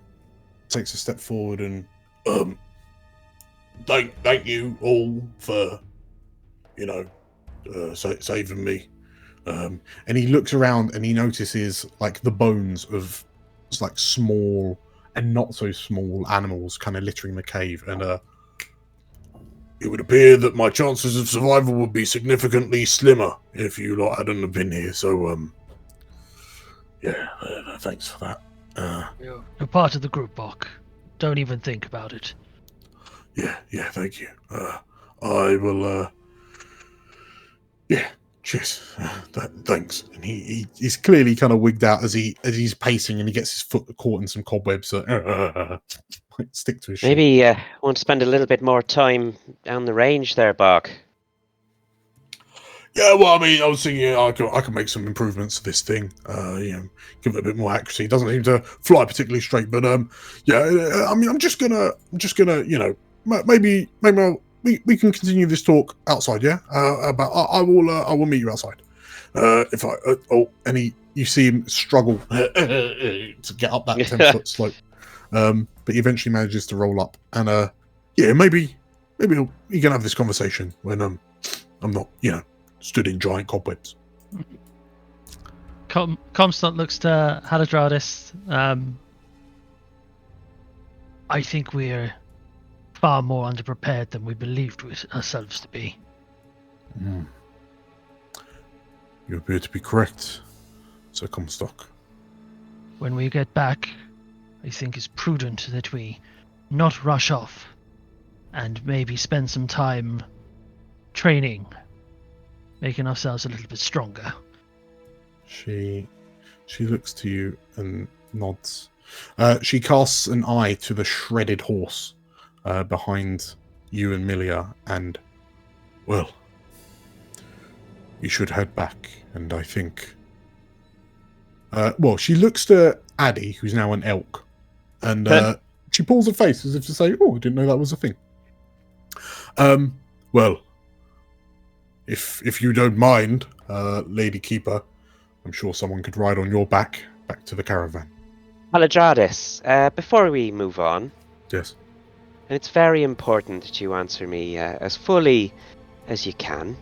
takes a step forward and thank you all for saving me. And he looks around and he notices like the bones of like small and not so small animals kind of littering the cave, and it would appear that my chances of survival would be significantly slimmer if you lot hadn't been here. So thanks for that. You're part of the group, Bok. Don't even think about it. Yeah, thank you. I will, cheers. Thanks. And he's clearly kind of wigged out as he's pacing and he gets his foot caught in some cobwebs. Stick to his shit. Maybe want to spend a little bit more time down the range there, Bok. Yeah, well, I mean, I was thinking I can make some improvements to this thing. Give it a bit more accuracy. It doesn't seem to fly particularly straight, but I mean, I'm just gonna, maybe we can continue this talk outside. Yeah, but I will meet you outside. You see him struggle to get up that 10-foot slope, but he eventually manages to roll up, and maybe you can have this conversation when I'm not, stood in giant cobwebs. Comstock looks to Halajardis. I think we're far more underprepared than we believed ourselves to be. You appear to be correct, Sir Comstock. When we get back, I think it's prudent that we not rush off and maybe spend some time training, making ourselves a little bit stronger. She looks to you and nods. She casts an eye to the shredded horse behind you and Milia, and, well, you should head back, and I think... she looks to Addy, who's now an elk, and she pulls her face as if to say, oh, I didn't know that was a thing. If you don't mind, Lady Keeper, I'm sure someone could ride on your back to the caravan. Halajardis, before we move on... Yes. And it's very important that you answer me as fully as you can.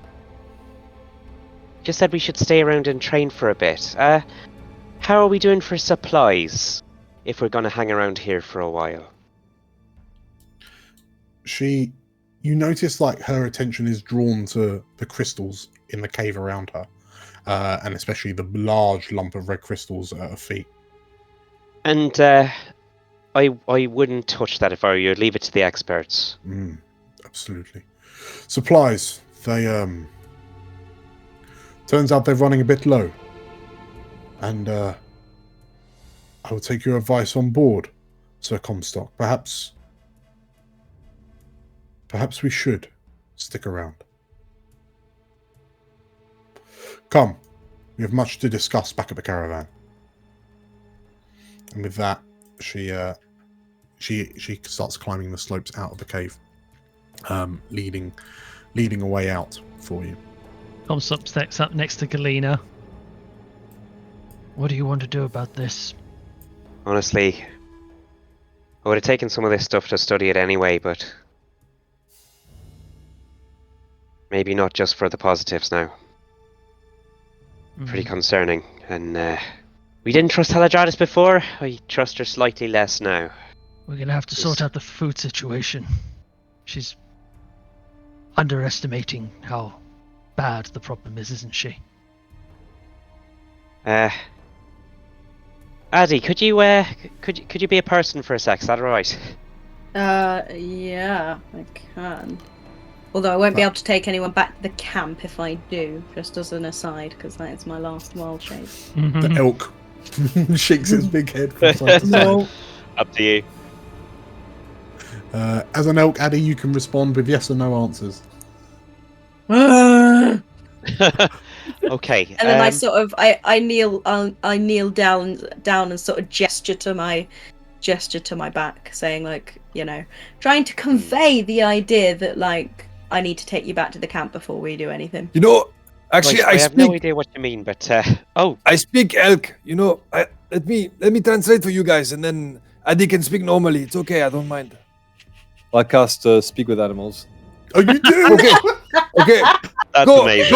Just said we should stay around and train for a bit. How are we doing for supplies if we're going to hang around here for a while? You notice like her attention is drawn to the crystals in the cave around her, and especially the large lump of red crystals at her feet. And I wouldn't touch that if I were you. I'd leave it to the experts. Absolutely. Supplies. They turns out they're running a bit low. And I will take your advice on board, Sir Comstock. Perhaps we should stick around. Come, we have much to discuss back at the caravan. And with that, she starts climbing the slopes out of the cave, leading a way out for you. Comstock steps up next to Galena. What do you want to do about this? Honestly, I would have taken some of this stuff to study it anyway, but maybe not just for the positives now. Pretty concerning. And we didn't trust Haladradis before. I trust her slightly less now. We're going to have to sort out the food situation. She's underestimating how bad the problem is, isn't she? Addy, could you be a person for a sec? Is that alright? Yeah, I can. Although I won't be able to take anyone back to the camp if I do, just as an aside, because that is my last wild shape. The elk shakes its big head from side to side. Up to you. As an elk, Addy, you can respond with yes or no answers. Okay. And then I sort of I kneel down and sort of gesture to my back, saying, like, you know, trying to convey the idea that, like, I need to take you back to the camp before we do anything. You know, actually, I have no idea what you mean, but I speak elk. You know, let me translate for you guys, and then Addy can speak normally. It's okay. I don't mind. I cast Speak with Animals. Oh, you do? Okay. That's amazing.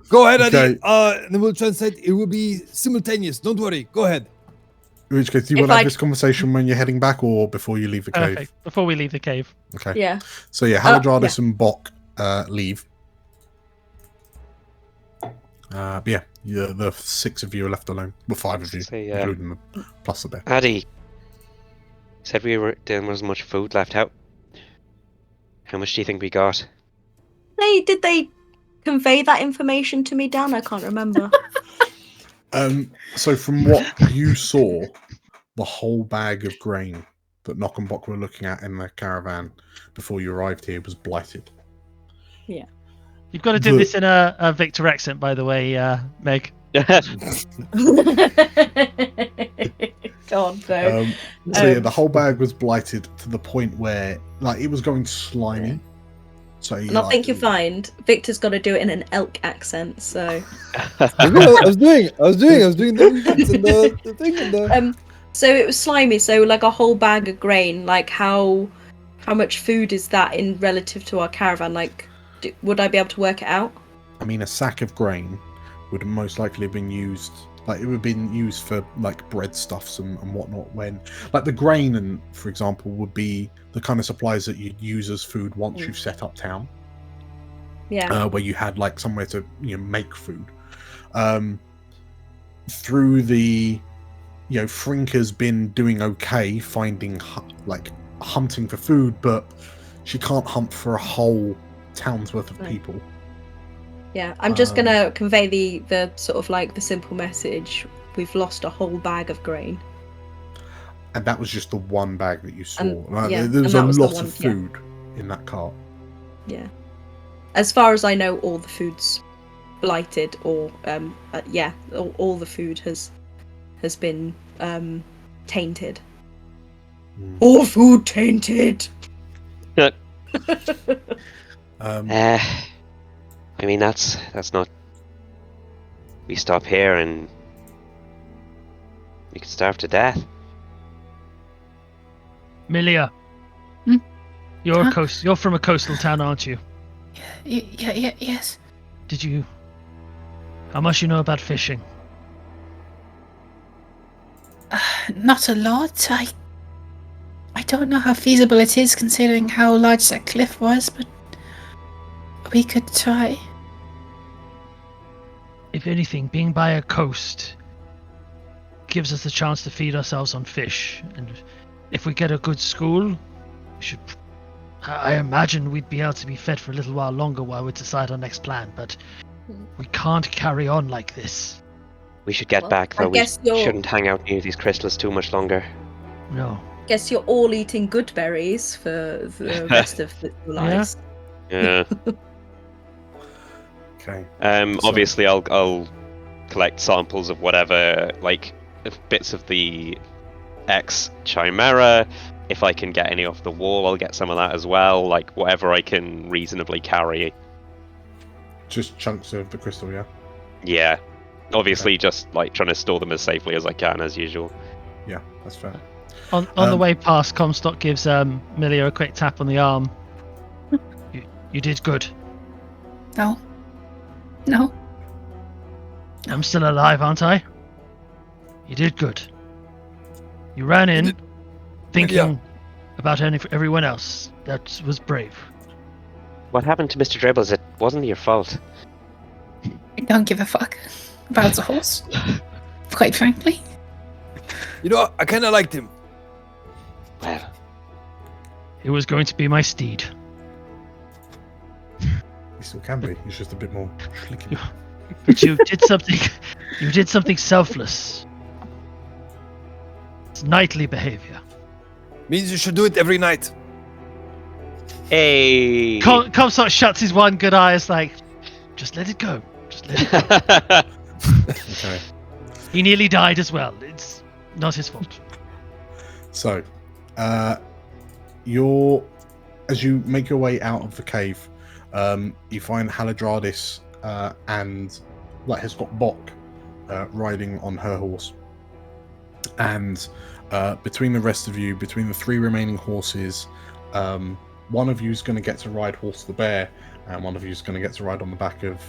Go ahead, Addy. Okay. And we'll translate. It will be simultaneous. Don't worry. Go ahead. In which case, do you want to have this conversation when you're heading back or before you leave the cave? Perfect. Before we leave the cave. Okay. Yeah. So yeah, Haladradis and Bok leave. But yeah, the 6 of you are left alone. Well, 5 of you, including the plus the bear. Addy said there wasn't much food left out. How much do you think we got? Did they convey that information to me, Dan? I can't remember. So from what you saw, the whole bag of grain that Nock and Bok were looking at in the caravan before you arrived here was blighted. Yeah. You've got to do this in a Victor accent, by the way, Meg. God, no. So yeah, the whole bag was blighted to the point where, like, it was going slimy. So And I think you'll find Victor's got to do it in an elk accent. So I was doing the thing. And so it was slimy. So like a whole bag of grain. Like how much food is that in relative to our caravan? Like, would I be able to work it out? I mean, a sack of grain would most likely have been used. Like, it would have been used for, like, breadstuffs and whatnot. When, like, the grain, and for example, would be the kind of supplies that you'd use as food once you've set up town. Yeah. Where you had, like, somewhere to, you know, make food. Through the, you know, Frinka's been doing okay finding, like, hunting for food, but she can't hunt for a whole town's worth of people. Yeah, I'm just gonna convey the sort of like the simple message. We've lost a whole bag of grain. And that was just the one bag that you saw. And, there was a lot of food in that cart. Yeah. As far as I know, all the food's blighted, or all the food has been tainted. All food tainted. I mean, that's not. We stop here and we could starve to death. Milia, you're from a coastal town, aren't you? Yes. How much you know about fishing? Not a lot. I don't know how feasible it is considering how large that cliff was, but we could try. If anything, being by a coast gives us the chance to feed ourselves on fish, and if we get a good school, I imagine we'd be able to be fed for a little while longer while we decide our next plan, but we can't carry on like this. We should get Well, back, I though. We guess you're- shouldn't hang out near these crystals too much longer. No. Guess you're all eating good berries for the rest of your lives. Yeah. Okay. Obviously, I'll collect samples of whatever, like, bits of the Chimera. If I can get any off the wall, I'll get some of that as well. Like, whatever I can reasonably carry. Just chunks of the crystal, yeah? Yeah. Obviously, just, like, trying to store them as safely as I can, as usual. Yeah, that's fair. On the way past, Comstock gives Milia a quick tap on the arm. You did good. No. No. I'm still alive, aren't I? You did good. You ran in thinking about everyone else. That was brave. What happened to Mr. Dribbles? It wasn't your fault. I don't give a fuck about the horse. Quite frankly. You know, I kind of liked him. Well, It was going to be my steed. He still can be. He's just a bit more schlicky. But you did something. You did something selfless. It's knightly behavior. Means you should do it every night. hey! Comstock shuts his one good eye. It's like, just let it go. Just let it go. Okay. He nearly died as well. It's not his fault. So, as you make your way out of the cave, you find Haladradis and has got Bok riding on her horse. And between the rest of you, between the 3 remaining horses, one of you is going to get to ride Horse the Bear, and one of you is going to get to ride on the back of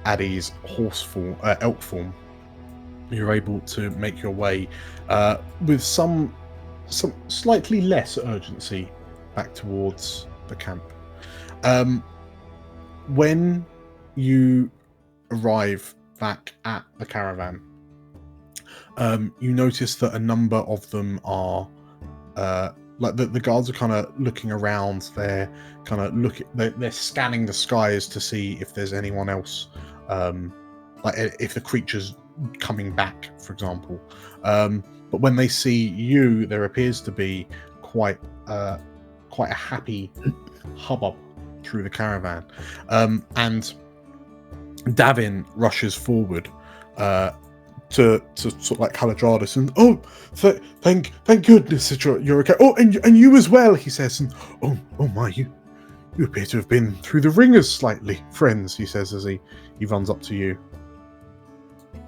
Addie's elk form. You're able to make your way with some slightly less urgency back towards the camp. When you arrive back at the caravan, you notice that a number of them are the guards are kind of looking around. They're kind of they're scanning the skies to see if there's anyone else, if the creature's coming back, for example. But when they see you, there appears to be quite a happy hubbub through the caravan, and Davin rushes forward to sort of like Haladradis and thank goodness that you're okay. Oh, and you as well, he says. And oh my, you appear to have been through the ringers slightly, friends, he says as he runs up to you.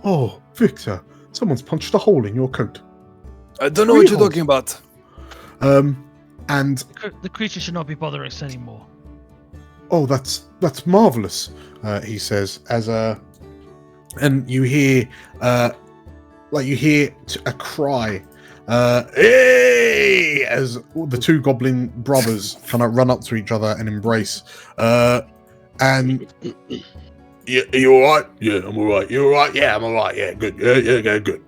Oh, Victor, someone's punched a hole in your coat. I don't know what you're talking about. And The creature should not be bothering us anymore. oh, that's marvelous, he says and you hear a cry, hey, as the 2 goblin brothers kind of run up to each other and embrace. And yeah, are you all right? Yeah, I'm all right. You all right? Yeah, I'm all right. Yeah, good. Yeah, good.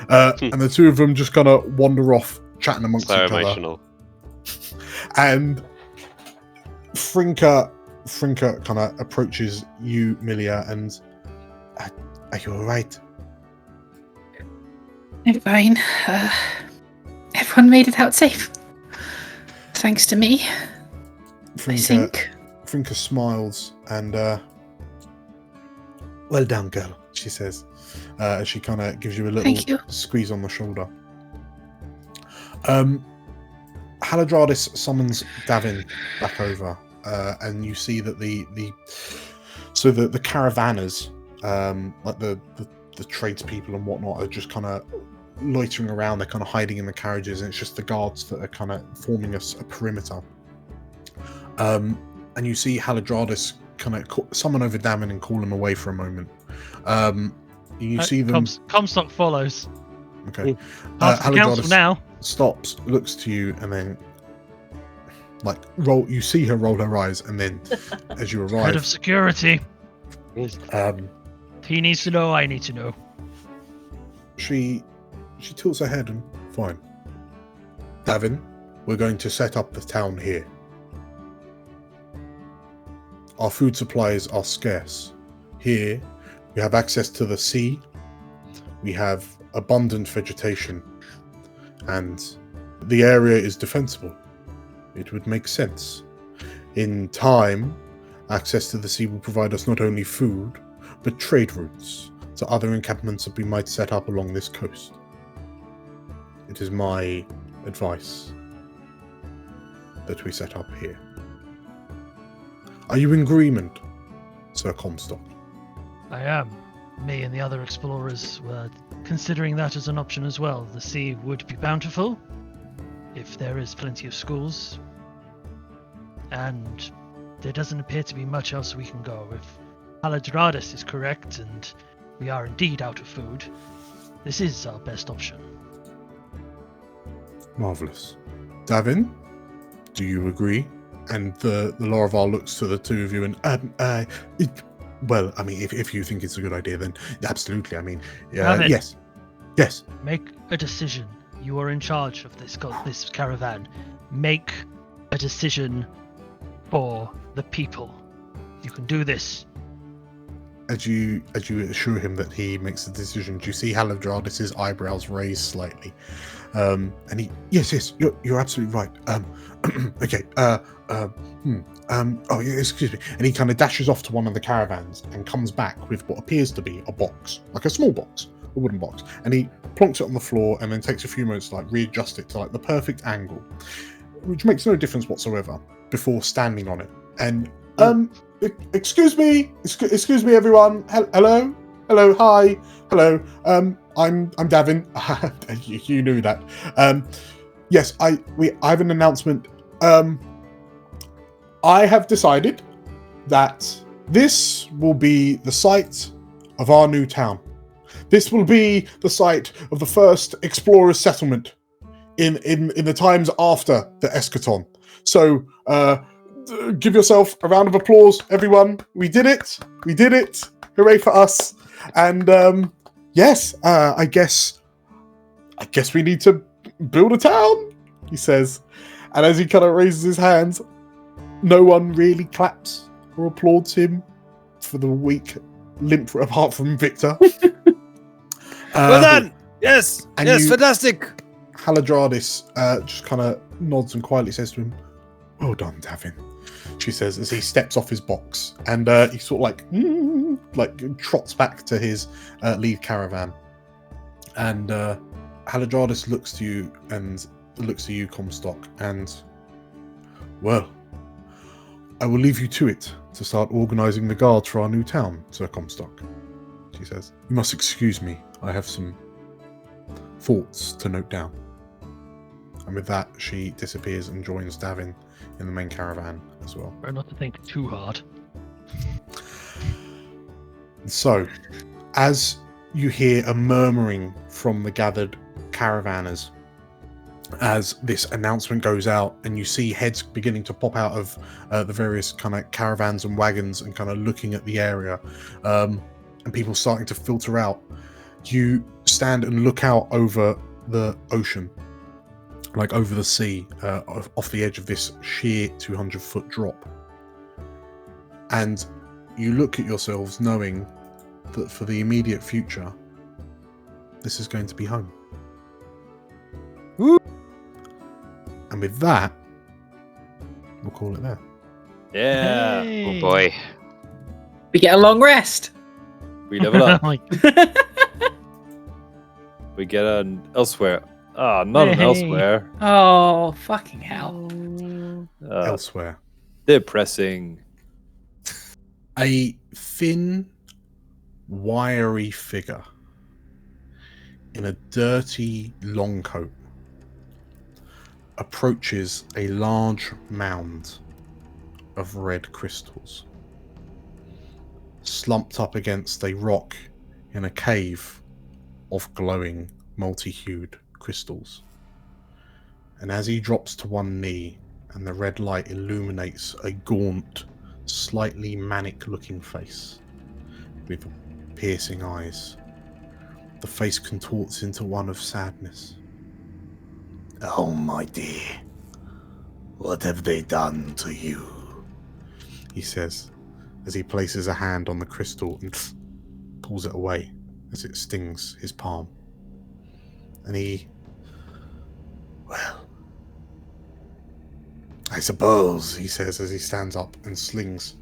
And the 2 of them just kind of wander off, chatting amongst So each emotional. other. And Frinka kind of approaches you, Milia, and are you all right? I'm fine. Everyone made it out safe. Thanks to me, I think. Frinka smiles and well done, girl, she says, as she kind of gives you a little squeeze on the shoulder. Haladradis summons Davin back over, and you see that the caravanners, like the tradespeople and whatnot, are just kind of loitering around. They're kind of hiding in the carriages, and it's just the guards that are kind of forming a perimeter. And you see Haladradis kind of summon over Davin and call him away for a moment. You see them. Comstock follows. Okay. After the council now. Stops, looks to you, and then roll. You see her roll her eyes, and then as you arrive, Head of security. He needs to know. I need to know. She tilts her head and fine. Davin, we're going to set up the town here. Our food supplies are scarce. Here, we have access to the sea, We have abundant vegetation, and the area is defensible. It would make sense. In time, access to the sea will provide us not only food, but trade routes to other encampments that we might set up along this coast. It is my advice that we set up here. Are you in agreement, Sir Comstock? I am. Me and the other explorers were considering that as an option as well. The sea would be bountiful, if there is plenty of schools, and there doesn't appear to be much else we can go. If Haladradis is correct, and we are indeed out of food, this is our best option. Marvellous. Davin, do you agree? And the Laravar looks to the two of you and, well, I mean, if you think it's a good idea, then absolutely. I mean, Davin, yes. Yes. Make a decision. You are in charge of this caravan. Make a decision for the people. You can do this. As you assure him that he makes the decision, do you see Haladradis' eyebrows raise slightly? And he, yes, you're absolutely right. Okay, oh, yeah, excuse me. And he kind of dashes off to one of the caravans and comes back with what appears to be a box, like a small box, a wooden box. And he plonks it on the floor and then takes a few moments to like readjust it to like the perfect angle, which makes no difference whatsoever, before standing on it. And excuse me, everyone. Hello, hi, hello. I'm Davin. You knew that. Yes, I have an announcement. I have decided that this will be the site of our new town. This will be the site of the first explorers' settlement in the times after the eschaton. So, give yourself a round of applause, everyone. We did it. Hooray for us. And yes, I guess we need to build a town, he says. And as he kind of raises his hands, no one really claps or applauds him for the weak limp, apart from Victor. Well done! Yes, fantastic! Haladradis just kind of nods and quietly says to him, "Well done, Davin," she says as he steps off his box. And he sort of like trots back to his lead caravan. And Haladradis looks to you, Comstock, and, well, I will leave you to it to start organising the guards for our new town, Sir Comstock, she says. You must excuse me, I have some thoughts to note down. And with that, she disappears and joins Davin in the main caravan as well. Try not to think too hard. So, as you hear a murmuring from the gathered caravanners, as this announcement goes out, and you see heads beginning to pop out of the various kind of caravans and wagons and kind of looking at the area, and people starting to filter out, you stand and look out over the ocean, like over the sea, off the edge of this sheer 200-foot drop. And you look at yourselves knowing that for the immediate future, this is going to be home. Woo! And with that, we'll call it there. Yeah. Hey. Oh boy. We get a long rest. We level up. Like, We get an elsewhere. Ah, not an Hey. elsewhere. Oh, fucking hell. Elsewhere. Depressing. A thin, wiry figure in a dirty long coat approaches a large mound of red crystals, slumped up against a rock in a cave of glowing, multi-hued crystals. And as he drops to one knee and the red light illuminates a gaunt, slightly manic-looking face with piercing eyes, the face contorts into one of sadness. "Oh, my dear, what have they done to you?" he says, as he places a hand on the crystal and pulls it away. as it stings his palm. And he... Well... I suppose, he says as he stands up and slings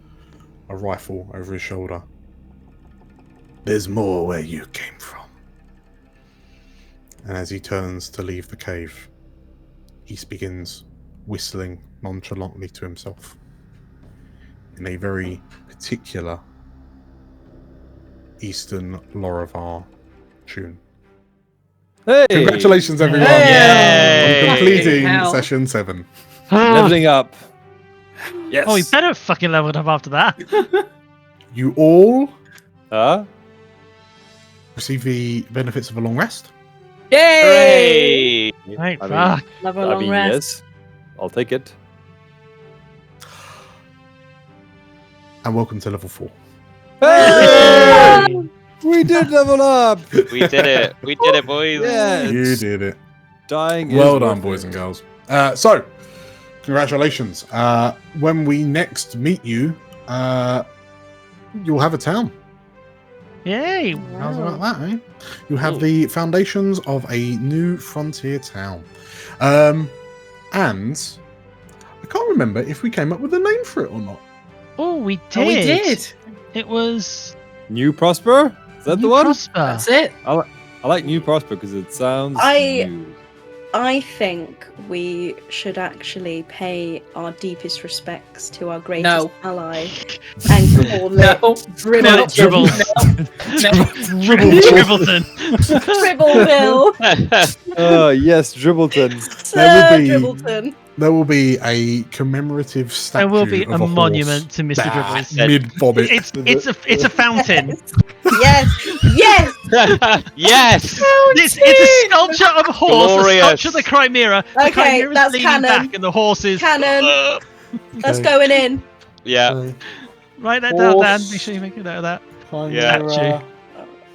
a rifle over his shoulder. There's more where you came from. And as he turns to leave the cave, he begins whistling nonchalantly to himself in a very particular Eastern Lorivar tune. Hey! Congratulations, everyone, Yay! on completing Hell. session 7. Leveling up. Yes. Oh, we better fucking leveled up after that. You all Huh? receive the benefits of a long rest. Yay! Hooray! Right, I fuck. Love a long rest. yes. I'll take it. And welcome to level 4. Hey! We did level up! We did it. We did it, boys. Yes. You did it. Dying is Well done, worth boys it. and girls. So, congratulations. When we next meet you, you'll have a town. Yay. How's about that, eh? You have the foundations of a new frontier town. And I can't remember if we came up with a name for it or not. Oh, we did. Oh, we did. It was New Prosper? Is that the New one? Prosper. That's it. I like New Prosper because it sounds new. I think we should actually pay our deepest respects to our greatest ally and call No. it Dribble. Dribbleton. Dribbleville. Dribbleville. Oh, yes, Dribbleton. Sir be- Dribbleton. There will be a commemorative statue. There will be of a horse monument to Mr. that Dribbles. mid-bobbit. It's a fountain. Yes. Yes. Yes! It's a sculpture of a horse, Glorious. a sculpture of the Chimera. The Okay, Chimera's that's leaning canon. back and the horse is... Canon. That's going in. Yeah. Write that down, Dan. Horse. Make sure you make a note of that. Yeah.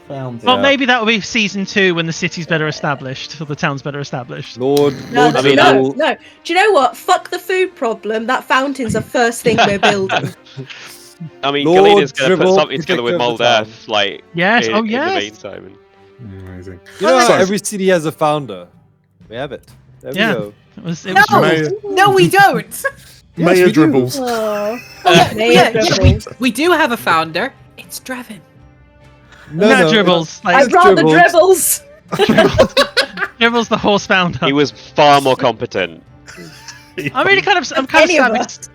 Found. Well, Yeah. maybe that will be season 2 when the city's better established, or the town's better established. Lord No, I mean, no. Do you know what? Fuck the food problem. That fountain's the first thing we're building. I mean, Lord Galina's going to put Dribble, something together with protector of the Moldath, like, Yes, in, oh in the yes. meantime. Amazing. You know, So- every city has a founder. We have it. There Yeah. we go. It was No, dribbled. no, we don't. Mayor we do. Dribbles. Oh. Yeah, we do have a founder. It's Drevin. No, Dribbles. Like, I'd rather Dribbles. dribbles. Dribbles the horse founder. He was far more competent. I'm kind of sad. Because,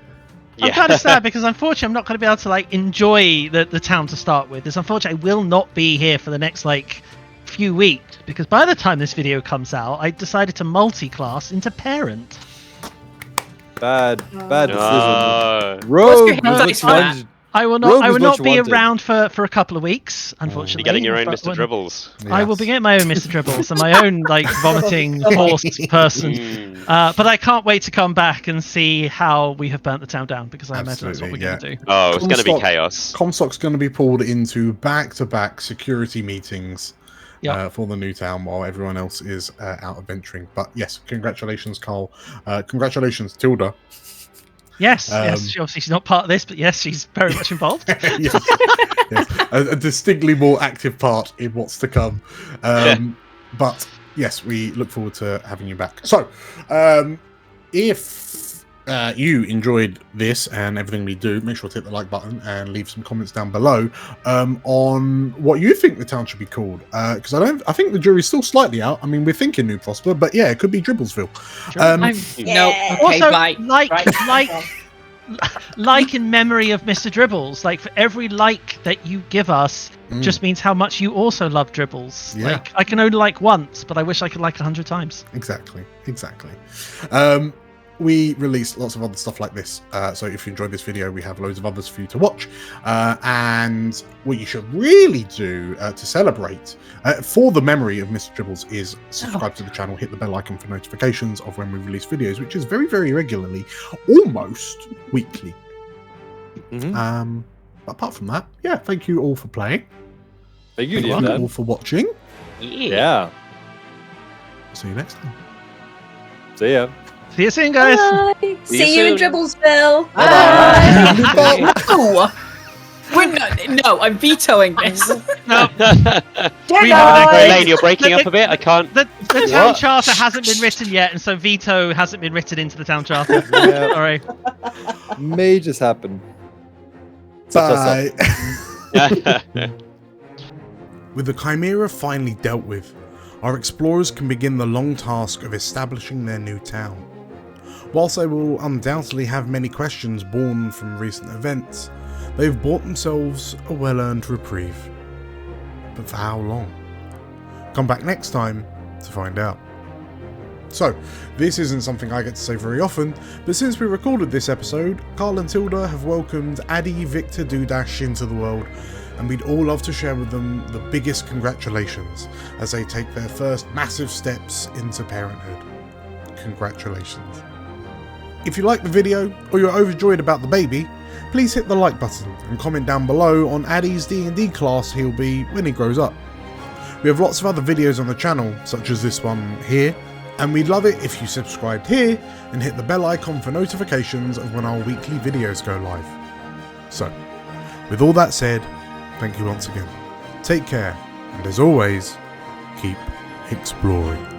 I'm kind of sad because unfortunately I'm not going to be able to like enjoy the town to start with. It's unfortunate I will not be here for the next like few weeks because by the time this video comes out, I decided to multi-class into parent. Bad decision. Oh. Rogue What's your was hand much size for that? wanted. I will Rogue not. I is will what not you be wanted. around for a couple of weeks. Unfortunately, You're getting your own But Mr. when- Dribbles. I will be getting my own Mr. Dribbles and my own like vomiting horse person. Mm. But I can't wait to come back and see how we have burnt the town down because I imagine that's what we're Absolutely, going to do. Oh, it's going to be Comstock- chaos. Comstock's going to be pulled into back-to-back security meetings Yep. for the new town while everyone else is out adventuring. But yes, congratulations, Carl. Congratulations, Tilda. Yes, yes. She's not part of this, but yes, she's very much involved. yes. A distinctly more active part in what's to come. But yes, we look forward to having you back. So, if you enjoyed this and everything we do, make sure to hit the like button and leave some comments down below on what you think the town should be called. Because I think the jury's still slightly out. I mean, we're thinking New Prosper, but yeah, it could be Dribblesville. No, okay, Also, bye. like in memory of Mr. Dribbles, like for every like that you give us just means how much you also love Dribbles. Yeah. Like I can only like once, but I wish I could like 100 times. Exactly. We release lots of other stuff like this, so if you enjoyed this video, we have loads of others for you to watch. And what you should really do to celebrate for the memory of Mr. Dribbles is subscribe to the channel, hit the bell icon for notifications of when we release videos, which is very, very regularly, almost weekly. Mhm. But apart from that, yeah, thank you all for playing. Thank you, Thank you all Dan. for watching. Yeah. See you next time. See ya. See you soon, guys. Bye. See you in soon. Dribblesville. Bye. No, we're not. No, I'm vetoing this. No, Jedi! Elaine, you're breaking up a bit. I can't. the town charter hasn't been written yet, and so veto hasn't been written into the town charter. Yeah, Sorry. may just happen. Such as Bye. With the Chimera finally dealt with, our explorers can begin the long task of establishing their new town. Whilst they will undoubtedly have many questions born from recent events, they've bought themselves a well-earned reprieve. But for how long? Come back next time to find out. So, this isn't something I get to say very often, but since we recorded this episode, Carl and Tilda have welcomed Addy, Victor, Dudash into the world, and we'd all love to share with them the biggest congratulations as they take their first massive steps into parenthood. Congratulations. If you liked the video, or you're overjoyed about the baby, please hit the like button and comment down below on Addy's D&D class he'll be when he grows up. We have lots of other videos on the channel, such as this one here, and we'd love it if you subscribed here and hit the bell icon for notifications of when our weekly videos go live. So, with all that said, thank you once again. Take care, and as always, keep exploring.